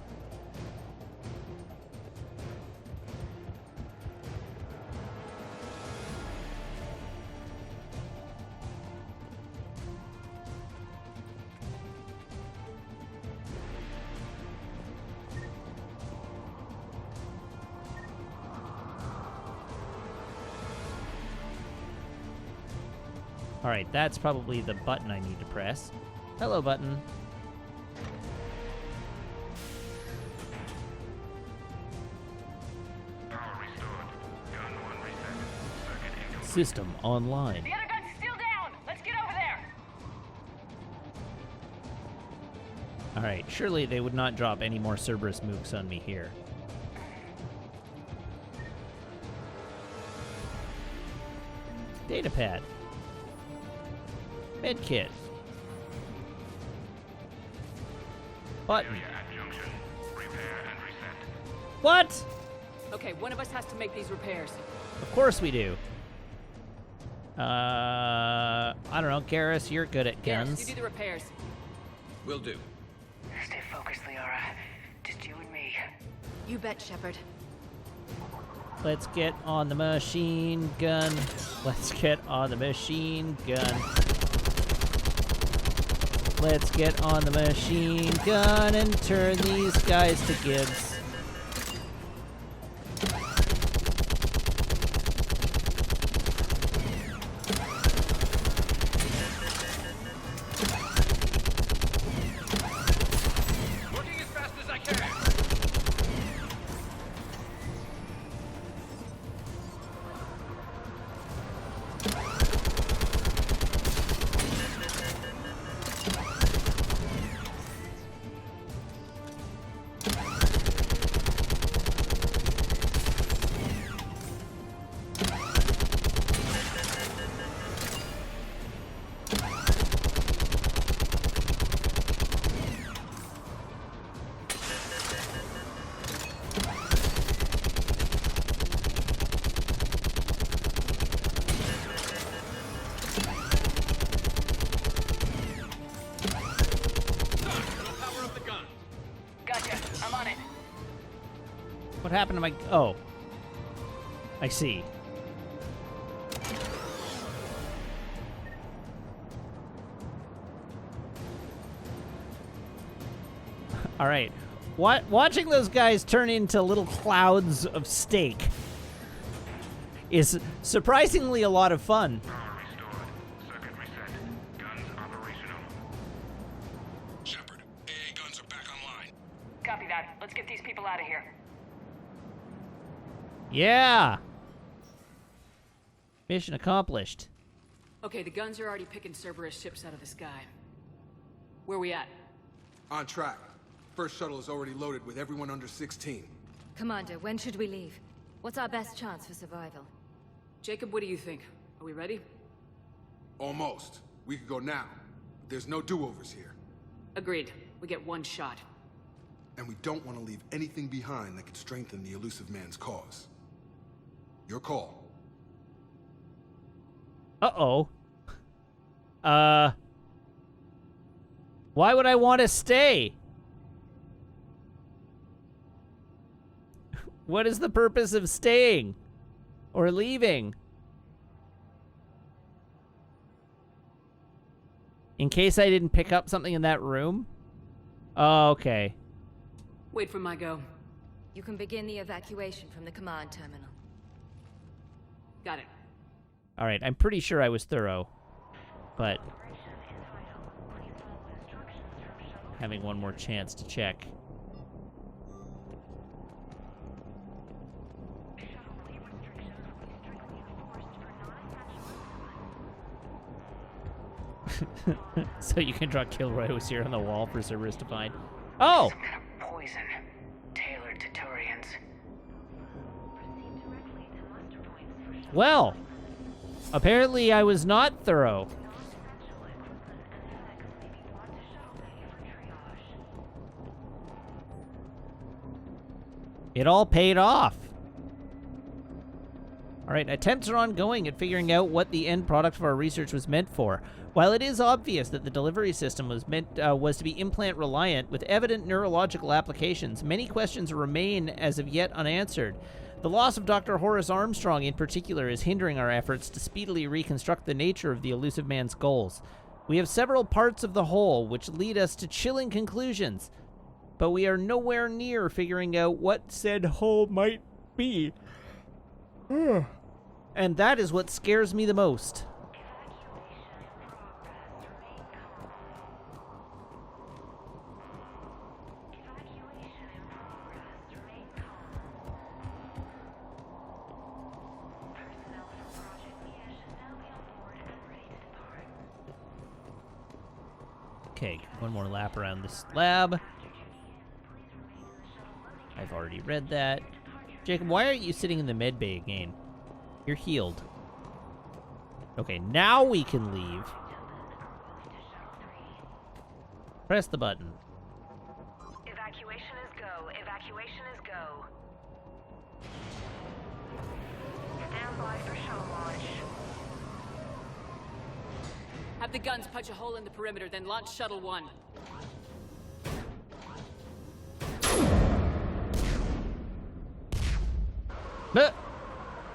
Alright, that's probably the button I need to press. Hello, button. System online. The other gun's still down! Let's get over there! Alright, surely they would not drop any more Cerberus mooks on me here. Datapad. Medkit. Button. What? Okay, one of us has to make these repairs. Of course we do. I don't know. Garrus, you're good at guns. Garrus, you do the repairs. Will do. Stay focused, Liara. Just you and me. You bet, Shepard. Let's get on the machine gun. Let's get on the machine gun. Let's get on the machine gun and turn these guys to Gibbs. What happened to my... Oh. I see. All right. Watching those guys turn into little clouds of steak is surprisingly a lot of fun. Shepard, AA guns are back online. Copy that. Let's get these people out of here. Yeah. Mission accomplished. Okay, the guns are already picking Cerberus ships out of the sky. Where we at? On track. First shuttle is already loaded with everyone under 16. Commander, when should we leave? What's our best chance for survival? Jacob, what do you think? Are we ready? Almost. We could go now. There's no do-overs here. Agreed. We get one shot. And we don't want to leave anything behind that could strengthen the elusive man's cause. Your call. Uh-oh. Why would I want to stay? What is the purpose of staying? Or leaving? In case I didn't pick up something in that room? Oh, okay. Wait for my go. You can begin the evacuation from the command terminal. Got it. All right, I'm pretty sure I was thorough, but having one more chance to check. So you can draw Kilroy was here on the wall for Cerberus to find. Oh! Some kind of poison tailored to Turians. Well, apparently I was not thorough. It all paid off. All right, attempts are ongoing at figuring out what the end product of our research was meant for. While it is obvious that the delivery system was to be implant reliant with evident neurological applications, many questions remain as of yet unanswered. The loss of Dr. Horace Armstrong in particular is hindering our efforts to speedily reconstruct the nature of the elusive man's goals. We have several parts of the whole which lead us to chilling conclusions, but we are nowhere near figuring out what said whole might be. And that is what scares me the most. Okay, one more lap around this lab. I've already read that. Jacob, why aren't you sitting in the med bay again? You're healed. Okay, now we can leave. Press the button. Evacuation is go. Evacuation is go. Stand by for shuttle launch. Have the guns punch a hole in the perimeter, then launch Shuttle 1.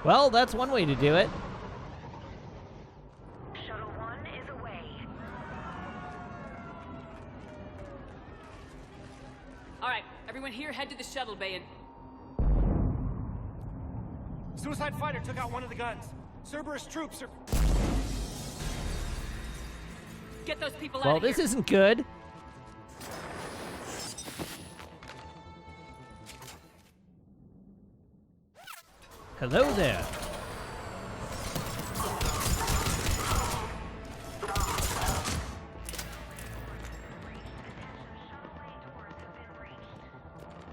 Well, that's one way to do it. Shuttle 1 is away. All right, everyone here, head to the shuttle bay and... Suicide fighter took out one of the guns. Cerberus troops are... Get those people out Well, of here. this isn't good. Hello there.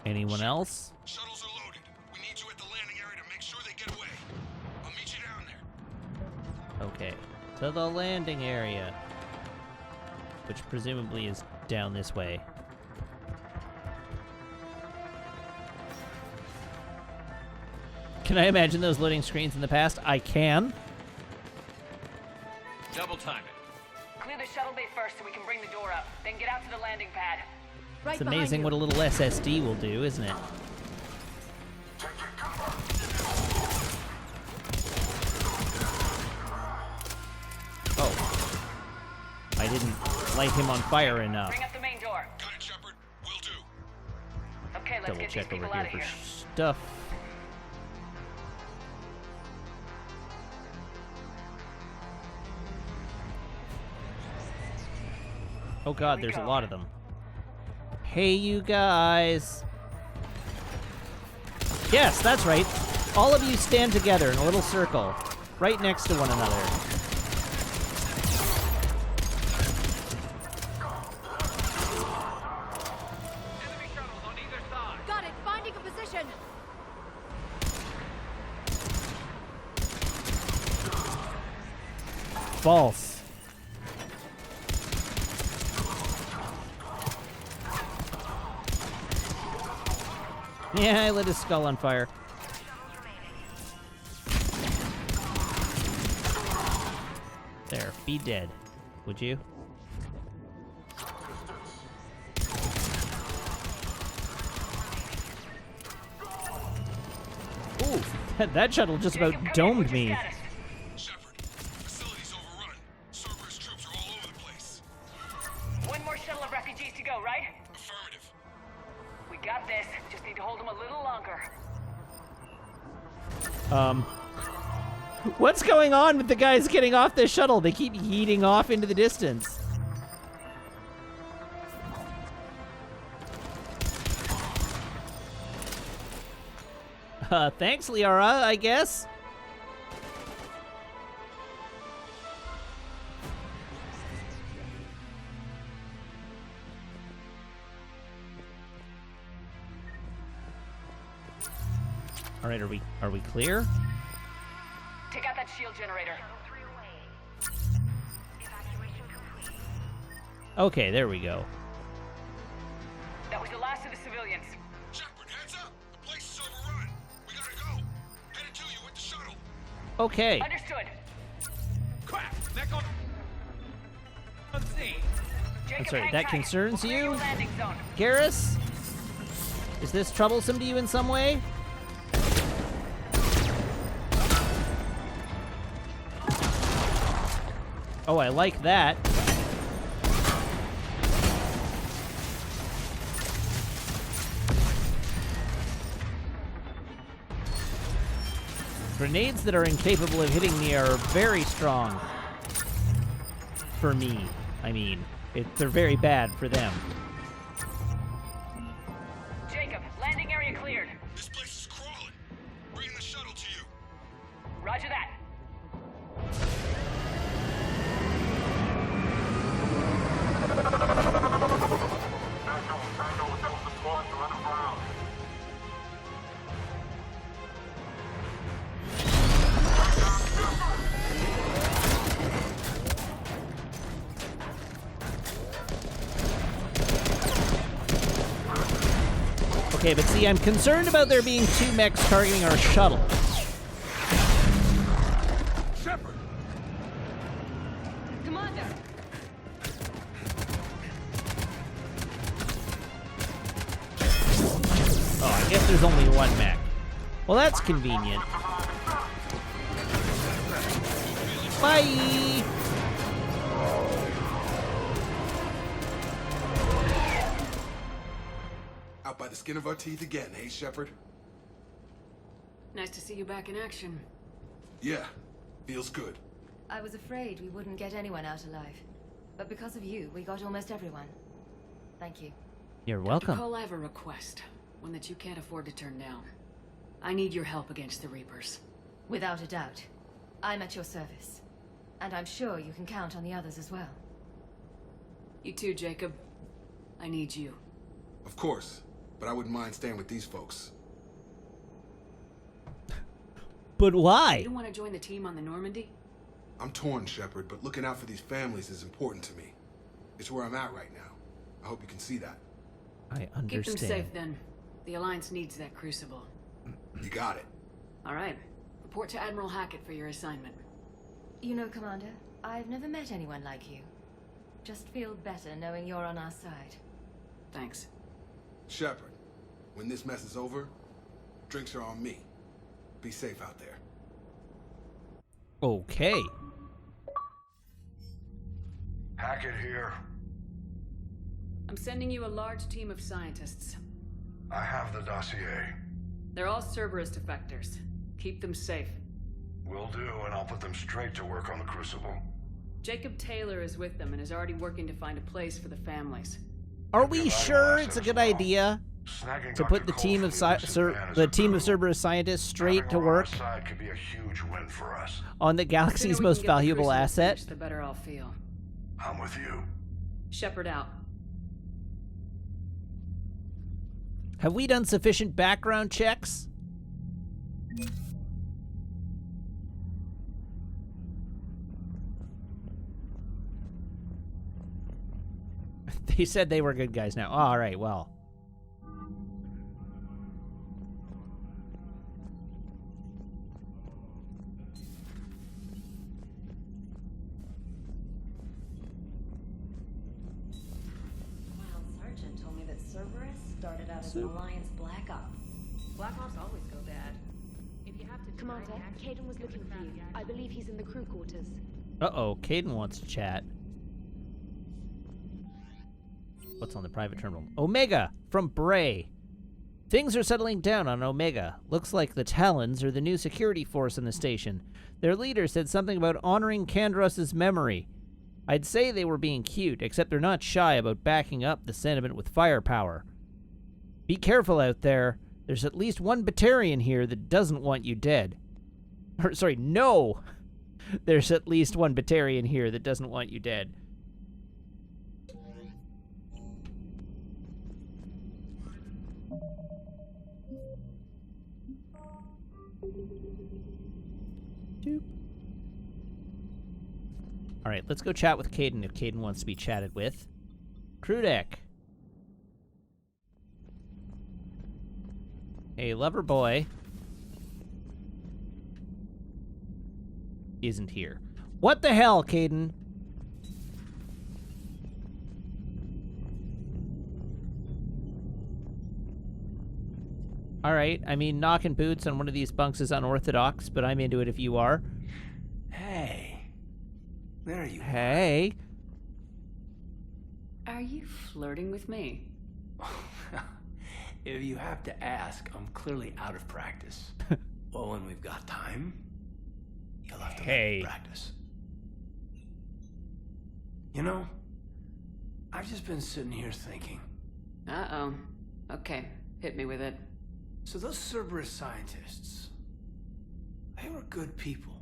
Anyone else? Shuttles are loaded. We need you at the landing area to make sure they get away. I'll meet you down there. Okay. To the landing area. Which presumably is down this way. Can I imagine those loading screens in the past? I can. Double time it. Clear the shuttle bay first so we can bring the door up. Then get out to the landing pad. It's amazing what a little SSD will do, isn't it? Oh. I didn't light him on fire enough. Bring up the main door. Got it, Shepard. Will do. Okay, let's Double get check these over people out here of for here. stuff. Oh god, there's a lot of them. Hey, you guys. Yes, that's right. All of you stand together in a little circle, right next to one another. Enemy shuttles on either side. Got it. Finding a position. False. Yeah, I lit his skull on fire. There, be dead, would you? Ooh, that shuttle just about domed me. Shepard, facility's overrun. Cerberus troops are all over the place. One more shuttle of refugees to go, right? Affirmative. We got this. Just need to hold them a little longer. What's going on with the guys getting off this shuttle? They keep yeeting off into the distance. Thanks, Liara, I guess. All right, are we clear? Take out that shield generator. Okay, there we go. That was the last of the civilians. Shepard, heads up. The place is overrun. We gotta go. Headed to you with the shuttle. Okay. Understood. Crap! Neck on scene. I'm sorry, that concerns you? Landing zone. Garrus? Is this troublesome to you in some way? Oh, I like that. Grenades that are incapable of hitting me are very strong. For me, I mean. They're very bad for them. Jacob, landing area cleared. This place is crawling. Bringing the shuttle to you. Roger that. Okay, but see, I'm concerned about there being 2 mechs targeting our shuttle. Shepard! Commander! Oh, I guess there's only 1 mech. Well, that's convenient. Bye! Out by the skin of our teeth again, hey, Shepard? Nice to see you back in action. Yeah, feels good. I was afraid we wouldn't get anyone out alive. But because of you, we got almost everyone. Thank you. You're welcome. Cole, I have a request. One that you can't afford to turn down. I need your help against the Reapers. Without a doubt. I'm at your service. And I'm sure you can count on the others as well. You too, Jacob. I need you. Of course, but I wouldn't mind staying with these folks. But why? You don't want to join the team on the Normandy? I'm torn, Shepard, but looking out for these families is important to me. It's where I'm at right now. I hope you can see that. I understand. Keep them safe, then. The Alliance needs that crucible. You got it. All right. Report to Admiral Hackett for your assignment. You know, Commander, I've never met anyone like you. Just feel better knowing you're on our side. Thanks. Shepard, when this mess is over, drinks are on me. Be safe out there. Okay. Hackett here. I'm sending you a large team of scientists. I have the dossier. They're all Cerberus defectors. Keep them safe. Will do, and I'll put them straight to work on the Crucible. Jacob Taylor is with them and is already working to find a place for the families. Are we sure it's a good idea to put the team of Cerberus scientists straight to work Could be a huge win for us. on the galaxy's most valuable asset? The better I'll feel. I'm with you. Shepard out. Have we done sufficient background checks? They said they were good guys now. All right, well. Sergeant told me that Cerberus started out as an Alliance Black Op. Black Ops always go bad. If you have to Commander, Caden was looking for you. I believe he's in the crew quarters. Uh-oh, Caden wants to chat. What's on the private terminal? Omega from Bray. Things are settling down on Omega. Looks like the Talons are the new security force in the station. Their leader said something about honoring Kandros' memory. I'd say they were being cute, except they're not shy about backing up the sentiment with firepower. Be careful out there. There's at least one Batarian here that doesn't want you dead. Or, sorry, no! There's at least one Batarian here that doesn't want you dead. All right, let's go chat with Caden if Caden wants to be chatted with. Crew deck. Hey, lover boy. Isn't here. What the hell, Caden? All right, I mean, knocking boots on one of these bunks is unorthodox, but I'm into it if you are. Hey. There you Hey. Are you flirting with me? If you have to ask, I'm clearly out of practice. Well, when we've got time, you'll have to let me practice. You know, I've just been sitting here thinking. Uh-oh. Okay, hit me with it. So those Cerberus scientists, they were good people.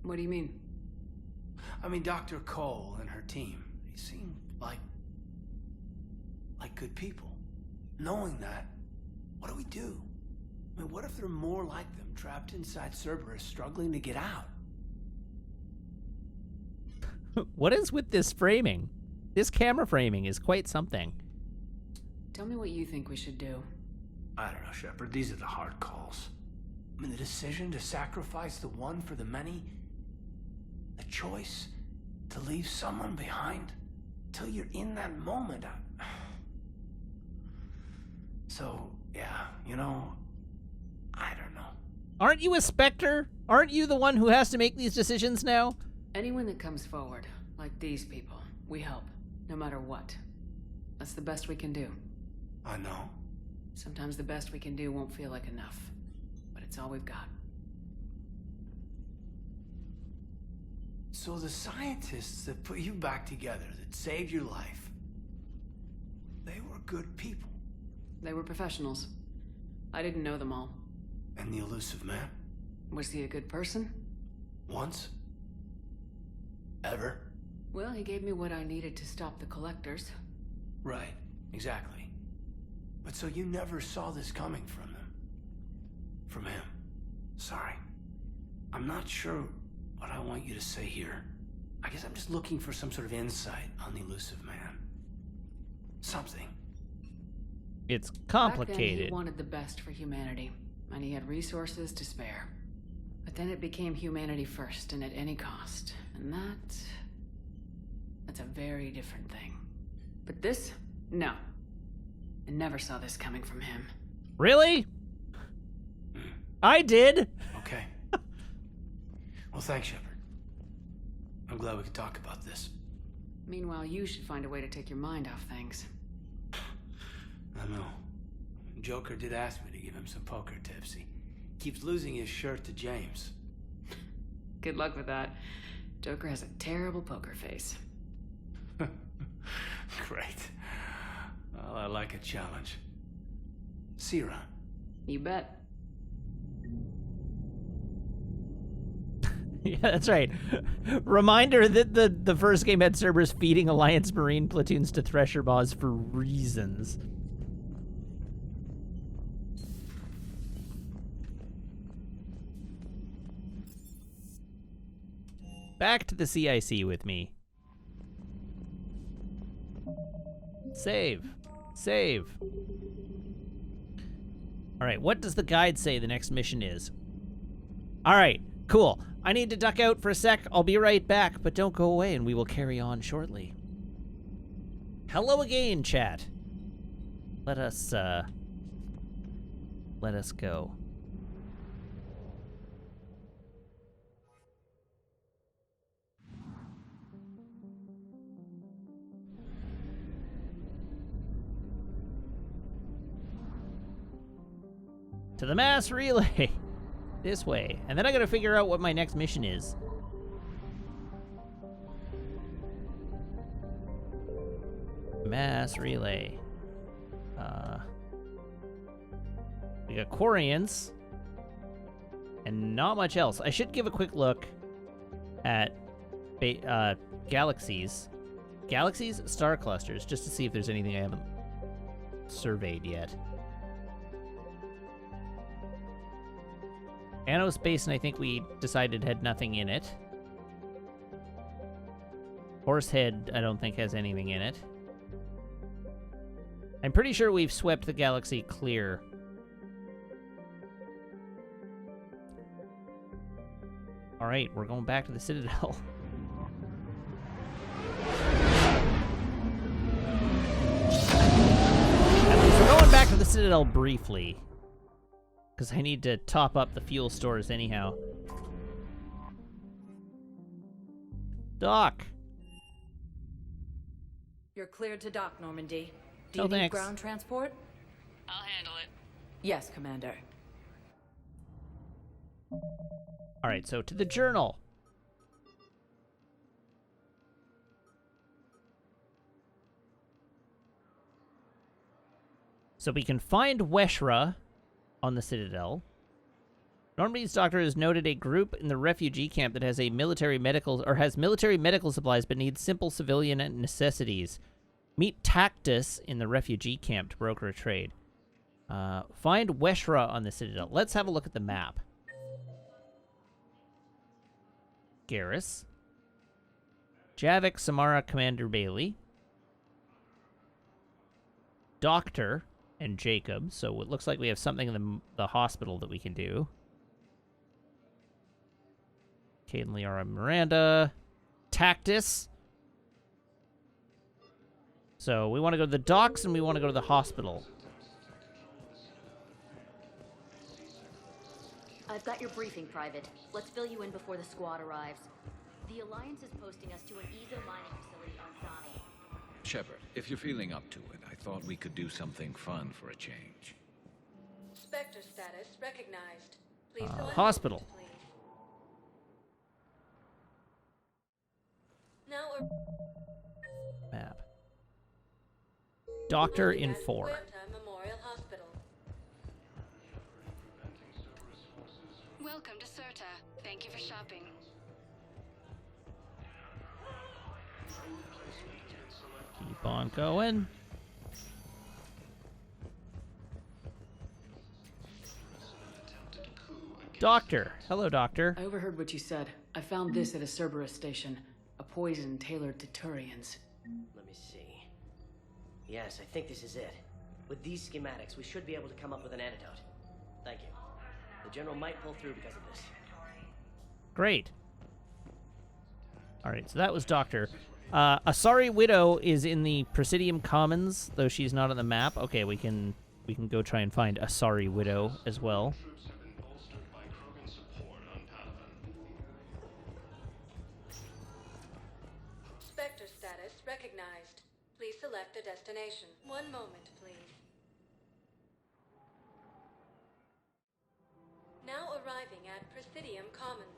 What do you mean? I mean, Dr. Cole and her team, they seemed like good people. Knowing that, what do we do? I mean, what if there are more like them trapped inside Cerberus struggling to get out? What is with this framing? This camera framing is quite something. Tell me what you think we should do. I don't know, Shepard. These are the hard calls. I mean, the decision to sacrifice the one for the many, the choice to leave someone behind till you're in that moment. So, yeah, you know, I don't know. Aren't you a Spectre? Aren't you the one who has to make these decisions now? Anyone that comes forward, like these people, we help, no matter what. That's the best we can do. I know. Sometimes the best we can do won't feel like enough, but it's all we've got. So the scientists that put you back together, that saved your life, they were good people. They were professionals. I didn't know them all. And the elusive man? Was he a good person? Once? Ever? Well, he gave me what I needed to stop the collectors. Right, exactly. But so you never saw this coming from them? From him? Sorry. I'm not sure what I want you to say here. I guess I'm just looking for some sort of insight on the elusive man. Something. It's Back then, complicated. he wanted the best for humanity, and he had resources to spare. But then it became humanity first, and at any cost. And that's a very different thing. But this? No. I never saw this coming from him. Really? I did. Okay. Well, thanks, Shepard. I'm glad we could talk about this. Meanwhile, you should find a way to take your mind off things. I know. Joker did ask me to give him some poker tips. He keeps losing his shirt to James. Good luck with that. Joker has a terrible poker face. Great. Well, I like a challenge. See you around. You bet. Yeah, that's right. Reminder that the first game had Cerberus feeding Alliance Marine platoons to Thresher Boss for reasons. Back to the CIC with me. Save. Save. Alright, what does the guide say the next mission is? Alright, cool. I need to duck out for a sec. I'll be right back, but don't go away and we will carry on shortly. Hello again, chat. Let us go. To the mass relay. This way. And then I gotta figure out what my next mission is. Mass relay. We got Quarians. And not much else. I should give a quick look at galaxies. Galaxies? Star clusters, just to see if there's anything I haven't surveyed yet. Anos Basin, I think we decided had nothing in it. Horsehead, I don't think has anything in it. I'm pretty sure we've swept the galaxy clear. Alright, we're going back to the Citadel. At least we're going back to the Citadel briefly. Because I need to top up the fuel stores anyhow. Doc. You're cleared to dock, Normandy. Do Oh, you need thanks. ground transport? I'll handle it. Yes, Commander. Alright, so to the journal. So we can find Weshra on the Citadel. Normandy's doctor has noted a group in the refugee camp that has military medical supplies but needs simple civilian necessities. Meet Tactus in the refugee camp to broker a trade. Find Weshra on the Citadel. Let's have a look at the map. Garrus. Javik, Samara, Commander Bailey. Doctor, and Jacob. So it looks like we have something in the hospital that we can do. Caden, Liara, Miranda. Tactus. So we want to go to the docks and we want to go to the hospital. I've got your briefing, Private. Let's fill you in before the squad arrives. The Alliance is posting us to an Ezo mining facility on Zani. Shepard, if you're feeling up to it, I thought we could do something fun for a change. Spectre status recognized. Please hospital. Now Map. Doctor in 4. Memorial Hospital. Welcome to Serta. Thank you for shopping. Keep on going. Doctor. Hello, Doctor. I overheard what you said. I found this at a Cerberus station. A poison tailored to Turians. Let me see. Yes, I think this is it. With these schematics, we should be able to come up with an antidote. Thank you. The General might pull through because of this. Great. Alright, so that was Doctor. Asari Widow is in the Presidium Commons, though she's not on the map. Okay, we can go try and find Asari Widow as well. Spectre status recognized. Please select a destination. One moment, please. Now arriving at Presidium Commons.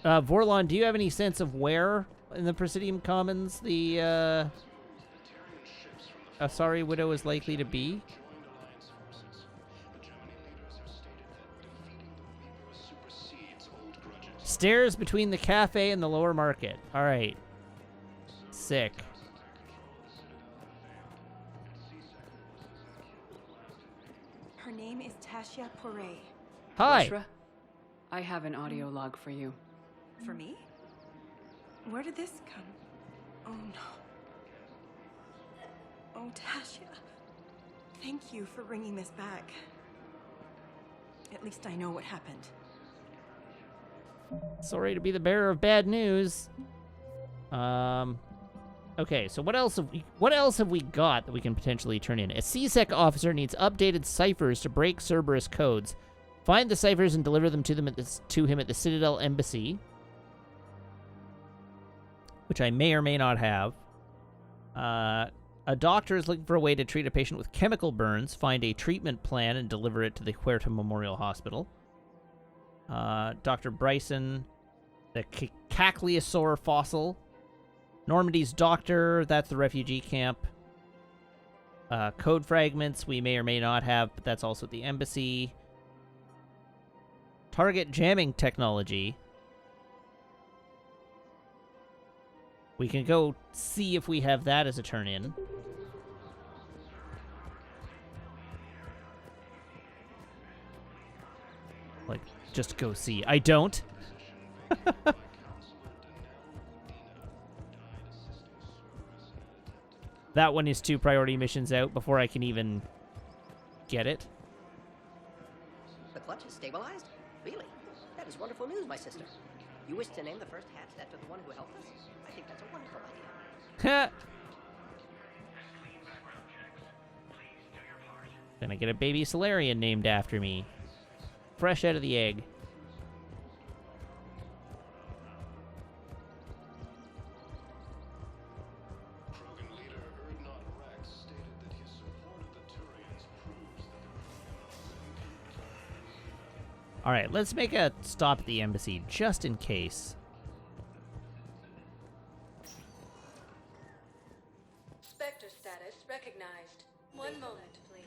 Vorlon, do you have any sense of where in the Presidium Commons the Asari Widow is likely to be? Stairs between the cafe and the lower market. Alright. Sick. Her name is Tasha Poray. Hi. Bushra, I have an audio log for you. For me? Where did this come? Oh no. Oh, Tasha. Thank you for bringing this back. At least I know what happened. Sorry to be the bearer of bad news. Okay, so what else have we got that we can potentially turn in? A CSEC officer needs updated ciphers to break Cerberus codes. Find the ciphers and deliver them to him at the Citadel Embassy, which I may or may not have. A doctor is looking for a way to treat a patient with chemical burns. Find a treatment plan and deliver it to the Huerta Memorial Hospital. Dr. Bryson, the Tali'Zorah fossil. Normandy's doctor, that's the refugee camp. Code fragments we may or may not have, but that's also at the embassy. Target jamming technology. We can go see if we have that as a turn-in. Like, just go see. I don't. That one is 2 priority missions out before I can even get it. The clutch is stabilized? Really? That is wonderful news, my sister. You wish to name the first hatch after the one who helped us? I think that's a wonderful idea. Gonna get a baby Solarian named after me. Fresh out of the egg. Alright, let's make a stop at the embassy, just in case. Spectre status recognized. One moment, please.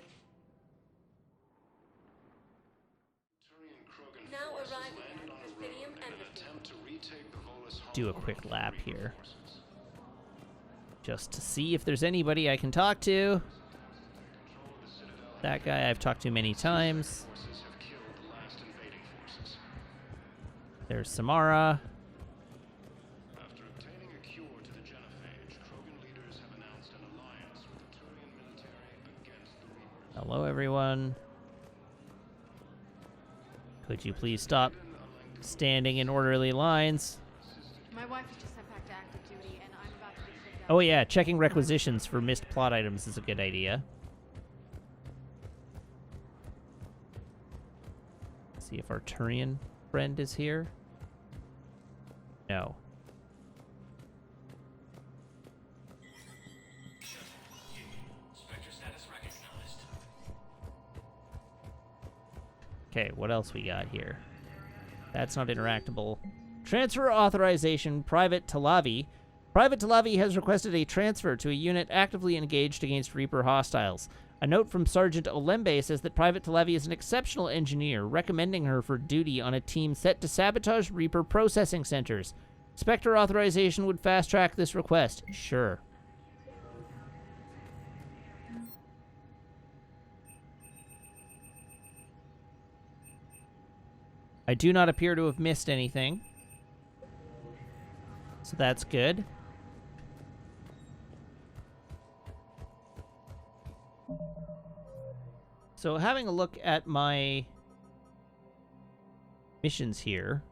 Now arriving at Presidium Embassy. Do a quick lap here. Just to see if there's anybody I can talk to. That guy I've talked to many times. There's Samara. After obtaining a cure to the genophage, Krogan leaders have announced an alliance with the Turian military against the Reapers. Hello, everyone. Could you please stop standing in orderly lines? My wife is just sent back to active duty, and I'm about to be shipped out. Oh yeah, checking requisitions for missed plot items is a good idea. See if our Turian friend is here. No. Spectre status recognized. Okay, what else we got here? That's not interactable. Transfer authorization, Private Talavi. Private Talavi has requested a transfer to a unit actively engaged against Reaper hostiles. A note from Sergeant Olembe says that Private Talavi is an exceptional engineer, recommending her for duty on a team set to sabotage Reaper processing centers. Spectre authorization would fast-track this request. Sure. I do not appear to have missed anything. So that's good. So having a look at my missions here.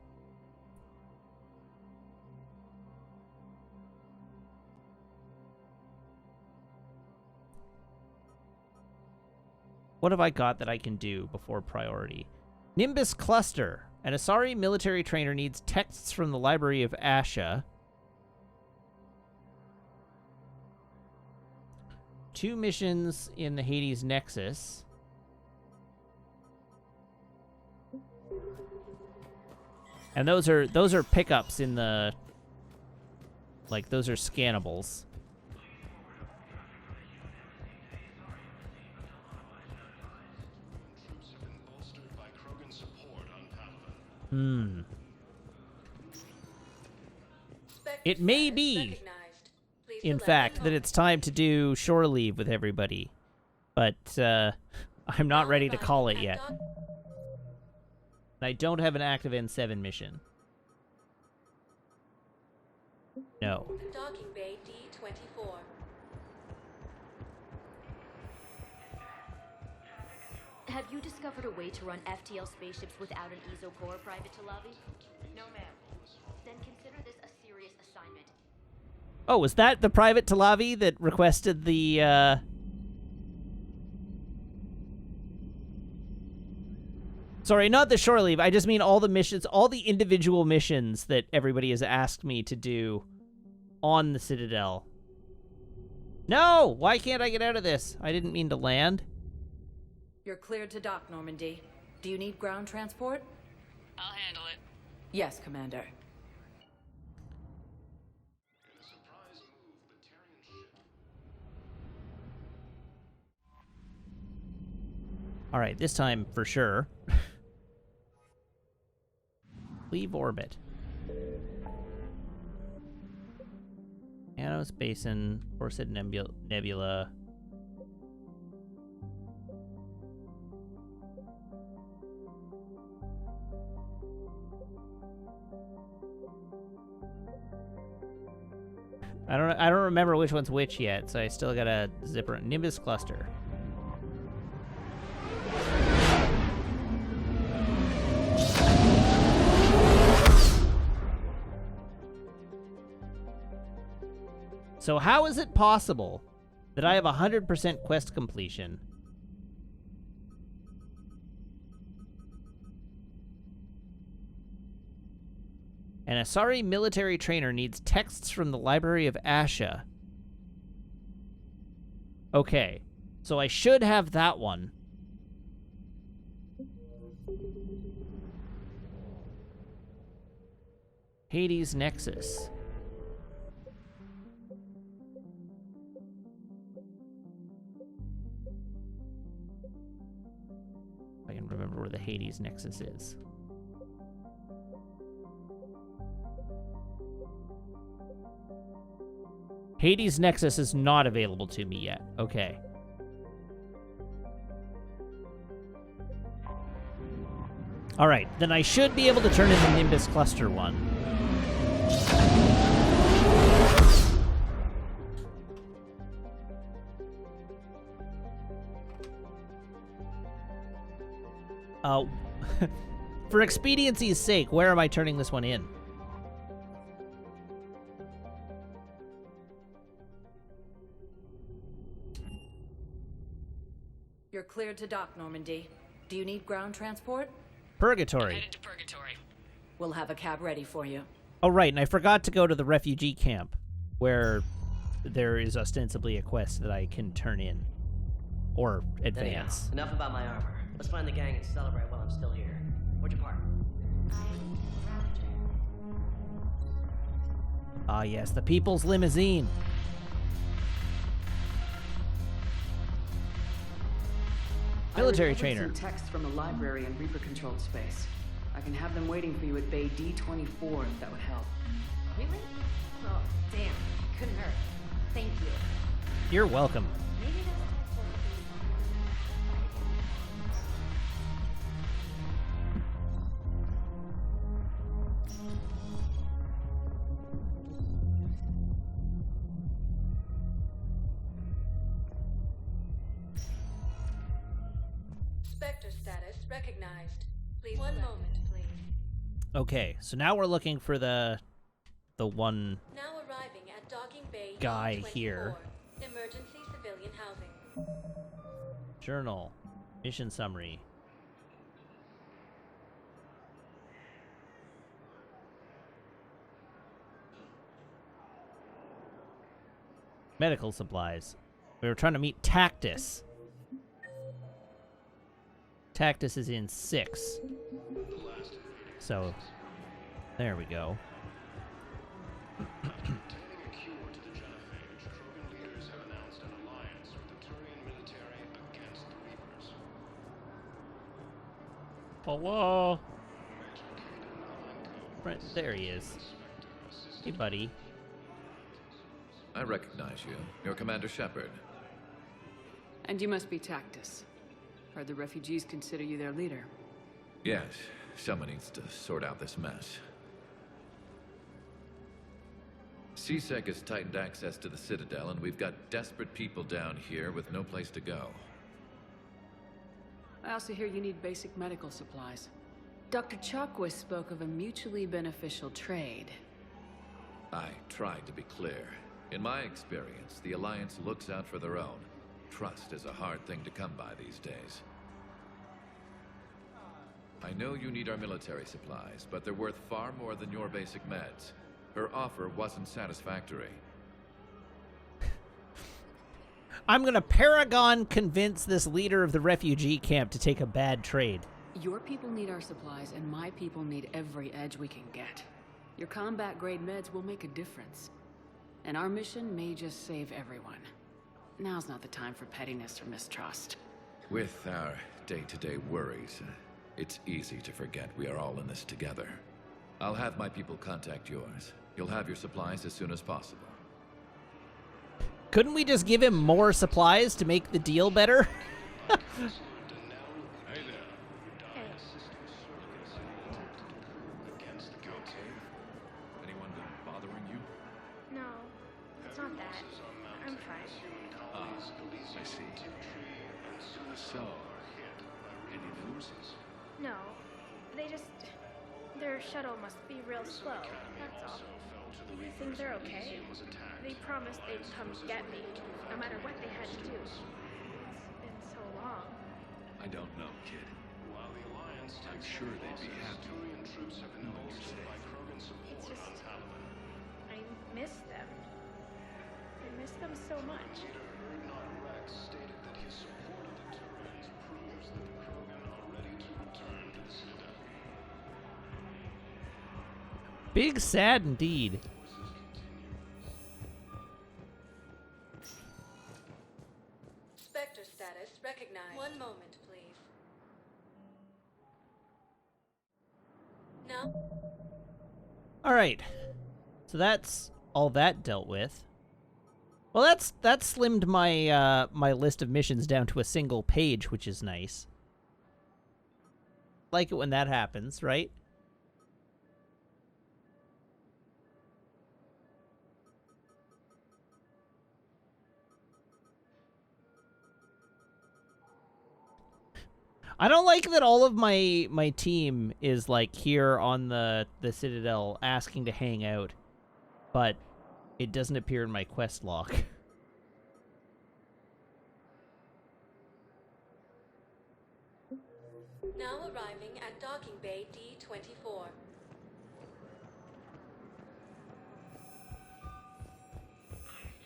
What have I got that I can do before priority? Nimbus Cluster. An Asari military trainer needs texts from the Library of Asha. 2 missions in the Hades Nexus. And those are pickups in the, like, those are scannables. It may be, in fact, that it's time to do shore leave with everybody. But, I'm not ready to call it yet. I don't have an active N7 mission. No. Docking Bay D-24. Have you discovered a way to run FTL spaceships without an ESO core, Private Talavi? No, ma'am. Then consider this a serious assignment. Oh, was that the Private Talavi that requested the, Sorry, not the shore leave. I just mean all the missions, all the individual missions that everybody has asked me to do on the Citadel. No! Why can't I get out of this? I didn't mean to land. You're cleared to dock, Normandy. Do you need ground transport? I'll handle it. Yes, Commander. All right, this time for sure. Leave orbit. Anos Basin, Horsid Nebula. I don't remember which one's which yet, so I still gotta zipper Nimbus Cluster. So how is it possible that I have 100% quest completion? An Asari military trainer needs texts from the Library of Asha. Okay, so I should have that one. Hades Nexus. I can remember where the Hades Nexus is. Hades Nexus is not available to me yet. Okay. Alright, then I should be able to turn in the Nimbus Cluster one. For expediency's sake, where am I turning this one in? You're cleared to dock, Normandy. Do you need ground transport? Purgatory. Headed to Purgatory. We'll have a cab ready for you. Oh, right, and I forgot to go to the refugee camp, where there is ostensibly a quest that I can turn in. Or advance. Anyhow, enough about my armor. Let's find the gang and celebrate while I'm still here. Where'd you park? Ah, yes, the People's Limousine. Military trainer. Some texts from the library in Reaper-controlled space. I can have them waiting for you at Bay D-24 if that would help. Really? Well, damn. Couldn't hurt. Thank you. You're welcome. Maybe that's Spectre status recognized. Please one moment, please. Okay, so now we're looking for the one Now arriving at Docking Bay guy E24. here. Emergency civilian housing. Journal. Mission summary. Medical supplies. We were trying to meet Tactus. Tactus is in 6. So, there we go. Hello? Right, there he is. Hey, buddy. I recognize you. You're Commander Shepard. And you must be Tactus. Heard the refugees consider you their leader. Yes, someone needs to sort out this mess. CSEC has tightened access to the Citadel, and we've got desperate people down here with no place to go. I also hear you need basic medical supplies. Dr. Chakwas spoke of a mutually beneficial trade. I tried to be clear. In my experience, the Alliance looks out for their own. Trust is a hard thing to come by these days. I know you need our military supplies, but they're worth far more than your basic meds. Her offer wasn't satisfactory. I'm gonna Paragon convince this leader of the refugee camp to take a bad trade. Your people need our supplies, and my people need every edge we can get. Your combat-grade meds will make a difference. And our mission may just save everyone. Now's not the time for pettiness or mistrust. With our day-to-day worries, it's easy to forget we are all in this together. I'll have my people contact yours. You'll have your supplies as soon as possible. Couldn't we just give him more supplies to make the deal better? Anyone been bothering you? No, it's not that. I'm fine. I see. So, any news? No, they just... Their shuttle must be real slow, that's all. Things are okay. They promised they'd come get me, no matter what they had to do. It's been so long. I don't know, kid. I'm sure they'd be happy. It's just... I miss them. I miss them so much. Big sad indeed. Spectre status recognized. One moment, please. Now. All right. So that's all that dealt with. Well, that slimmed my my list of missions down to a single page, which is nice. like it when that happens, right? I don't like that all of my team is like here on the Citadel asking to hang out, but it doesn't appear in my quest log. Now arriving at docking bay D-24.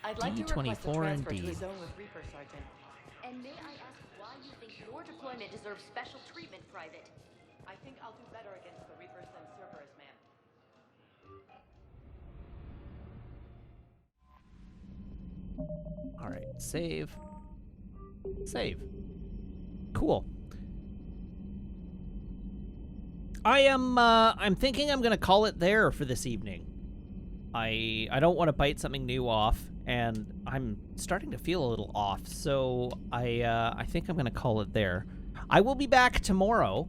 I'd like to request a D24 transfer to indeed. a zone with Reaper, Sergeant. And may I ask why you think your deployment deserves special treatment, Private? I think I'll do better against the Reapers than Cerberus, man. All right, save. Save. Cool. I'm thinking I'm gonna call it there for this evening. I don't want to bite something new off, and I'm starting to feel a little off, so I think I'm gonna call it there. I will be back tomorrow,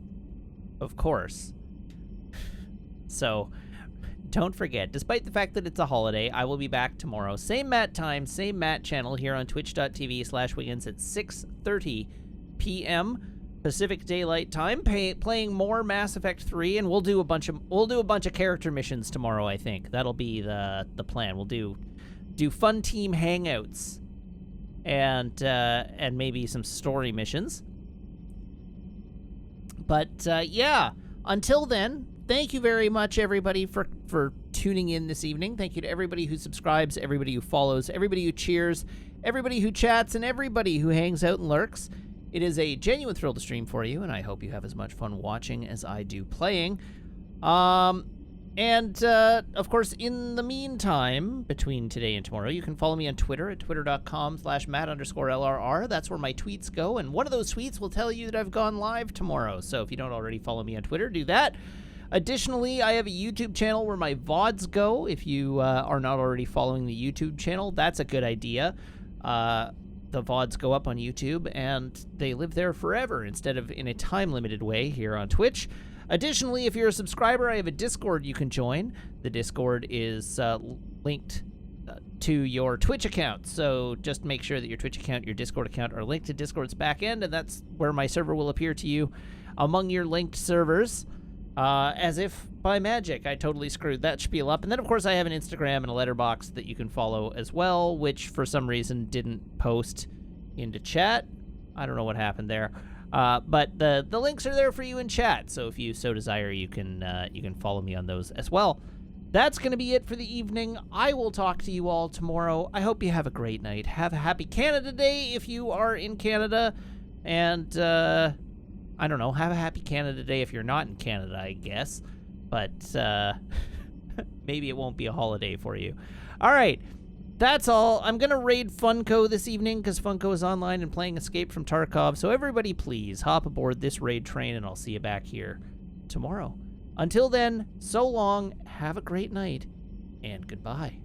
of course. So don't forget, despite the fact that it's a holiday, I will be back tomorrow. Same Matt time, same Matt channel here on twitch.tv/Wiggins at 6:30 p.m. Pacific Daylight Time, playing more Mass Effect 3, and we'll do a bunch of character missions tomorrow. I think that'll be the plan. We'll do fun team hangouts, and maybe some story missions. But yeah, until then, thank you very much, everybody, for tuning in this evening. Thank you to everybody who subscribes, everybody who follows, everybody who cheers, everybody who chats, and everybody who hangs out and lurks. It is a genuine thrill to stream for you, and I hope you have as much fun watching as I do playing. Of course, in the meantime, between today and tomorrow, you can follow me on Twitter at twitter.com/Matt_LRR. That's where my tweets go, and one of those tweets will tell you that I've gone live tomorrow. So if you don't already follow me on Twitter, do that. Additionally, I have a YouTube channel where my VODs go. If you are not already following the YouTube channel, that's a good idea. The VODs go up on YouTube, and they live there forever instead of in a time-limited way here on Twitch. Additionally, if you're a subscriber, I have a Discord you can join. The Discord is linked to your Twitch account, so just make sure that your Twitch account, your Discord account are linked to Discord's backend, and that's where my server will appear to you among your linked servers. As if by magic, I totally screwed that spiel up. And then, of course, I have an Instagram and a letterbox that you can follow as well, which for some reason didn't post into chat. I don't know what happened there. But the links are there for you in chat, so if you so desire, you can follow me on those as well. That's going to be it for the evening. I will talk to you all tomorrow. I hope you have a great night. Have a happy Canada Day if you are in Canada, and I don't know, have a happy Canada Day if you're not in Canada, I guess. But maybe it won't be a holiday for you. All right, that's all. I'm going to raid Funko this evening because Funko is online and playing Escape from Tarkov. So everybody please hop aboard this raid train, and I'll see you back here tomorrow. Until then, so long, have a great night, and goodbye.